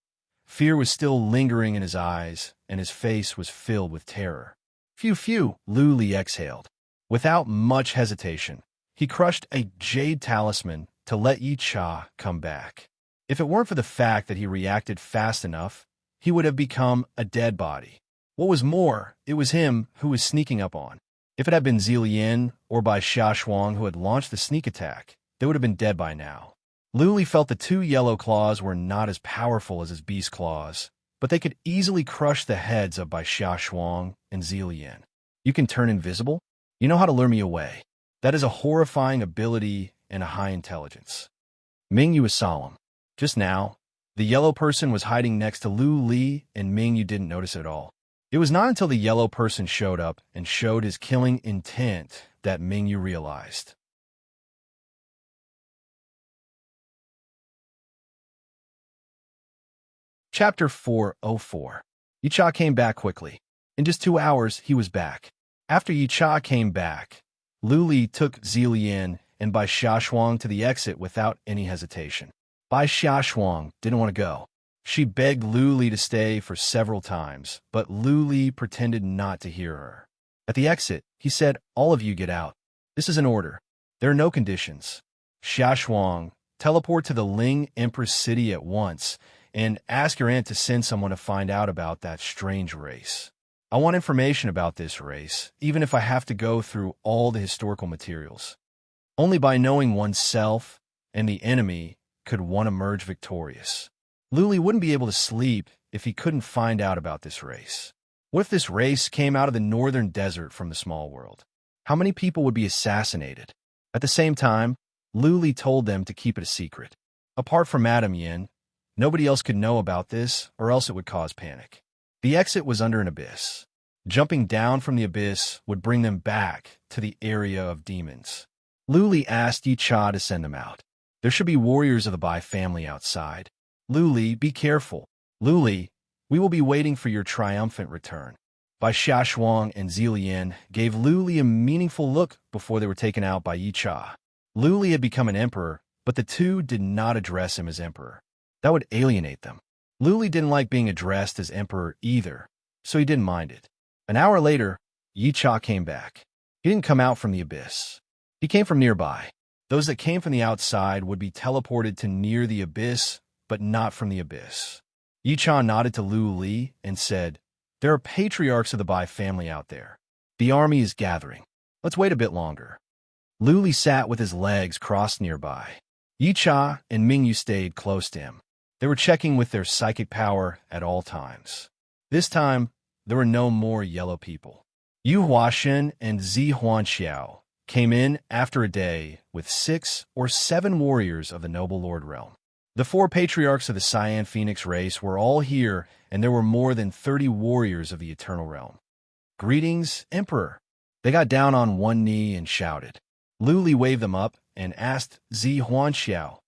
Fear was still lingering in his eyes, and his face was filled with terror. Phew, phew! Lu Li exhaled. Without much hesitation, he crushed a jade talisman to let Yi Cha come back. If it weren't for the fact that he reacted fast enough, he would have become a dead body. What was more, it was him who was sneaking up on. If it had been Zilian or Bai Xiaoshuang who had launched the sneak attack, they would have been dead by now. Lu Li felt the two yellow claws were not as powerful as his beast claws, but they could easily crush the heads of Bai Xiaoshuang and Zilian. You can turn invisible? You know how to lure me away. That is a horrifying ability and a high intelligence. Mingyu was solemn. Just now, the yellow person was hiding next to Lu Li, and Mingyu didn't notice it at all. It was not until the yellow person showed up and showed his killing intent that Mingyu realized. Chapter 404. Yi Cha came back quickly. In just 2 hours, he was back. After Yi Cha came back, Lu Li took Zilian and Bai Xiaoshuang to the exit without any hesitation. Bai Xiaoshuang didn't want to go. She begged Lu Li to stay for several times, but Lu Li pretended not to hear her. At the exit, he said, "All of you get out. This is an order. There are no conditions. Xiaoshuang, teleport to the Ling Empress City at once and ask your aunt to send someone to find out about that strange race. I want information about this race, even if I have to go through all the historical materials. Only by knowing oneself and the enemy could one emerge victorious." Lu Li wouldn't be able to sleep if he couldn't find out about this race. What if this race came out of the northern desert from the small world? How many people would be assassinated? At the same time, Lu Li told them to keep it a secret. Apart from Madame Yin, nobody else could know about this, or else it would cause panic. The exit was under an abyss. Jumping down from the abyss would bring them back to the area of demons. Lu Li asked Yi Cha to send them out. There should be warriors of the Bai family outside. Lu Li, be careful. Lu Li, we will be waiting for your triumphant return. Bai Xiaoshuang and Zilian gave Lu Li a meaningful look before they were taken out by Yi Cha. Lu Li had become an emperor, but the two did not address him as emperor. That would alienate them. Lu Li didn't like being addressed as emperor either, so he didn't mind it. An hour later, Yi Cha came back. He didn't come out from the abyss. He came from nearby. Those that came from the outside would be teleported to near the abyss, but not from the abyss. Yi Cha nodded to Lu Li and said, "There are patriarchs of the Bai family out there. The army is gathering. Let's wait a bit longer." Lu Li sat with his legs crossed nearby. Yi Cha and Mingyu stayed close to him. They were checking with their psychic power at all times. This time, there were no more yellow people. Yu Huashen and Zi Huanxiao came in after a day with 6 or 7 warriors of the Noble Lord realm. The 4 patriarchs of the Cyan Phoenix race were all here, and there were more than 30 warriors of the Eternal Realm. "Greetings, Emperor." They got down on one knee and shouted. Lu Li waved them up and asked Zi Huanxiao,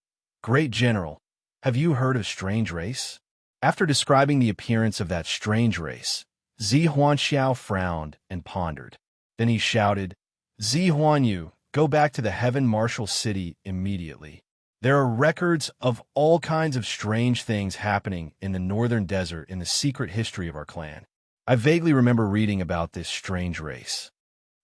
"Great General, have you heard of strange race?" After describing the appearance of that strange race, Zi Huanxiao frowned and pondered. Then he shouted, "Zi Huanyu, go back to the Heaven Martial City immediately. There are records of all kinds of strange things happening in the northern desert in the secret history of our clan. I vaguely remember reading about this strange race."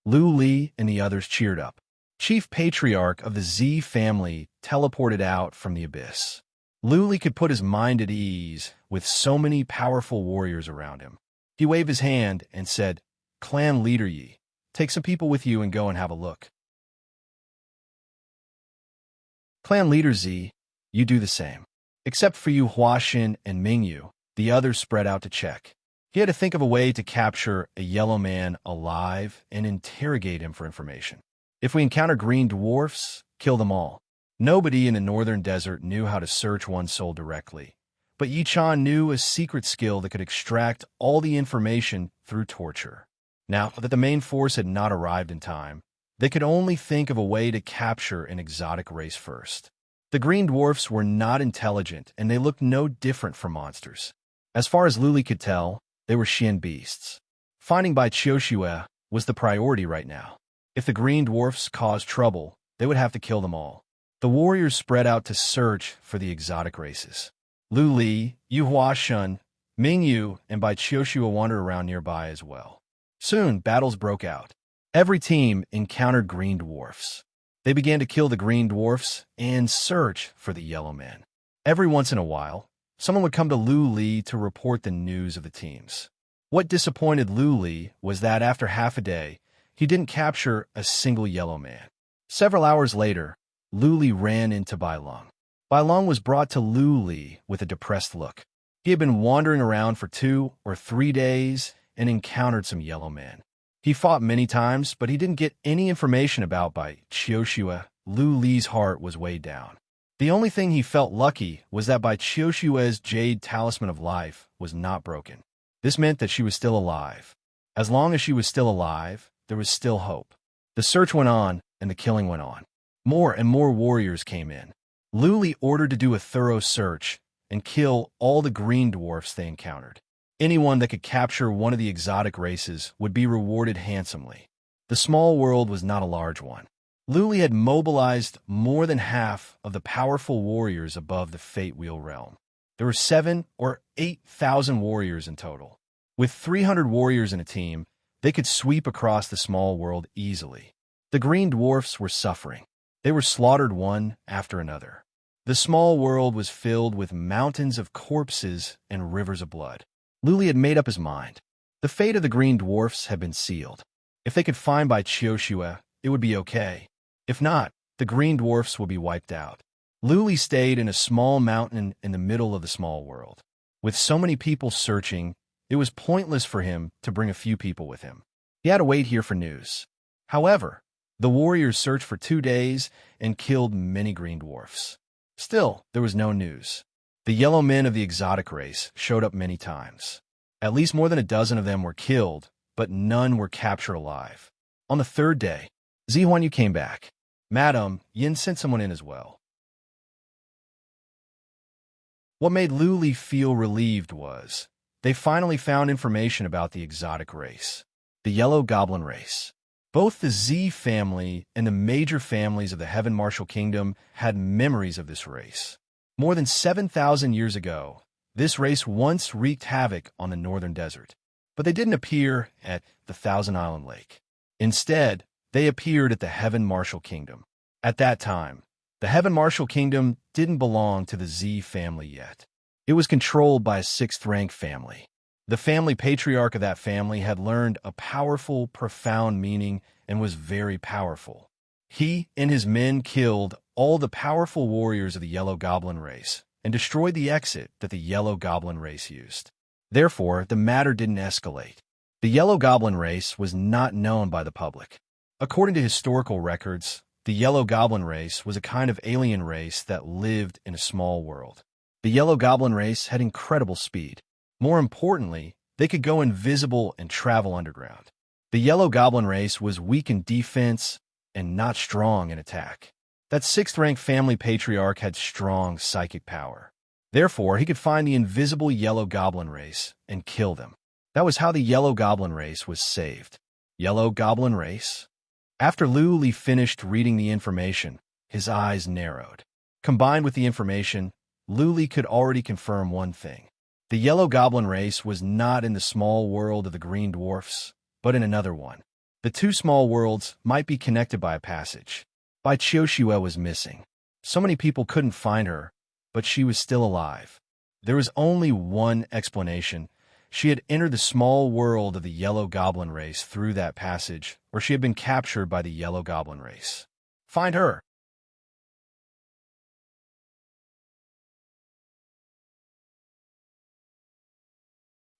Lu Li and the others cheered up. Chief Patriarch of the Z family teleported out from the abyss. Lu Li could put his mind at ease with so many powerful warriors around him. He waved his hand and said, "Clan leader Yi, take some people with you and go and have a look." Clan leader Z, you do the same. Except for you Huashin and Mingyu, the others spread out to check. He had to think of a way to capture a yellow man alive and interrogate him for information. If we encounter green dwarfs, kill them all. Nobody in the northern desert knew how to search one's soul directly, but Yi Cha knew a secret skill that could extract all the information through torture. Now that the main force had not arrived in time, they could only think of a way to capture an exotic race first. The green dwarfs were not intelligent, and they looked no different from monsters. As far as Lu Li could tell, they were Xian beasts. Finding Bai Qiuxue was the priority right now. If the green dwarfs caused trouble, they would have to kill them all. The warriors spread out to search for the exotic races. Lu Li, Yu Huashun, Ming Yu, and Bai Qiuxue wandered around nearby as well. Soon, battles broke out. Every team encountered green dwarfs. They began to kill the green dwarfs and search for the yellow man. Every once in a while, someone would come to Lu Li to report the news of the teams. What disappointed Lu Li was that after half a day, he didn't capture a single yellow man. Several hours later, Lu Li ran into Bai Long. Bai Long was brought to Lu Li with a depressed look. He had been wandering around for 2 or 3 days and encountered some yellow men. He fought many times, but he didn't get any information about Bai Qiuxue. Lu Li's heart was weighed down. The only thing he felt lucky was that Bai Qiuxue's jade talisman of life was not broken. This meant that she was still alive. As long as she was still alive, there was still hope. The search went on, and the killing went on. More and more warriors came in. Lu Li ordered to do a thorough search and kill all the green dwarfs they encountered. Anyone that could capture one of the exotic races would be rewarded handsomely. The small world was not a large one. Lu Li had mobilized more than half of the powerful warriors above the Fate Wheel realm. There were 7,000 or 8,000 warriors in total. With 300 warriors in a team, they could sweep across the small world easily. The green dwarfs were suffering. They were slaughtered one after another. The small world was filled with mountains of corpses and rivers of blood. Lu Li had made up his mind. The fate of the green dwarfs had been sealed. If they could find Bai Qiuxue, it would be okay. If not, the green dwarfs would be wiped out. Lu Li stayed in a small mountain in the middle of the small world. With so many people searching, it was pointless for him to bring a few people with him. He had to wait here for news. However, the warriors searched for 2 days and killed many green dwarfs. Still, there was no news. The yellow men of the exotic race showed up many times. At least more than a dozen of them were killed, but none were captured alive. On the 3rd day, Zihuanyu came back. Madam, Yin sent someone in as well. What made Lu Li feel relieved was they finally found information about the exotic race, the yellow goblin race. Both the Z family and the major families of the Heaven Martial Kingdom had memories of this race. More than 7,000 years ago, this race once wreaked havoc on the northern desert, but they didn't appear at the Thousand Island Lake. Instead, they appeared at the Heaven Martial Kingdom. At that time, the Heaven Martial Kingdom didn't belong to the Z family yet. It was controlled by a 6th-rank family. The family patriarch of that family had learned a powerful, profound meaning and was very powerful. He and his men killed all the powerful warriors of the Yellow Goblin race and destroyed the exit that the Yellow Goblin race used. Therefore, the matter didn't escalate. The Yellow Goblin race was not known by the public. According to historical records, the Yellow Goblin race was a kind of alien race that lived in a small world. The Yellow Goblin race had incredible speed. More importantly, they could go invisible and travel underground. The Yellow Goblin race was weak in defense and not strong in attack. That 6th-rank family patriarch had strong psychic power. Therefore, he could find the invisible Yellow Goblin race and kill them. That was how the Yellow Goblin race was saved. Yellow Goblin race? After Lu Li finished reading the information, his eyes narrowed. Combined with the information, Lu Li could already confirm one thing. The Yellow Goblin race was not in the small world of the green dwarfs, but in another one. The 2 small worlds might be connected by a passage. Bai Qiuxue was missing. So many people couldn't find her, but she was still alive. There was only one explanation. She had entered the small world of the Yellow Goblin race through that passage, or she had been captured by the Yellow Goblin race. Find her.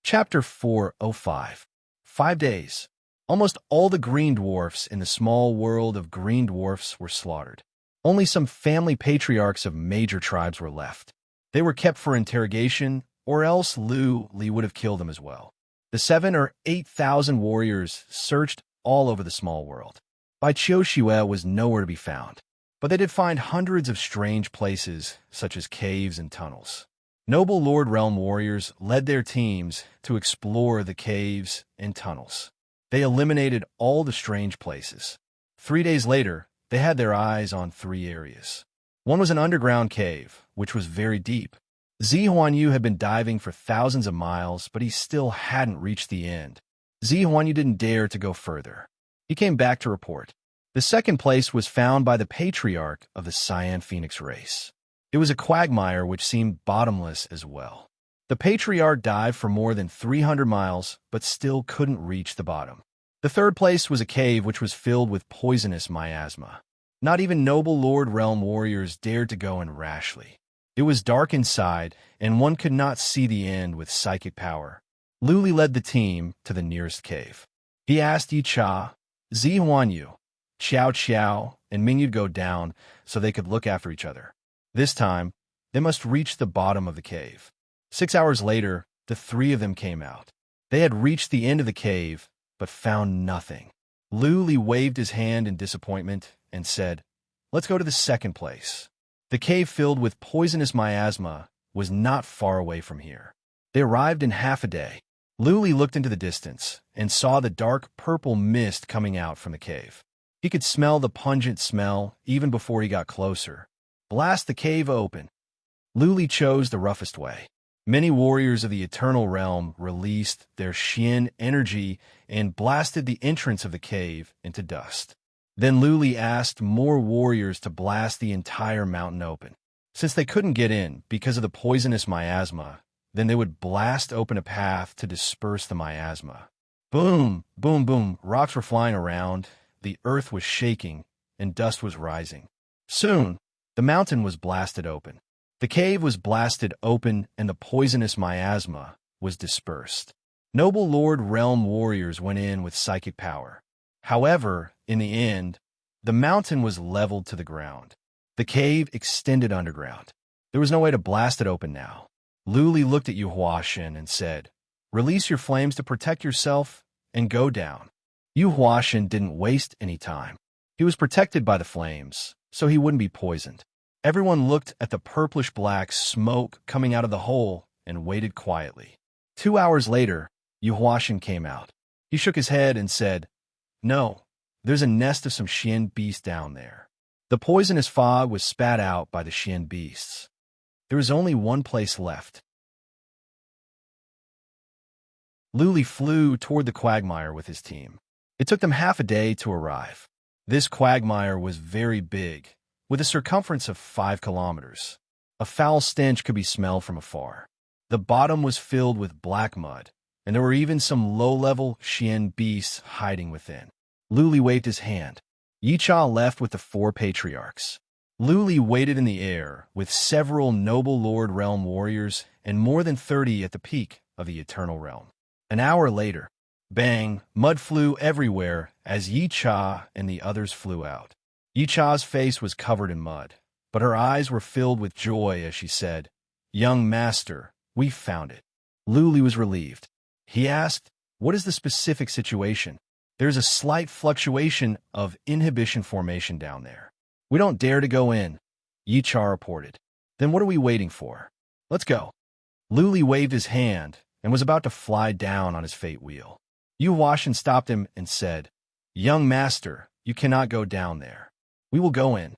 Chapter 405. 5 days. Almost all the green dwarfs in the small world of green dwarfs were slaughtered. Only some family patriarchs of major tribes were left. They were kept for interrogation, or else Lu Li would have killed them as well. The 7,000 or 8,000 warriors searched all over the small world. Bai Qiuxue was nowhere to be found, but they did find hundreds of strange places, such as caves and tunnels. Noble Lord Realm warriors led their teams to explore the caves and tunnels. They eliminated all the strange places. 3 days later, they had their eyes on 3 areas. One was an underground cave, which was very deep. Zi Huanyu had been diving for thousands of miles, but he still hadn't reached the end. Zi Huanyu didn't dare to go further. He came back to report. The second place was found by the patriarch of the Cyan Phoenix race. It was a quagmire which seemed bottomless as well. The patriarch dived for more than 300 miles, but still couldn't reach the bottom. The third place was a cave which was filled with poisonous miasma. Not even noble Lord Realm warriors dared to go in rashly. It was dark inside, and one could not see the end with psychic power. Luli led the team to the nearest cave. He asked Yi Cha, Zi Huanyu, Xiao Xiao, and Mingyu to go down so they could look after each other. This time, they must reach the bottom of the cave. 6 hours later, the 3 of them came out. They had reached the end of the cave, but found nothing. Luli waved his hand in disappointment and said, "Let's go to the second place." The cave filled with poisonous miasma was not far away from here. They arrived in half a day. Luli looked into the distance and saw the dark purple mist coming out from the cave. He could smell the pungent smell even before he got closer. Blast the cave open. Luli chose the roughest way. Many warriors of the Eternal Realm released their Xian energy and blasted the entrance of the cave into dust. Then Luli asked more warriors to blast the entire mountain open. Since they couldn't get in because of the poisonous miasma, then they would blast open a path to disperse the miasma. Boom, boom, boom, rocks were flying around, the earth was shaking, and dust was rising. Soon, the mountain was blasted open. The cave was blasted open and the poisonous miasma was dispersed. Noble Lord Realm warriors went in with psychic power. However, in the end, the mountain was leveled to the ground. The cave extended underground. There was no way to blast it open now. Luli looked at Yu Huashen and said, "Release your flames to protect yourself and go down." Yu Huashen didn't waste any time. He was protected by the flames, so he wouldn't be poisoned. Everyone looked at the purplish-black smoke coming out of the hole and waited quietly. 2 hours later, Yu Huashen came out. He shook his head and said, "No, there's a nest of some Xian beasts down there." The poisonous fog was spat out by the Xian beasts. There was only one place left. Luli flew toward the quagmire with his team. It took them half a day to arrive. This quagmire was very big, with a circumference of 5 kilometers. A foul stench could be smelled from afar. The bottom was filled with black mud, and there were even some low-level Xian beasts hiding within. Luli waved his hand. Yi Cha left with the 4 patriarchs. Luli waited in the air with several noble Lord Realm warriors and more than 30 at the peak of the Eternal Realm. An hour later, bang, mud flew everywhere as Yi Cha and the others flew out. Yi Cha's face was covered in mud, but her eyes were filled with joy as she said, "Young master, we found it." Luli was relieved. He asked, "What is the specific situation?" "There's a slight fluctuation of inhibition formation down there. We don't dare to go in," Yi Cha reported. "Then what are we waiting for? Let's go." Luli waved his hand and was about to fly down on his fate wheel. Yu Huashen stopped him and said, "Young master, you cannot go down there. We will go in."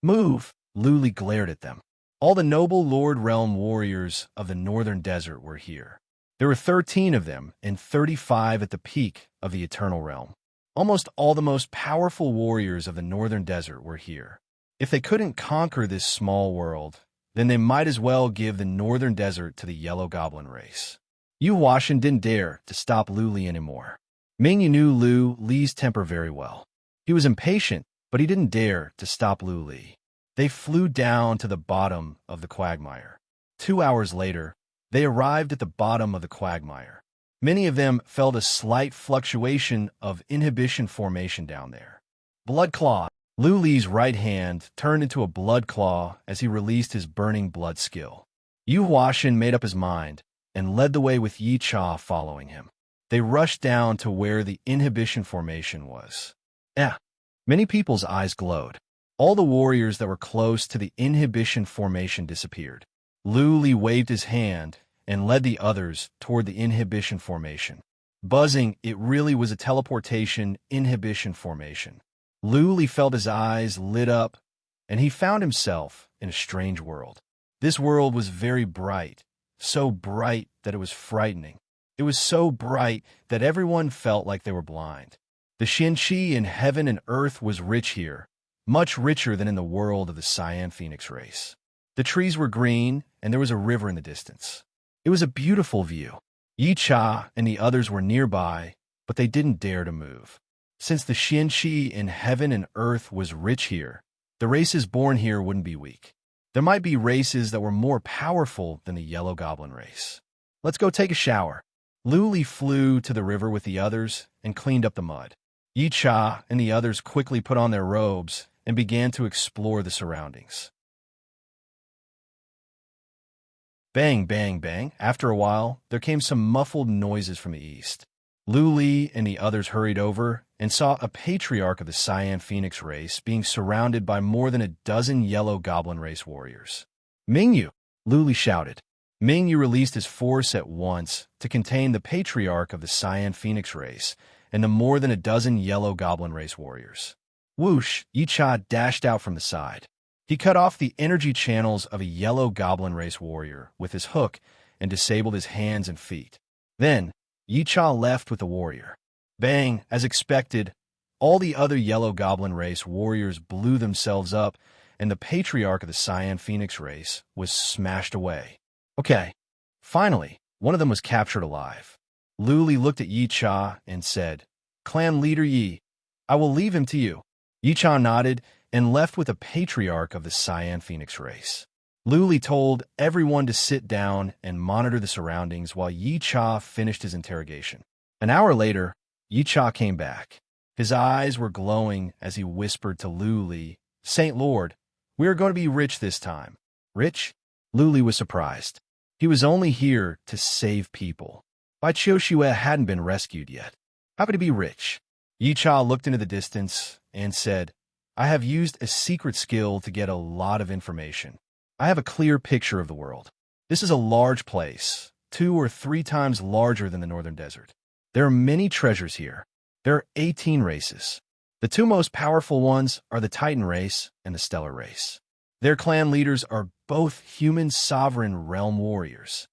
"Move!" Luli glared at them. All the noble Lord Realm warriors of the northern desert were here. There were 13 of them and 35 at the peak of the Eternal Realm. Almost all the most powerful warriors of the northern desert were here. If they couldn't conquer this small world, then they might as well give the northern desert to the Yellow Goblin race. Yu Huashen didn't dare to stop Luli anymore. Mingyu knew Li's temper very well. He was impatient, but he didn't dare to stop Li. They flew down to the bottom of the quagmire. 2 hours later, they arrived at the bottom of the quagmire. Many of them felt a slight fluctuation of inhibition formation down there. Blood Claw. Li's right hand turned into a blood claw as he released his burning blood skill. Yu Huashen made up his mind and led the way with Yi Cha following him. They rushed down to where the inhibition formation was. Many people's eyes glowed. All the warriors that were close to the inhibition formation disappeared. Luli waved his hand and led the others toward the inhibition formation. Buzzing, it really was a teleportation inhibition formation. Luli felt his eyes lit up, and he found himself in a strange world. This world was very bright, so bright that it was frightening. It was so bright that everyone felt like they were blind. The Xianqi in heaven and earth was rich here, much richer than in the world of the Cyan Phoenix race. The trees were green, and there was a river in the distance. It was a beautiful view. Yi Cha and the others were nearby, but they didn't dare to move. Since the Xianqi in heaven and earth was rich here, the races born here wouldn't be weak. There might be races that were more powerful than the Yellow Goblin race. Let's go take a shower. Luli flew to the river with the others and cleaned up the mud. Yi Cha and the others quickly put on their robes and began to explore the surroundings. Bang, bang, bang. After a while, there came some muffled noises from the east. Luli and the others hurried over and saw a patriarch of the Cyan Phoenix race being surrounded by more than a dozen Yellow Goblin race warriors. Mingyu, Luli shouted. Mingyu released his force at once to contain the patriarch of the Cyan Phoenix race and the more than a dozen Yellow Goblin race warriors. Whoosh, Yi Cha dashed out from the side. He cut off the energy channels of a Yellow Goblin race warrior with his hook and disabled his hands and feet. Then, Yi Cha left with the warrior. Bang, as expected, all the other Yellow Goblin race warriors blew themselves up, and the patriarch of the Cyan Phoenix race was smashed away. Okay, finally, one of them was captured alive. Luli looked at Yi Cha and said, "Clan leader Yi, I will leave him to you." Yi Cha nodded and left with a patriarch of the Cyan Phoenix race. Luli told everyone to sit down and monitor the surroundings while Yi Cha finished his interrogation. An hour later, Yi Cha came back. His eyes were glowing as he whispered to Luli, "Saint Lord, we are going to be rich this time." Rich? Luli was surprised. He was only here to save people. Bai Qiuxue hadn't been rescued yet. Happy to be rich. Yi Cha looked into the distance and said, "I have used a secret skill to get a lot of information. I have a clear picture of the world. This is a large place, 2 or 3 times larger than the Northern Desert. There are many treasures here. There are 18 races. The 2 most powerful ones are the Titan race and the Stellar race. Their clan leaders are both human sovereign realm warriors."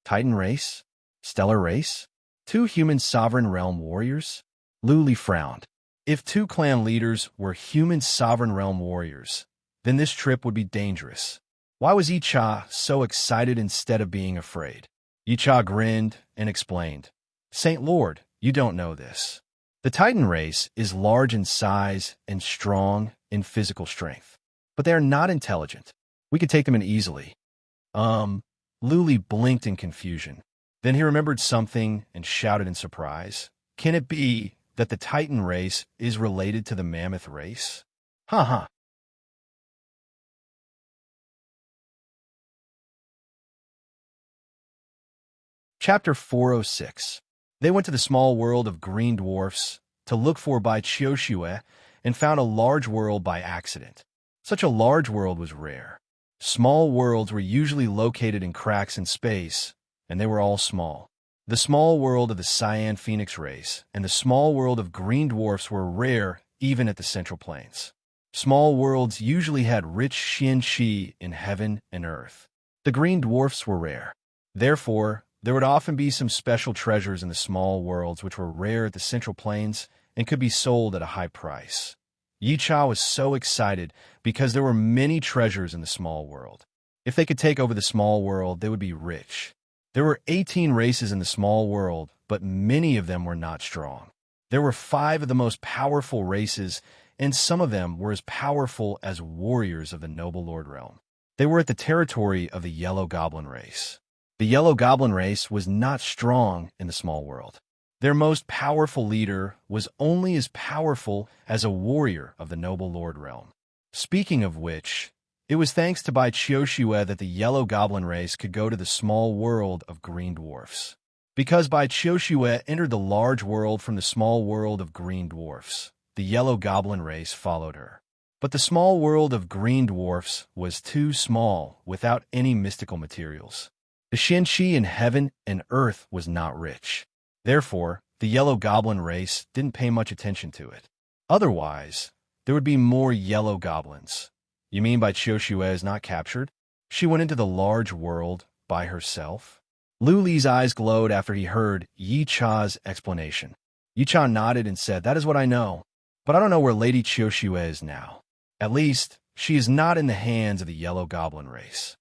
Titan race? Stellar race? 2 human sovereign realm warriors? Luli frowned. If 2 clan leaders were human sovereign realm warriors, then this trip would be dangerous. Why was Yi Cha so excited instead of being afraid? Yi Cha grinned and explained, "Saint Lord, you don't know this. The Titan race is large in size and strong in physical strength, but they are not intelligent. We could take them in easily." Luli blinked in confusion. Then he remembered something and shouted in surprise, "Can it be that the Titan race is related to the Mammoth race?" Ha. Chapter 406. They went to the small world of green dwarfs to look for Bai Qiuxue and found a large world by accident. Such a large world was rare. Small worlds were usually located in cracks in space, and they were all small. The small world of the Cyan Phoenix race and the small world of green dwarfs were rare even at the Central Plains. Small worlds usually had rich Xianqi in heaven and earth. The green dwarfs were rare. Therefore, there would often be some special treasures in the small worlds which were rare at the Central Plains and could be sold at a high price. Yi Cha was so excited because there were many treasures in the small world. If they could take over the small world, they would be rich. There were 18 races in the small world, but many of them were not strong. There were 5 of the most powerful races, and some of them were as powerful as warriors of the Noble Lord realm. They were at the territory of the Yellow Goblin race. The Yellow Goblin race was not strong in the small world. Their most powerful leader was only as powerful as a warrior of the Noble Lord realm. Speaking of which, it was thanks to Bai Qiuxue that the Yellow Goblin race could go to the small world of green dwarfs. Because Bai Qiuxue entered the large world from the small world of green dwarfs, the Yellow Goblin race followed her. But the small world of green dwarfs was too small without any mystical materials. The Shenchi in heaven and earth was not rich. Therefore, the yellow goblin race didn't pay much attention to it. Otherwise, there would be more yellow goblins. You mean by Qiu Xue is not captured? She went into the large world by herself? Lu Li's eyes glowed after he heard Yi Cha's explanation. Yi Cha nodded and said, "That is what I know, but I don't know where Lady Qiu Xue is now. At least, she is not in the hands of the yellow goblin race."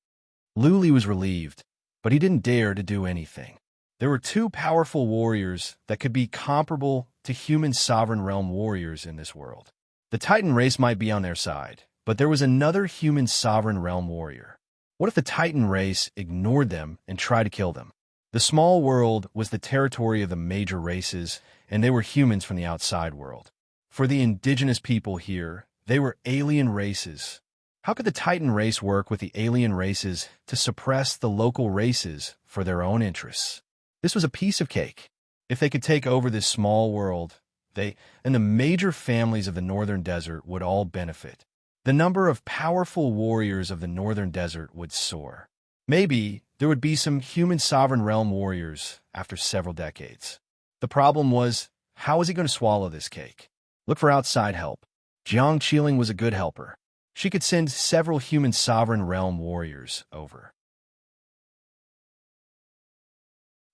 Lu Li was relieved, but he didn't dare to do anything. There were two powerful warriors that could be comparable to human sovereign realm warriors in this world. The Titan race might be on their side, but there was another human sovereign realm warrior. What if the Titan race ignored them and tried to kill them? The small world was the territory of the major races, and they were humans from the outside world. For the indigenous people here, they were alien races. How could the Titan race work with the alien races to suppress the local races for their own interests? This was a piece of cake. If they could take over this small world, they and the major families of the northern desert would all benefit. The number of powerful warriors of the northern desert would soar. Maybe there would be some human sovereign realm warriors after several decades. The problem was, how was he going to swallow this cake? Look for outside help. Jiang Qiling was a good helper. She could send several human sovereign realm warriors over.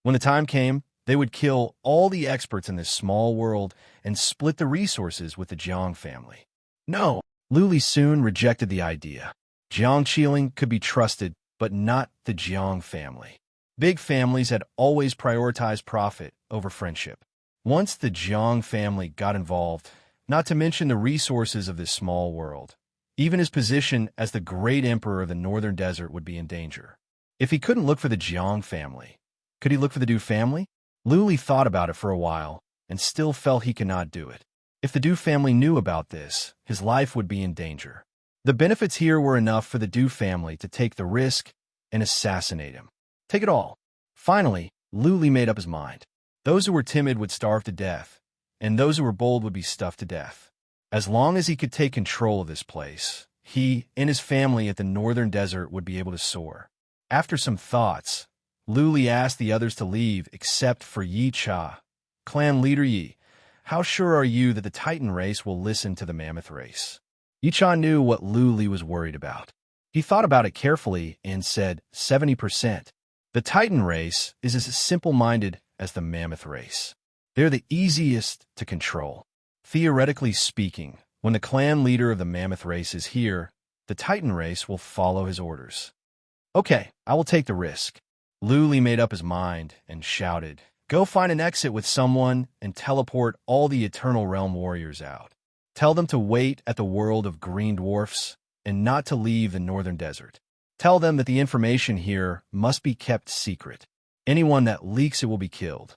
When the time came, they would kill all the experts in this small world and split the resources with the Jiang family. No, Lu Li soon rejected the idea. Jiang Qiling could be trusted, but not the Jiang family. Big families had always prioritized profit over friendship. Once the Jiang family got involved, not to mention the resources of this small world, even his position as the great emperor of the northern desert would be in danger. If he couldn't look for the Jiang family, could he look for the Du family? Lu Li thought about it for a while and still felt he could not do it. If the Du family knew about this, his life would be in danger. The benefits here were enough for the Du family to take the risk and assassinate him. Take it all. Finally, Lu Li made up his mind. Those who were timid would starve to death, and those who were bold would be stuffed to death. As long as he could take control of this place, he and his family at the northern desert would be able to soar. After some thoughts, Lu Li asked the others to leave except for Yi Cha. Clan leader Yi, how sure are you that the Titan race will listen to the Mammoth race? Yi Cha knew what Lu Li was worried about. He thought about it carefully and said 70%. The Titan race is as simple-minded as the Mammoth race. They're the easiest to control. Theoretically speaking, when the clan leader of the Mammoth race is here, the Titan race will follow his orders. Okay, I will take the risk. Lu Li made up his mind and shouted, "Go find an exit with someone and teleport all the Eternal Realm warriors out. Tell them to wait at the world of green dwarfs and not to leave the northern desert. Tell them that the information here must be kept secret. Anyone that leaks it will be killed.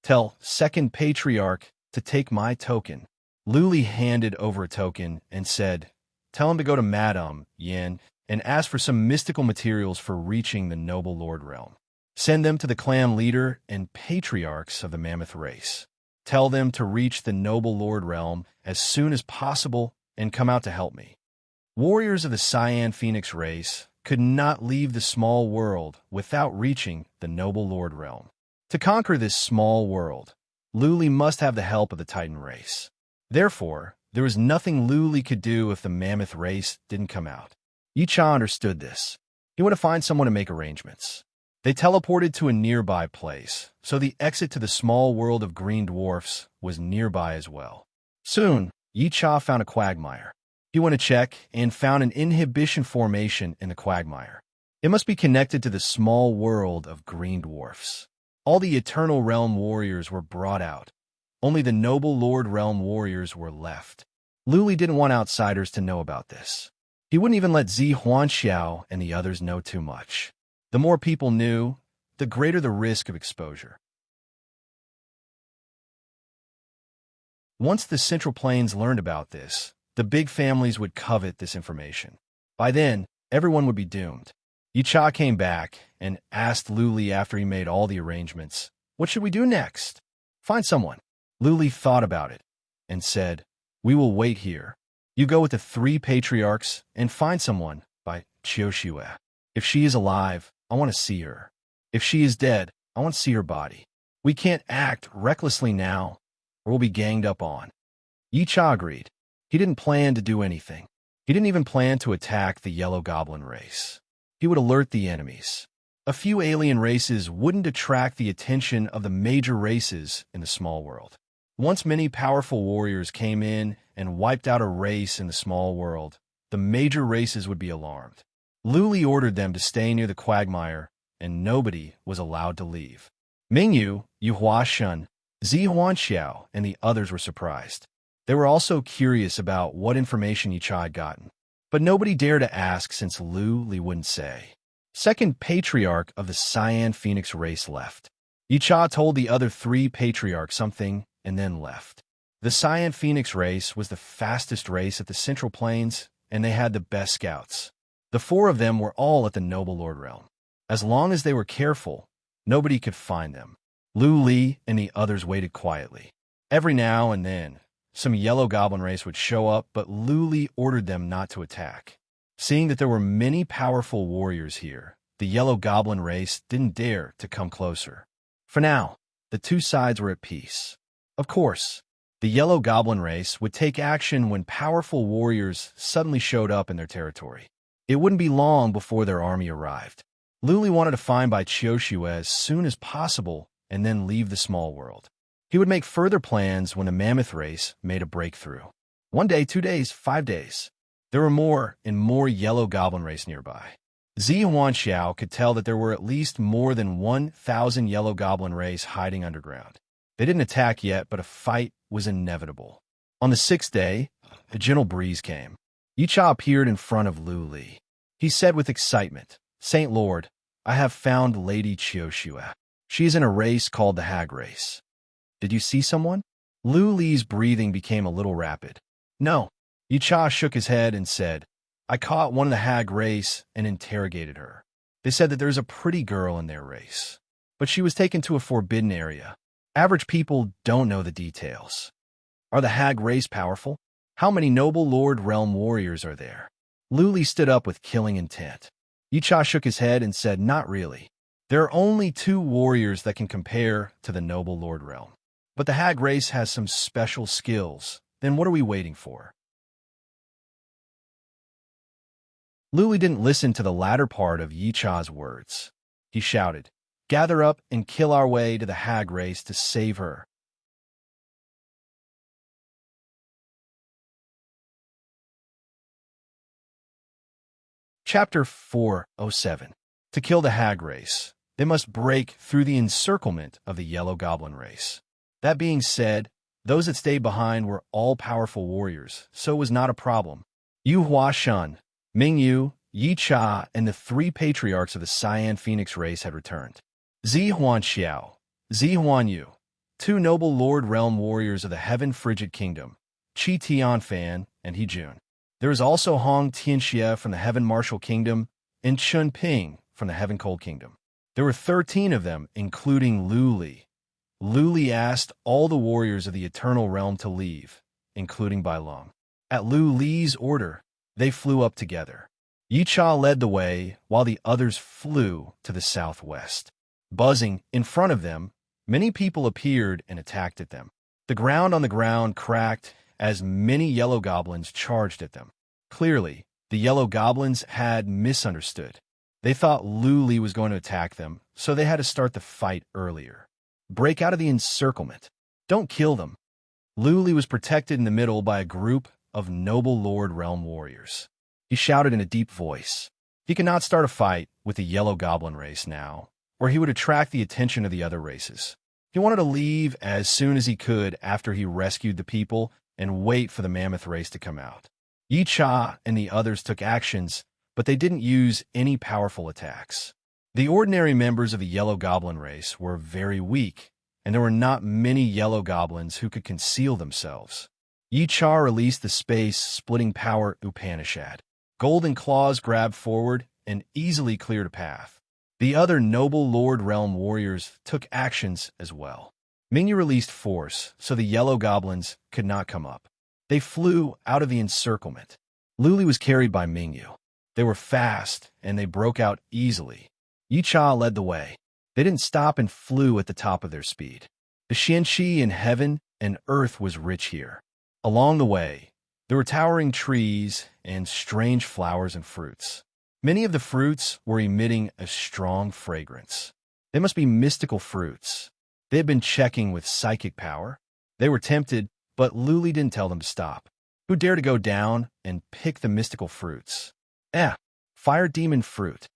Tell Second Patriarch to take my token." Lu Li handed over a token and said, "Tell him to go to Madame Yin and ask for some mystical materials for reaching the Noble Lord realm. Send them to the clan leader and patriarchs of the Mammoth race. Tell them to reach the Noble Lord realm as soon as possible and come out to help me." Warriors of the Cyan Phoenix race could not leave the small world without reaching the Noble Lord realm. To conquer this small world, Lu Li must have the help of the Titan race. Therefore, there was nothing Lu Li could do if the Mammoth race didn't come out. Yi Cha understood this. He wanted to find someone to make arrangements. They teleported to a nearby place, so the exit to the small world of green dwarfs was nearby as well. Soon, Yi Cha found a quagmire. He went to check and found an inhibition formation in the quagmire. It must be connected to the small world of green dwarfs. All the Eternal Realm warriors were brought out. Only the Noble Lord Realm warriors were left. Lu Li didn't want outsiders to know about this. He wouldn't even let Zi Huanxiao and the others know too much. The more people knew, the greater the risk of exposure. Once the Central Plains learned about this, the big families would covet this information. By then, everyone would be doomed. Yi Cha came back and asked Lu Li after he made all the arrangements, "What should we do next?" "Find someone." Lu Li thought about it and said, "We will wait here. You go with the three patriarchs and find someone by Chioshue. If she is alive, I want to see her. If she is dead, I want to see her body. We can't act recklessly now, or we'll be ganged up on. Yicha agreed. He didn't plan to do anything. He didn't even plan to attack the Yellow Goblin race. He would alert the enemies. A few alien races wouldn't attract the attention of the major races in the small world. Once many powerful warriors came in and wiped out a race in the small world, the major races would be alarmed. Luli ordered them to stay near the quagmire, and nobody was allowed to leave. Mingyu, Yu Huashan, Zi Huanxiao, and the others were surprised. They were also curious about what information Yicha had gotten, but nobody dared to ask since Li wouldn't say. Second patriarch of the Cyan Phoenix race left. Yicha told the other three patriarchs something and then left. The Cyan Phoenix race was the fastest race at the Central Plains, and they had the best scouts. The four of them were all at the Noble Lord realm. As long as they were careful, nobody could find them. Li and the others waited quietly. Every now and then, some Yellow Goblin race would show up, but Li ordered them not to attack. Seeing that there were many powerful warriors here, the Yellow Goblin race didn't dare to come closer. For now, the two sides were at peace. Of course, the Yellow Goblin race would take action when powerful warriors suddenly showed up in their territory. It wouldn't be long before their army arrived. Li wanted to find Bai Chioshue as soon as possible and then leave the small world. He would make further plans when the Mammoth race made a breakthrough. 1 day, 2 days, 5 days. There were more and more Yellow Goblin race nearby. Zi Huanxiao could tell that there were at least more than 1,000 Yellow Goblin race hiding underground. They didn't attack yet, but a fight was inevitable. On the 6th day, a gentle breeze came. Yicha appeared in front of Li. He said with excitement, "Saint Lord, I have found Lady Chioshue. She is in a race called the Hag Race. Did you see someone?" Li's breathing became a little rapid. "No." Yicha shook his head and said, "I caught one of the Hag Race and interrogated her. They said that there's a pretty girl in their race, but she was taken to a forbidden area. Average people don't know the details. Are the Hag Race powerful? How many Noble Lord Realm warriors are there?" Li stood up with killing intent. Yicha shook his head and said, "Not really. There are only 2 warriors that can compare to the Noble Lord Realm. But the Hag Race has some special skills. Then what are we waiting for?" Li didn't listen to the latter part of Yicha's words. He shouted, "Gather up and kill our way to the Hag Race to save her." Chapter 407. To kill the Hag Race, they must break through the encirclement of the Yellow Goblin race. That being said, those that stayed behind were all powerful warriors, so it was not a problem. Yu Huashan, Mingyu, Yicha, and the 3 patriarchs of the Cyan Phoenix race had returned. Zi Huanxiao, Zi Huanyu, 2 Noble Lord Realm warriors of the Heaven Frigid Kingdom, Qi Tianfan and Hejun. There was also Hong Tianxie from the Heaven Martial Kingdom and Chun Ping from the Heaven Cold Kingdom. There were 13 of them, including Li. Li asked all the warriors of the Eternal Realm to leave, including Bai Long. At Li's order, they flew up together. Yicha led the way, while the others flew to the southwest. Buzzing in front of them, many people appeared and attacked at them. The ground cracked as many Yellow Goblins charged at them. Clearly, the Yellow Goblins had misunderstood. They thought Li was going to attack them, so they had to start the fight earlier. Break out of the encirclement. Don't kill them. Li was protected in the middle by a group of Noble Lord Realm warriors. He shouted in a deep voice. He could not start a fight with the Yellow Goblin race now, or he would attract the attention of the other races. He wanted to leave as soon as he could after he rescued the people and wait for the Mammoth race to come out. Yicha and the others took actions, but they didn't use any powerful attacks. The ordinary members of the Yellow Goblin race were very weak, and there were not many Yellow Goblins who could conceal themselves. Yicha released the space-splitting power Upanishad. Golden claws grabbed forward and easily cleared a path. The other Noble Lord Realm warriors took actions as well. Mingyu released force, so the Yellow Goblins could not come up. They flew out of the encirclement. Luli was carried by Mingyu. They were fast, and they broke out easily. Yicha led the way. They didn't stop and flew at the top of their speed. The Xianxi in heaven and earth was rich here. Along the way, there were towering trees and strange flowers and fruits. Many of the fruits were emitting a strong fragrance. They must be mystical fruits. They had been checking with psychic power. They were tempted, but Luli didn't tell them to stop. Who dared to go down and pick the mystical fruits? Fire demon fruit.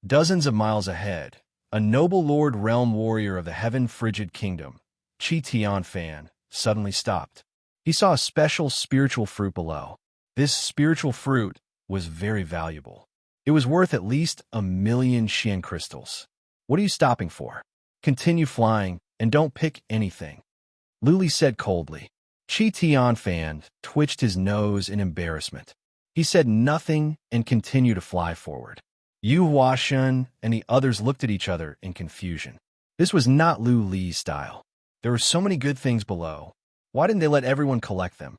Dozens of miles ahead, a noble lord realm warrior of the heaven frigid kingdom, Chi Tianfan, suddenly stopped. He saw a special spiritual fruit below. This spiritual fruit was very valuable. It was worth at least 1,000,000 Xian crystals. What are you stopping for? Continue flying, and don't pick anything. Luli said coldly. Chi Tianfan twitched his nose in embarrassment. He said nothing and continued to fly forward. Yu Huashen and the others looked at each other in confusion. This was not Lu Li's style. There were so many good things below. Why didn't they let everyone collect them?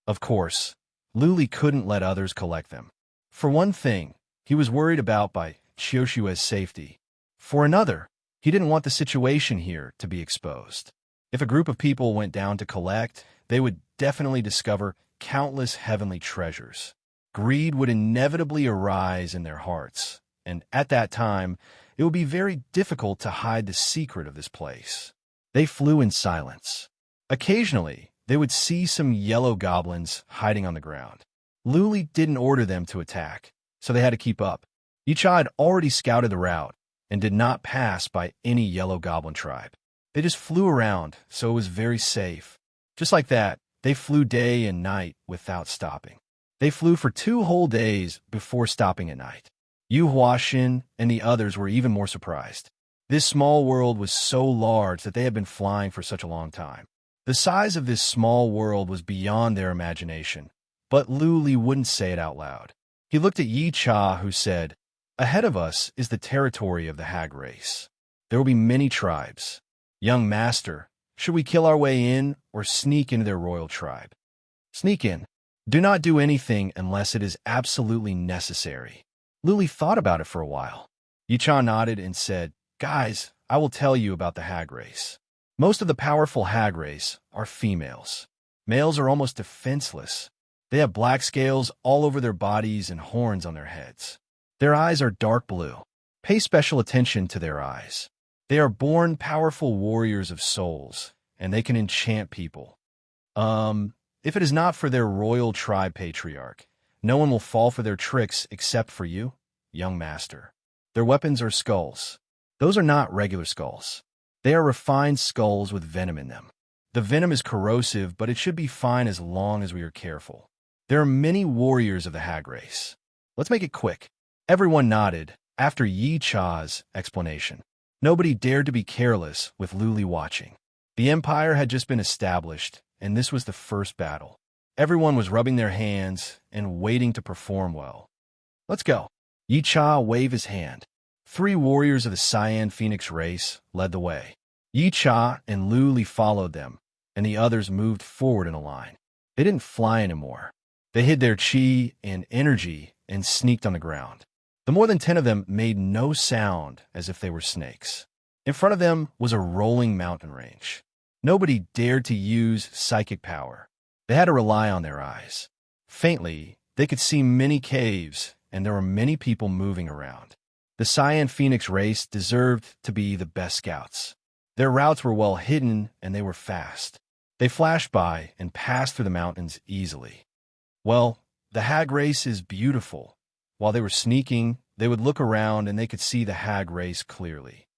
Of course, Lu Li couldn't let others collect them. For one thing, he was worried about by Qiushua's safety. For another, he didn't want the situation here to be exposed. If a group of people went down to collect, they would definitely discover countless heavenly treasures. Greed would inevitably arise in their hearts, and at that time, it would be very difficult to hide the secret of this place. They flew in silence. Occasionally, they would see some yellow goblins hiding on the ground. Luli didn't order them to attack, so they had to keep up. Yicha had already scouted the route and did not pass by any yellow goblin tribe. They just flew around, so it was very safe. Just like that, they flew day and night without stopping. They flew for 2 whole days before stopping at night. Yu Huashen and the others were even more surprised. This small world was so large that they had been flying for such a long time. The size of this small world was beyond their imagination, but Lu Li wouldn't say it out loud. He looked at Yi Cha, who said, "Ahead of us is the territory of the hag race. There will be many tribes. Young master, should we kill our way in or sneak into their royal tribe?" "Sneak in. Do not do anything unless it is absolutely necessary." Lu Li thought about it for a while. Yi Cha nodded and said, "Guys, I will tell you about the hag race. Most of the powerful hag race are females. Males are almost defenseless. They have black scales all over their bodies and horns on their heads. Their eyes are dark blue. Pay special attention to their eyes. They are born powerful warriors of souls, and they can enchant people. If it is not for their royal tribe patriarch, no one will fall for their tricks except for you, young master. Their weapons are skulls. Those are not regular skulls. They are refined skulls with venom in them. The venom is corrosive, but it should be fine as long as we are careful. There are many warriors of the hag race. Let's make it quick." Everyone nodded after Yi Cha's explanation. Nobody dared to be careless with Lu Li watching. The empire had just been established, and this was the first battle. Everyone was rubbing their hands and waiting to perform well. "Let's go." Yi Cha waved his hand. 3 warriors of the Cyan Phoenix race led the way. Yi Cha and Lu Li followed them, and the others moved forward in a line. They didn't fly anymore. They hid their chi and energy and sneaked on the ground. The more than 10 of them made no sound, as if they were snakes. In front of them was a rolling mountain range. Nobody dared to use psychic power. They had to rely on their eyes. Faintly, they could see many caves, and there were many people moving around. The Cyan Phoenix race deserved to be the best scouts. Their routes were well hidden, and they were fast. They flashed by and passed through the mountains easily. Well, the hag race is beautiful. While they were sneaking, they would look around and they could see the hag race clearly.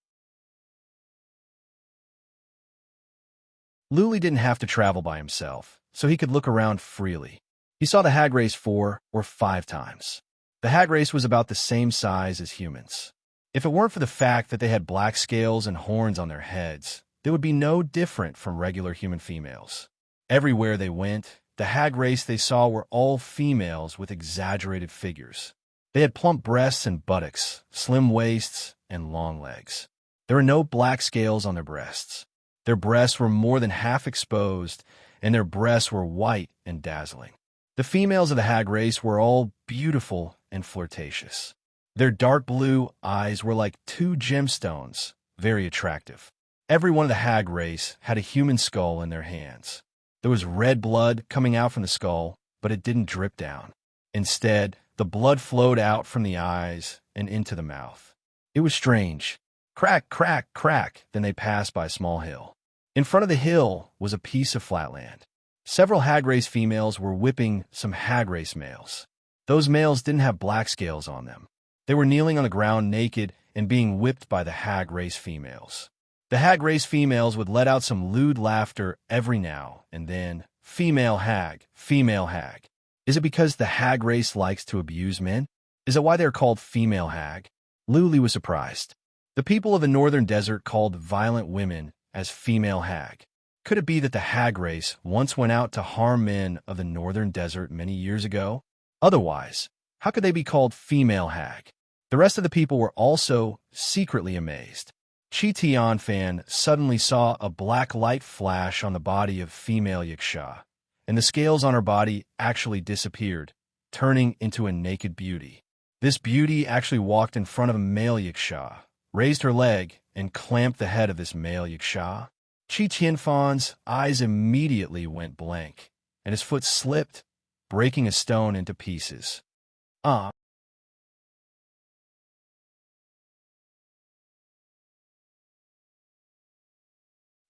Lu Li didn't have to travel by himself, so he could look around freely. He saw the hag race 4 or 5 times. The hag race was about the same size as humans. If it weren't for the fact that they had black scales and horns on their heads, they would be no different from regular human females. Everywhere they went, the hag race they saw were all females with exaggerated figures. They had plump breasts and buttocks, slim waists, and long legs. There were no black scales on their breasts. Their breasts were more than half exposed, and their breasts were white and dazzling. The females of the hag race were all beautiful and flirtatious. Their dark blue eyes were like two gemstones, very attractive. Every one of the hag race had a human skull in their hands. There was red blood coming out from the skull, but it didn't drip down. Instead, the blood flowed out from the eyes and into the mouth. It was strange. Crack, crack, crack. Then they passed by a small hill. In front of the hill was a piece of flatland. Several hag race females were whipping some hag race males. Those males didn't have black scales on them. They were kneeling on the ground naked and being whipped by the hag race females. The hag race females would let out some lewd laughter every now and then. Female hag, female hag. Is it because the hag race likes to abuse men? Is it why they're called female hag? Luli was surprised. The people of the northern desert called violent women as female hag. Could it be that the hag race once went out to harm men of the northern desert many years ago? Otherwise, how could they be called female hag? The rest of the people were also secretly amazed. Chi Tian Fan suddenly saw a black light flash on the body of female Yiksha, and the scales on her body actually disappeared, turning into a naked beauty. This beauty actually walked in front of a male Yiksha, raised her leg, and clamped the head of this male Yiksha. Chi Tianfan's eyes immediately went blank, and his foot slipped, breaking a stone into pieces.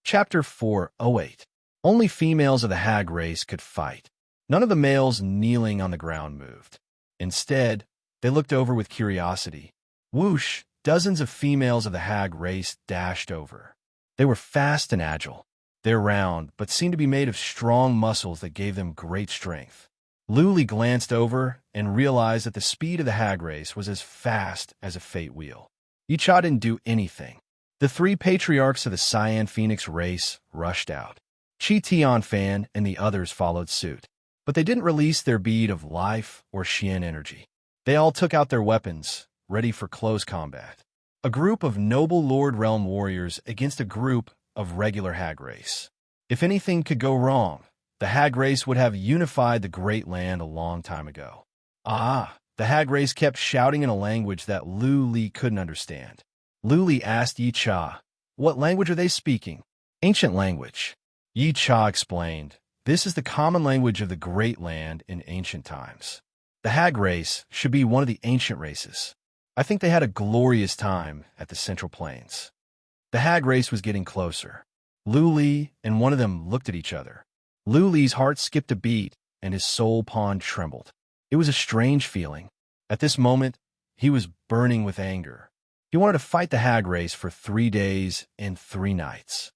Chapter 408. Only females of the hag race could fight. None of the males kneeling on the ground moved. Instead, they looked over with curiosity. Whoosh! Dozens of females of the hag race dashed over. They were fast and agile. They were round, but seemed to be made of strong muscles that gave them great strength. Luli glanced over and realized that the speed of the hag race was as fast as a fate wheel. Yicha didn't do anything. The three patriarchs of the Cyan Phoenix race rushed out. Chi Tian Fan and the others followed suit. But they didn't release their bead of life or Xian energy. They all took out their weapons, ready for close combat. A group of noble Lord Realm warriors against a group of regular hag race. If anything could go wrong, the hag race would have unified the great land a long time ago. The hag race kept shouting in a language that Lu Li couldn't understand. Lu Li asked Yi Cha, "What language are they speaking?" "Ancient language." Yi Cha explained, "This is the common language of the great land in ancient times. The hag race should be one of the ancient races. I think they had a glorious time at the Central Plains." The hag race was getting closer. Lu Li and one of them looked at each other. Lu Li's heart skipped a beat, and his soul pawn trembled. It was a strange feeling. At this moment, he was burning with anger. He wanted to fight the hag race for 3 days and 3 nights.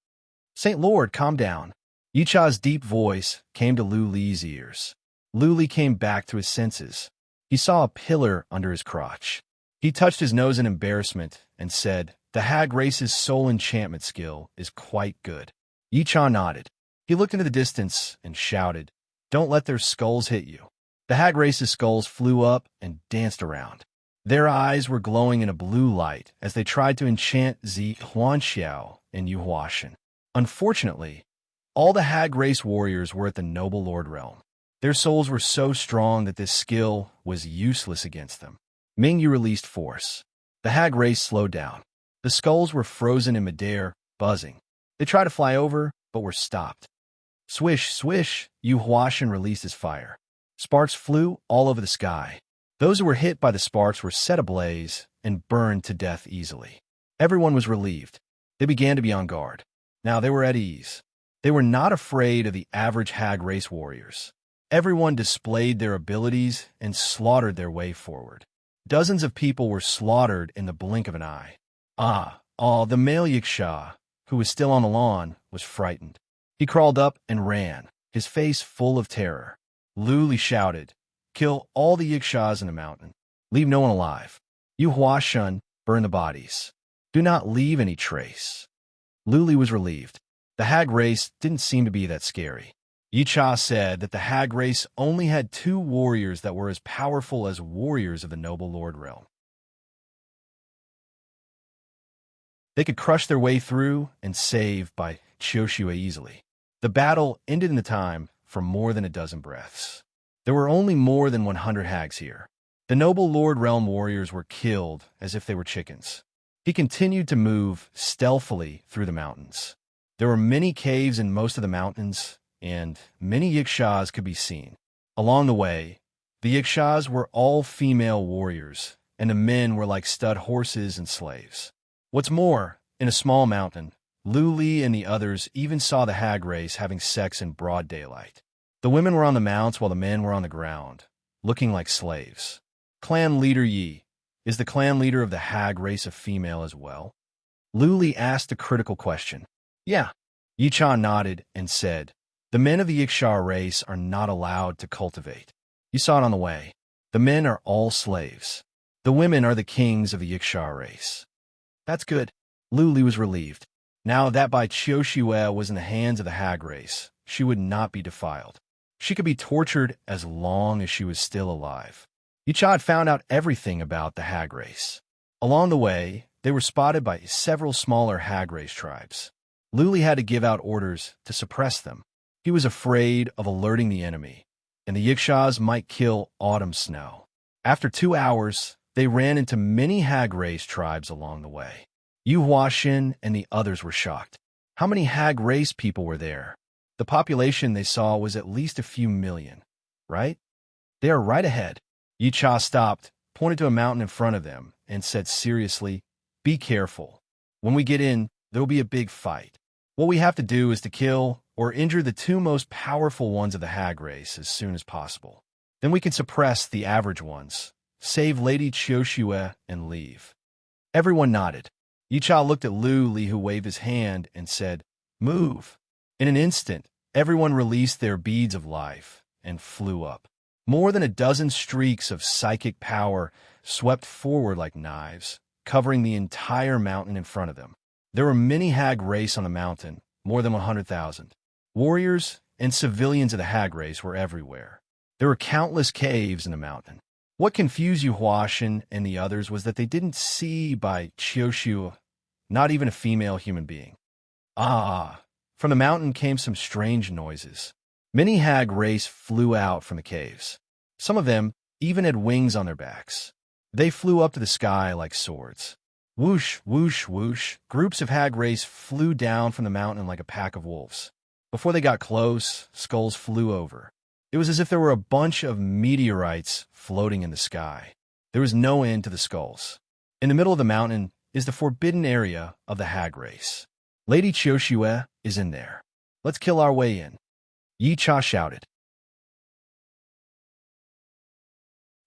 "Saint Lord, calm down." Yicha's deep voice came to Lu Li's ears. Lu Li came back to his senses. He saw a pillar under his crotch. He touched his nose in embarrassment and said, "The hag race's soul enchantment skill is quite good." Yicha nodded. He looked into the distance and shouted, "Don't let their skulls hit you." The hag race's skulls flew up and danced around. Their eyes were glowing in a blue light as they tried to enchant Zi Huanxiao and Yu Huashan. Unfortunately, all the hag race warriors were at the noble Lord Realm. Their souls were so strong that this skill was useless against them. Mingyu released force. The hag race slowed down. The skulls were frozen in midair, buzzing. They tried to fly over, but were stopped. Swish, swish, Yu Huashan released his fire. Sparks flew all over the sky. Those who were hit by the sparks were set ablaze and burned to death easily. Everyone was relieved. They began to be on guard. Now they were at ease. They were not afraid of the average hag race warriors. Everyone displayed their abilities and slaughtered their way forward. Dozens of people were slaughtered in the blink of an eye. The male Yiksha, who was still on the lawn, was frightened. He crawled up and ran, his face full of terror. Lu Li shouted, "Kill all the Yikshas in the mountain. Leave no one alive. Yu Huashan, burn the bodies. Do not leave any trace." Lu Li was relieved. The hag race didn't seem to be that scary. Yicha said that the hag race only had 2 warriors that were as powerful as warriors of the noble Lord Realm. They could crush their way through and save by Qiushue easily. The battle ended in the time for more than a dozen breaths. There were only more than 100 hags here. The noble Lord Realm warriors were killed as if they were chickens. He continued to move stealthily through the mountains. There were many caves in most of the mountains, and many yikshaws could be seen. Along the way, the yikshaws were all female warriors, and the men were like stud horses and slaves. What's more, in a small mountain, Lu Li and the others even saw the hag race having sex in broad daylight. The women were on the mounts while the men were on the ground, looking like slaves. Clan leader Yi, is the clan leader of the hag race a female as well? Lu Li asked a critical question. Yeah. Yi Cha nodded and said, the men of the Yiksha race are not allowed to cultivate. You saw it on the way. The men are all slaves. The women are the kings of the Yiksha race. That's good. Lu Li was relieved. Now that Bai Qiushue was in the hands of the hag race, she would not be defiled. She could be tortured as long as she was still alive. Yi Cha had found out everything about the hag race. Along the way, they were spotted by several smaller hag race tribes. Lu Li had to give out orders to suppress them. He was afraid of alerting the enemy, and the Yikshas might kill Autumn Snow. After 2 hours, they ran into many hag race tribes along the way. Yu Huaxin and the others were shocked. How many hag race people were there? The population they saw was at least a few million, right? They are right ahead. Yi Cha stopped, pointed to a mountain in front of them, and said seriously, be careful. When we get in, there will be a big fight. What we have to do is to kill or injure the 2 most powerful ones of the hag race as soon as possible. Then we can suppress the average ones, save Lady Qiushue, and leave. Everyone nodded. Yi Cha looked at Lu Li, who waved his hand and said, move. In an instant, everyone released their beads of life and flew up. More than a dozen streaks of psychic power swept forward like knives, covering the entire mountain in front of them. There were many hag race on the mountain, more than 100,000. Warriors and civilians of the hag race were everywhere. There were countless caves in the mountain. What confused Yu Huaxin and the others was that they didn't see Bai Qiushue, not even a female human being. Ah! From the mountain came some strange noises. Many hag race flew out from the caves. Some of them even had wings on their backs. They flew up to the sky like swords. Whoosh, whoosh, whoosh. Groups of hag race flew down from the mountain like a pack of wolves. Before they got close, skulls flew over. It was as if there were a bunch of meteorites floating in the sky. There was no end to the skulls. In the middle of the mountain is the forbidden area of the hag race. Lady Qiushue is in there. Let's kill our way in. Yi Cha shouted.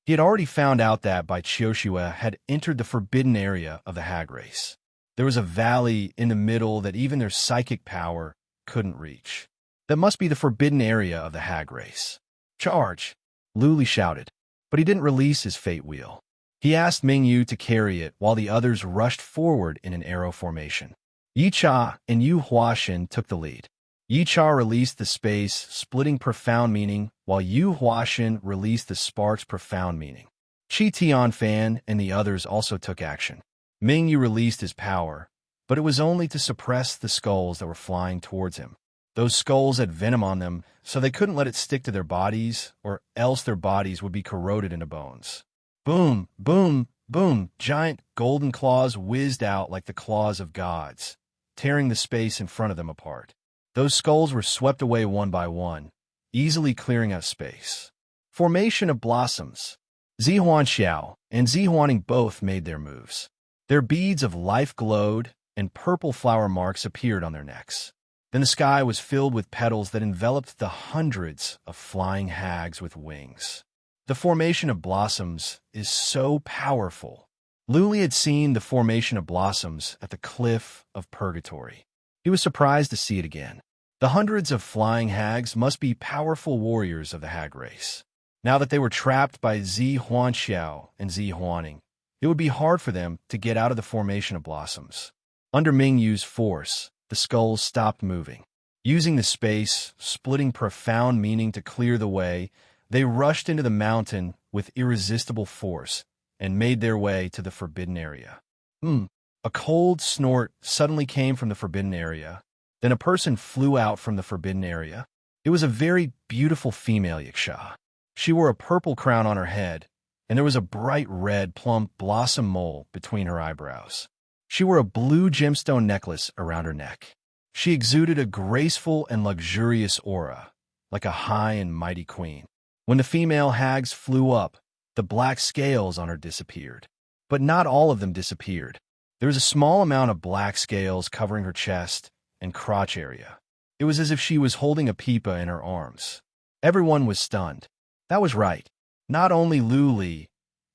He had already found out that Bai Qiushue had entered the forbidden area of the hag race. There was a valley in the middle that even their psychic power couldn't reach. That must be the forbidden area of the hag race. Charge! Lu Li shouted, but he didn't release his fate wheel. He asked Ming Yu to carry it while the others rushed forward in an arrow formation. Yi Cha and Yu Huaxin took the lead. Yi Cha released the space, splitting profound meaning, while Yu Huaxin released the sparks profound meaning. Qi Tianfan and the others also took action. Ming Yu released his power, but it was only to suppress the skulls that were flying towards him. Those skulls had venom on them, so they couldn't let it stick to their bodies, or else their bodies would be corroded into bones. Boom, boom, boom, giant golden claws whizzed out like the claws of gods, tearing the space in front of them apart. Those skulls were swept away one by one, easily clearing out space. Formation of blossoms. Zi Huanxiao and Zi Huaning both made their moves. Their beads of life glowed, and purple flower marks appeared on their necks. Then the sky was filled with petals that enveloped the hundreds of flying hags with wings. The formation of blossoms is so powerful. Lu Li had seen the formation of blossoms at the cliff of purgatory. He was surprised to see it again. The hundreds of flying hags must be powerful warriors of the hag race. Now that they were trapped by Zi Huanxiao and Zi Huaning, it would be hard for them to get out of the formation of blossoms. Under Ming Yu's force, the skulls stopped moving. Using the space, splitting profound meaning to clear the way, they rushed into the mountain with irresistible force and made their way to the forbidden area. A cold snort suddenly came from the forbidden area. Then a person flew out from the forbidden area. It was a very beautiful female Yiksha. She wore a purple crown on her head, and there was a bright red plum blossom mole between her eyebrows. She wore a blue gemstone necklace around her neck. She exuded a graceful and luxurious aura, like a high and mighty queen. When the female hags flew up, the black scales on her disappeared. But not all of them disappeared. There was a small amount of black scales covering her chest and crotch area. It was as if she was holding a pipa in her arms. Everyone was stunned. That was right. Not only Lu Li,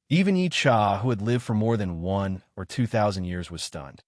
even Yi Cha, who had lived for more than 1 or 2,000 years, was stunned.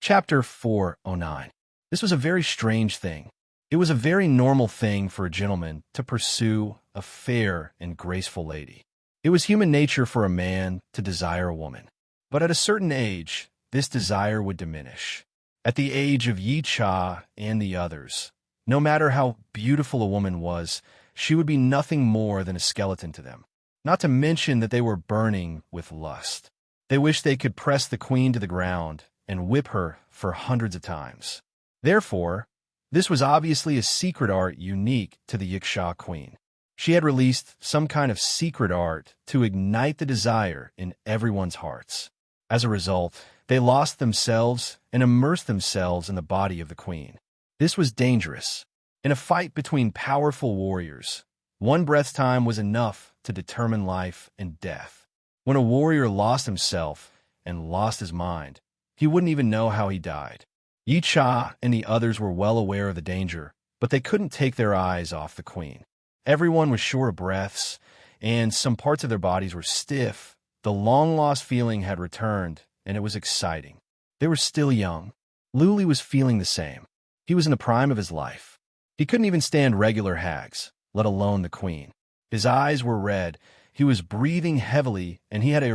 Chapter 409. This was a very strange thing. It was a very normal thing for a gentleman to pursue a fair and graceful lady. It was human nature for a man to desire a woman. But at a certain age, this desire would diminish. At the age of Yi Cha and the others, no matter how beautiful a woman was, she would be nothing more than a skeleton to them. Not to mention that they were burning with lust. They wished they could press the queen to the ground and whip her for hundreds of times. Therefore, this was obviously a secret art unique to the Yiksha queen. She had released some kind of secret art to ignite the desire in everyone's hearts. As a result, they lost themselves and immersed themselves in the body of the queen. This was dangerous. In a fight between powerful warriors, one breath's time was enough to determine life and death. When a warrior lost himself and lost his mind, he wouldn't even know how he died. Yi Cha and the others were well aware of the danger, but they couldn't take their eyes off the queen. Everyone was short of breaths, and some parts of their bodies were stiff. The long-lost feeling had returned, and it was exciting. They were still young. Lu Li was feeling the same. He was in the prime of his life. He couldn't even stand regular hags, let alone the queen. His eyes were red, he was breathing heavily, and he had an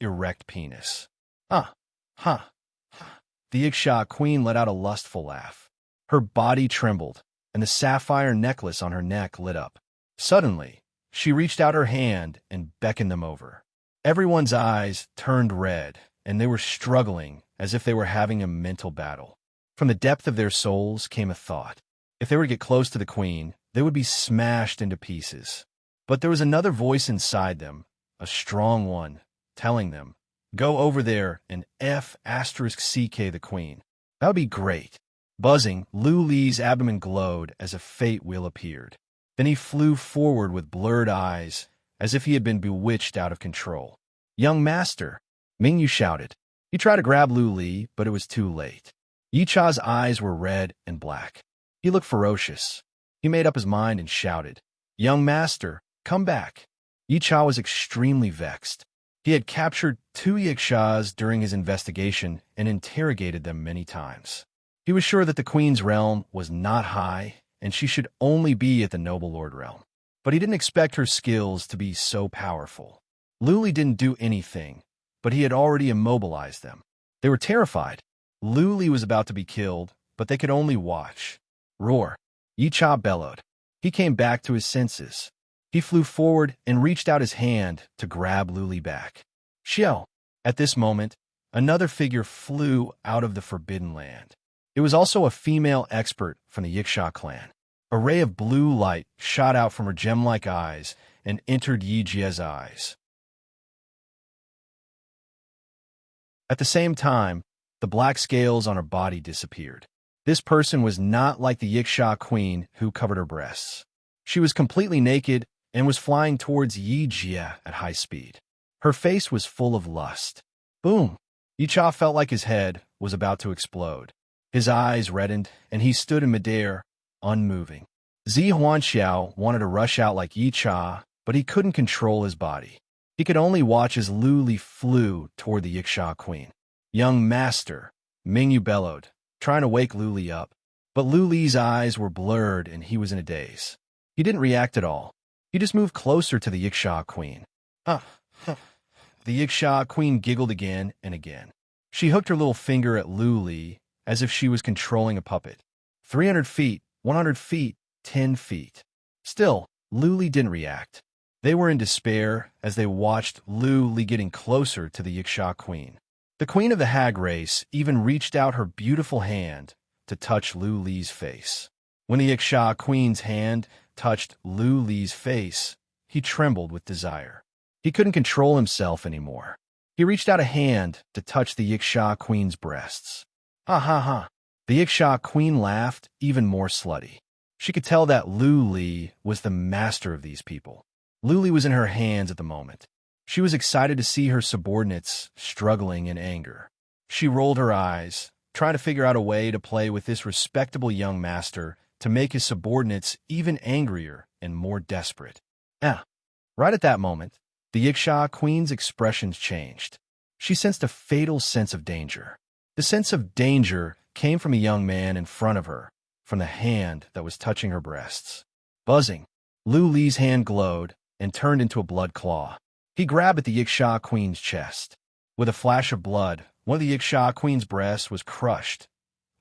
erect penis. Huh. The Yiksha queen let out a lustful laugh. Her body trembled, and the sapphire necklace on her neck lit up. Suddenly, she reached out her hand and beckoned them over. Everyone's eyes turned red, and they were struggling as if they were having a mental battle. From the depth of their souls came a thought. If they were to get close to the queen, they would be smashed into pieces. But there was another voice inside them, a strong one, telling them, "Go over there and F***CK the queen." That would be great. Buzzing, Lu Li's abdomen glowed as a fate wheel appeared. Then he flew forward with blurred eyes, as if he had been bewitched out of control. "Young master," Mingyu shouted. He tried to grab Lu Li, but it was too late. Yi Cha's eyes were red and black. He looked ferocious. He made up his mind and shouted, "Young master, come back." Yi Cha was extremely vexed. He had captured 2 Yikshas during his investigation and interrogated them many times. He was sure that the queen's realm was not high, and she should only be at the noble lord realm. But he didn't expect her skills to be so powerful. Lu Li didn't do anything, but he had already immobilized them. They were terrified. Lu Li was about to be killed, but they could only watch. Roar! Yi Cha bellowed. He came back to his senses. He flew forward and reached out his hand to grab Lu Li back. Xiao! At this moment, another figure flew out of the Forbidden Land. It was also a female expert from the Yiksha clan. A ray of blue light shot out from her gem-like eyes and entered Yi Jie's eyes. At the same time, the black scales on her body disappeared. This person was not like the Yiksha queen who covered her breasts. She was completely naked and was flying towards Yi Jie at high speed. Her face was full of lust. Boom! Yi Cha felt like his head was about to explode. His eyes reddened, and he stood in midair, unmoving. Zi Huanxiao wanted to rush out like Yi Cha, but he couldn't control his body. He could only watch as Lu Li flew toward the Yiksha queen. "Young master," Mingyu bellowed, trying to wake Lu Li up. But Lu Li's eyes were blurred and he was in a daze. He didn't react at all. He just moved closer to the Yiksha queen. The Yiksha queen giggled again and again. She hooked her little finger at Lu Li as if she was controlling a puppet. 300 feet, 100 feet, 10 feet. Still, Lu Li didn't react. They were in despair as they watched Lu Li getting closer to the Yiksha queen. The queen of the hag race even reached out her beautiful hand to touch Lu Li's face. When the Yiksha queen's hand touched Lu Li's face, he trembled with desire. He couldn't control himself anymore. He reached out a hand to touch the Yiksha queen's breasts. Ha ha ha. The Yiksha queen laughed even more slutty. She could tell that Lu Li was the master of these people. Lu Li was in her hands at the moment. She was excited to see her subordinates struggling in anger. She rolled her eyes, trying to figure out a way to play with this respectable young master to make his subordinates even angrier and more desperate. Right at that moment, the Yiksha queen's expressions changed. She sensed a fatal sense of danger. The sense of danger came from a young man in front of her, from the hand that was touching her breasts. Buzzing, Lu Li's hand glowed and turned into a blood claw. He grabbed at the Yiksha queen's chest. With a flash of blood, one of the Yiksha queen's breasts was crushed.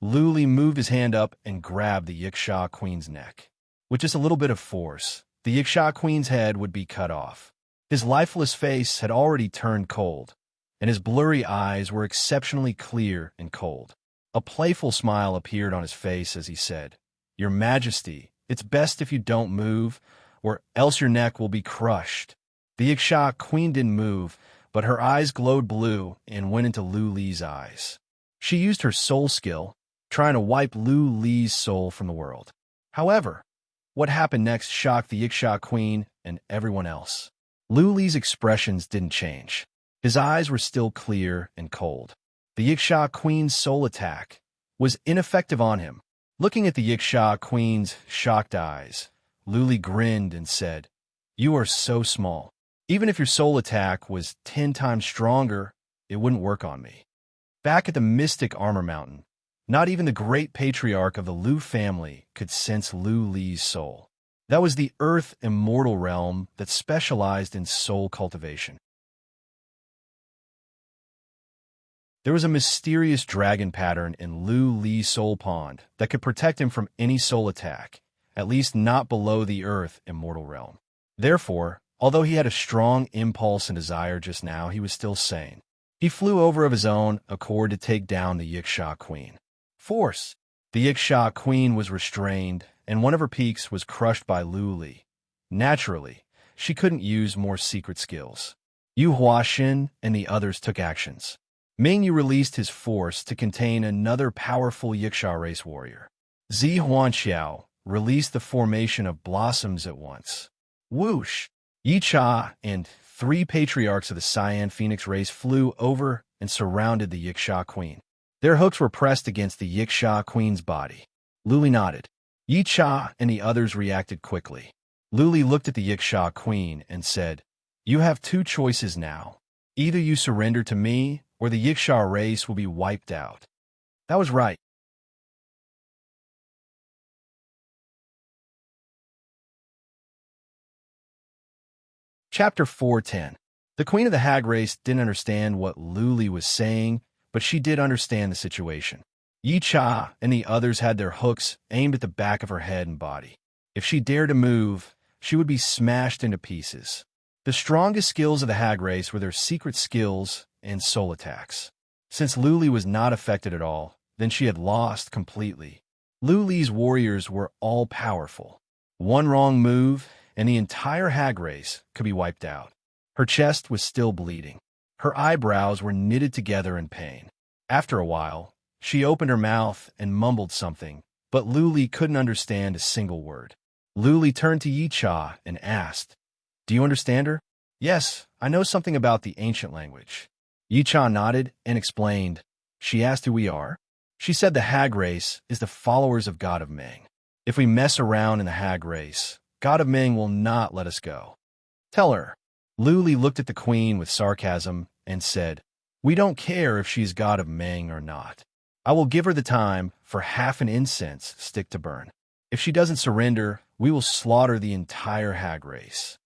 Lu Li moved his hand up and grabbed the Yiksha queen's neck. With just a little bit of force, the Yiksha queen's head would be cut off. His lifeless face had already turned cold, and his blurry eyes were exceptionally clear and cold. A playful smile appeared on his face as he said, "Your Majesty, it's best if you don't move, or else your neck will be crushed." The Yiksha queen didn't move, but her eyes glowed blue and went into Lu Li's eyes. She used her soul skill, trying to wipe Lu Li's soul from the world. However, what happened next shocked the Yiksha queen and everyone else. Lu Li's expressions didn't change. His eyes were still clear and cold. The Yiksha queen's soul attack was ineffective on him. Looking at the Yiksha queen's shocked eyes, Lu Li grinned and said, "You are so small. Even if your soul attack was 10 times stronger, it wouldn't work on me." Back at the mystic armor mountain, not even the great patriarch of the Lu family could sense Lu Li's soul. That was the earth immortal realm that specialized in soul cultivation. There was a mysterious dragon pattern in Lu Li's soul pond that could protect him from any soul attack, at least not below the earth immortal realm. Therefore, although he had a strong impulse and desire just now, he was still sane. He flew over of his own accord to take down the Yiksha queen. Force! The Yiksha queen was restrained, and one of her peaks was crushed by Lu Li. Naturally, she couldn't use more secret skills. Yu Huaxin and the others took actions. Ming Yu released his force to contain another powerful Yiksha race warrior. Zi Huanxiao released the formation of blossoms at once. Whoosh! Yi Cha and 3 patriarchs of the Cyan Phoenix race flew over and surrounded the Yiksha queen. Their hooks were pressed against the Yiksha queen's body. Lu Li nodded. Yi Cha and the others reacted quickly. Lu Li looked at the Yiksha queen and said, "You have 2 choices now. Either you surrender to me, or the Yiksha race will be wiped out." That was right. Chapter 410. The queen of the hag race didn't understand what Lu Li was saying, but she did understand the situation. Yi Cha and the others had their hooks aimed at the back of her head and body. If she dared to move, she would be smashed into pieces. The strongest skills of the hag race were their secret skills and soul attacks. Since Lu Li was not affected at all, then she had lost completely. Lu Li's warriors were all-powerful. One wrong move, and the entire hag race could be wiped out. Her chest was still bleeding. Her eyebrows were knitted together in pain. After a while, she opened her mouth and mumbled something, but Lu Li couldn't understand a single word. Lu Li turned to Yi Cha and asked, "Do you understand her?" "Yes, I know something about the ancient language." Yi Cha nodded and explained. "She asked who we are." She said the hag race is the followers of God of Ming. If we mess around in the hag race, God of Ming will not let us go. "Tell her." Lu Li looked at the queen with sarcasm and said, "We don't care if she's God of Ming or not. I will give her the time for half an incense stick to burn. If she doesn't surrender, we will slaughter the entire hag race."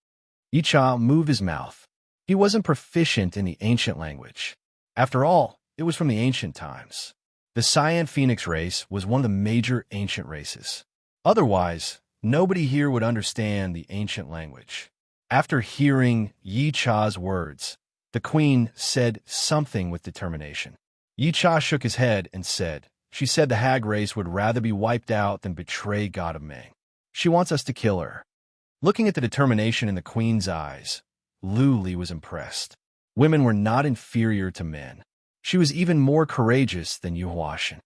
Yi Cha moved his mouth. He wasn't proficient in the ancient language. After all, it was from the ancient times. The Cyan Phoenix race was one of the major ancient races. Otherwise, nobody here would understand the ancient language. After hearing Yi Cha's words, the queen said something with determination. Yi Cha shook his head and said, "She said the hag race would rather be wiped out than betray God of Ming. She wants us to kill her." Looking at the determination in the queen's eyes, Lu Li was impressed. Women were not inferior to men. She was even more courageous than Yu Huashan.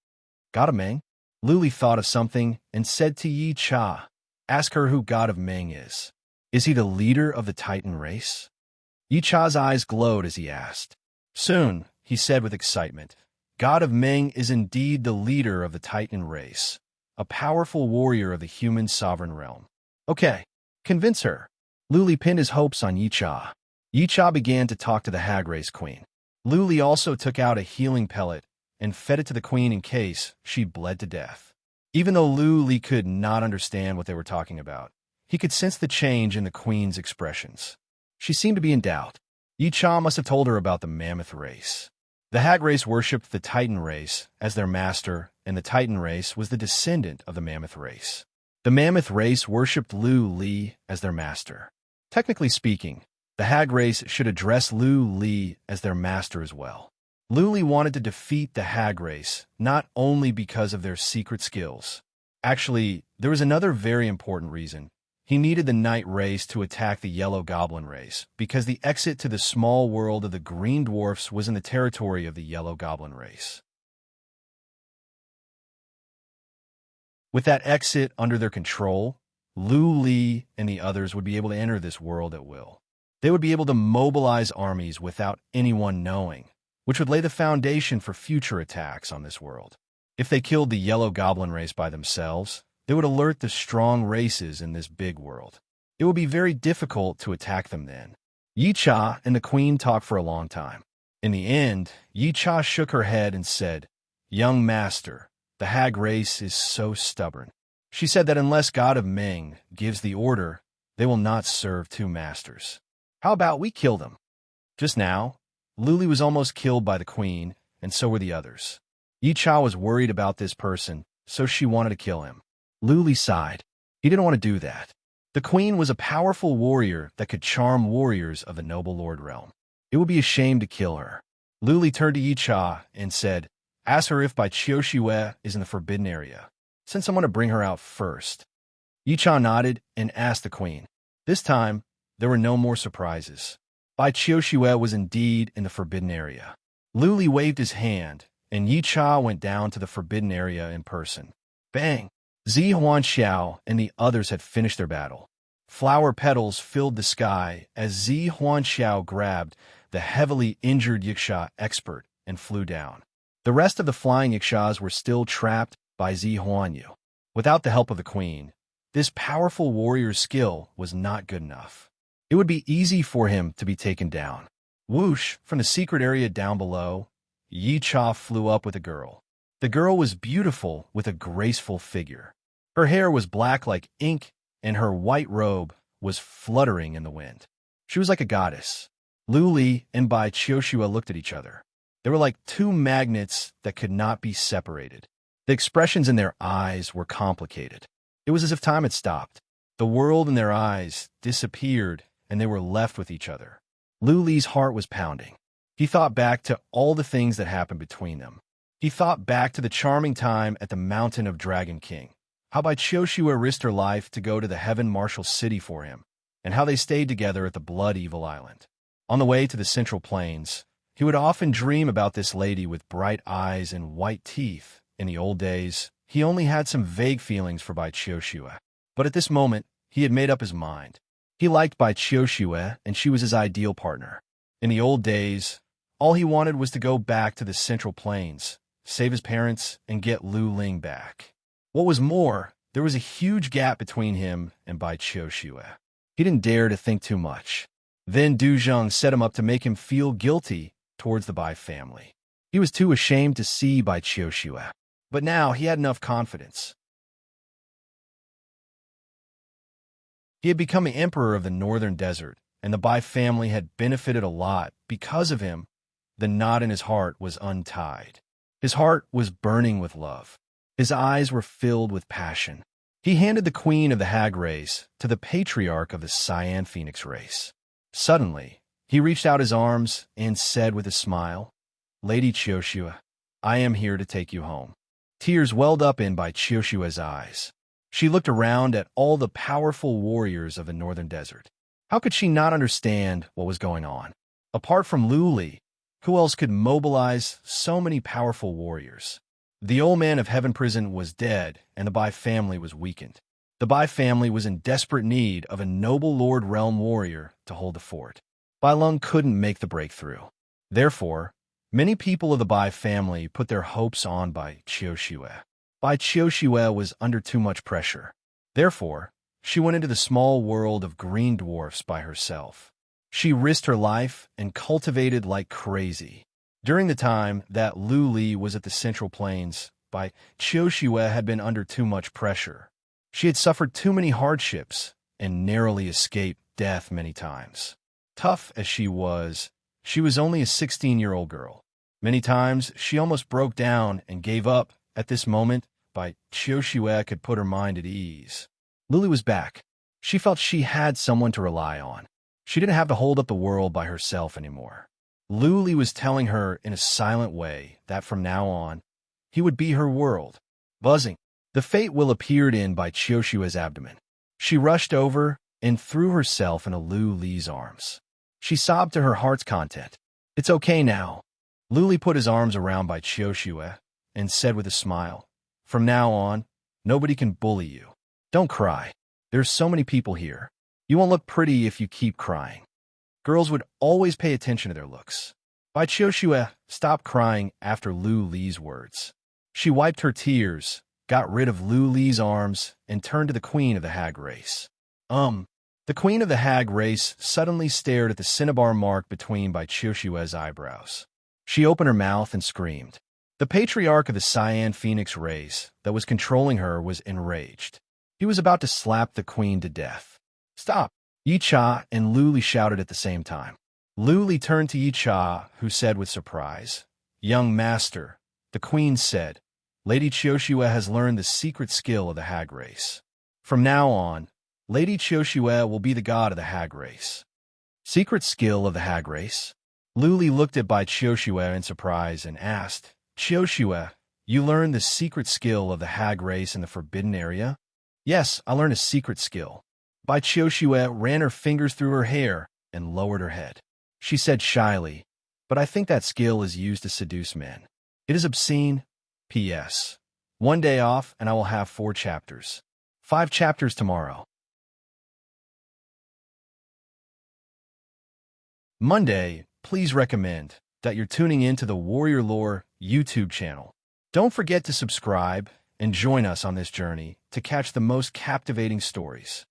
God of Ming? Lu Li thought of something and said to Yi Cha, "Ask her who God of Ming is. Is he the leader of the Titan race?" Yi Cha's eyes glowed as he asked. "Soon," he said with excitement, "God of Ming is indeed the leader of the Titan race, a powerful warrior of the human sovereign realm." "Okay, convince her." Lu Li pinned his hopes on Yi Cha. Yi Cha began to talk to the hag race queen. Lu Li also took out a healing pellet and fed it to the queen in case she bled to death. Even though Lu Li could not understand what they were talking about, he could sense the change in the queen's expressions. She seemed to be in doubt. Yi Cha must have told her about the mammoth race. The hag race worshipped the Titan race as their master, and the Titan race was the descendant of the mammoth race. The mammoth race worshipped Lu Li as their master. Technically speaking, the hag race should address Lu Li as their master as well. Lu Li wanted to defeat the hag race, not only because of their secret skills. Actually, there was another very important reason. He needed the night race to attack the yellow goblin race, because the exit to the small world of the green dwarfs was in the territory of the yellow goblin race. With that exit under their control, Lu Li and the others would be able to enter this world at will. They would be able to mobilize armies without anyone knowing, which would lay the foundation for future attacks on this world. If they killed the yellow goblin race by themselves, they would alert the strong races in this big world. It would be very difficult to attack them then. Yi Cha and the queen talked for a long time. In the end, Yi Cha shook her head and said, "Young master, the hag race is so stubborn." She said that unless God of Ming gives the order, they will not serve two masters. "How about we kill them?" Just now, Lu Li was almost killed by the queen, and so were the others. Yi Cha was worried about this person, so she wanted to kill him. Lu Li sighed. He didn't want to do that. The queen was a powerful warrior that could charm warriors of the noble lord realm. It would be a shame to kill her. Lu Li turned to Yi Cha and said, "Ask her if Bai Qiuxiue is in the forbidden area. Send someone to bring her out first." Yi Cha nodded and asked the queen. This time, there were no more surprises. Bai Qiuxiue was indeed in the forbidden area. Lu Li waved his hand, and Yi Cha went down to the forbidden area in person. Bang! Zi Huanxiao and the others had finished their battle. Flower petals filled the sky as Zi Huanxiao grabbed the heavily injured Yiksha expert and flew down. The rest of the flying Yikshas were still trapped by Zi Huanyu. Without the help of the queen, this powerful warrior's skill was not good enough. It would be easy for him to be taken down. Whoosh, from the secret area down below, Yi Cha flew up with a girl. The girl was beautiful with a graceful figure. Her hair was black like ink, and her white robe was fluttering in the wind. She was like a goddess. Lu Li and Bai Qiuxiue looked at each other. They were like two magnets that could not be separated. The expressions in their eyes were complicated. It was as if time had stopped. The world in their eyes disappeared, and they were left with each other. Lu Li's heart was pounding. He thought back to all the things that happened between them. He thought back to the charming time at the Mountain of Dragon King, how Bai Qiuxiue risked her life to go to the Heaven Marshal City for him, and how they stayed together at the Blood Evil Island. On the way to the Central Plains, he would often dream about this lady with bright eyes and white teeth. In the old days, he only had some vague feelings for Bai Qiuxiue, but at this moment, he had made up his mind. He liked Bai Qiuxiue, and she was his ideal partner. In the old days, all he wanted was to go back to the Central Plains, save his parents, and get Lu Ling back. What was more, there was a huge gap between him and Bai Qiuxiue. He didn't dare to think too much. Then Du Zheng set him up to make him feel guilty towards the Bai family. He was too ashamed to see Bai Qiuxiue, but now he had enough confidence. He had become the emperor of the northern desert, and the Bai family had benefited a lot. Because of him, the knot in his heart was untied. His heart was burning with love. His eyes were filled with passion. He handed the queen of the hag race to the patriarch of the cyan phoenix race. Suddenly, he reached out his arms and said with a smile, "Lady Chioshua, I am here to take you home." Tears welled up in by Chioshua's eyes. She looked around at all the powerful warriors of the northern desert. How could she not understand what was going on? Apart from Luli, who else could mobilize so many powerful warriors? The old man of Heaven Prison was dead, and the Bai family was weakened. The Bai family was in desperate need of a noble Lord Realm warrior to hold the fort. Bai Lung couldn't make the breakthrough. Therefore, many people of the Bai family put their hopes on Bai Chioshue. Bai Chioshue was under too much pressure. Therefore, she went into the small world of green dwarfs by herself. She risked her life and cultivated like crazy. During the time that Lu Li was at the Central Plains, Bai Chioshue had been under too much pressure. She had suffered too many hardships and narrowly escaped death many times. Tough as she was only a 16-year-old girl. Many times, she almost broke down and gave up. At this moment, Bai Chioshue could put her mind at ease. Luli was back. She felt she had someone to rely on. She didn't have to hold up the world by herself anymore. Luli was telling her in a silent way that from now on, he would be her world. Buzzing, the fate will appeared in Bai Chioshue's abdomen. She rushed over and threw herself into Lu Li's arms. She sobbed to her heart's content. "It's okay now." Luli put his arms around Bai Chioshue and said with a smile, "From now on, nobody can bully you. Don't cry. There's so many people here. You won't look pretty if you keep crying." Girls would always pay attention to their looks. Bai Chioshue stopped crying after Lu Li's words. She wiped her tears, got rid of Lu Li's arms, and turned to the queen of the hag race. The queen of the hag race suddenly stared at the cinnabar mark between Bai Chioshue's eyebrows. She opened her mouth and screamed. The patriarch of the cyan phoenix race that was controlling her was enraged. He was about to slap the queen to death. "Stop!" Yi Cha and Lu Li shouted at the same time. Lu Li turned to Yi Cha, who said with surprise, "Young master," the queen said, "Lady Chioshue has learned the secret skill of the hag race. From now on, Lady Chioshue will be the god of the hag race." Secret skill of the hag race? Lu Li looked at Bai Chioshue in surprise and asked, "Chioshue, you learned the secret skill of the hag race in the forbidden area?" "Yes, I learned a secret skill." Bai Chioshue ran her fingers through her hair and lowered her head. She said shyly, "But I think that skill is used to seduce men. It is obscene. P.S. One day off and I will have 4 chapters. 5 chapters tomorrow." Monday, please recommend that you're tuning in to the Warrior Lore YouTube channel. Don't forget to subscribe and join us on this journey to catch the most captivating stories.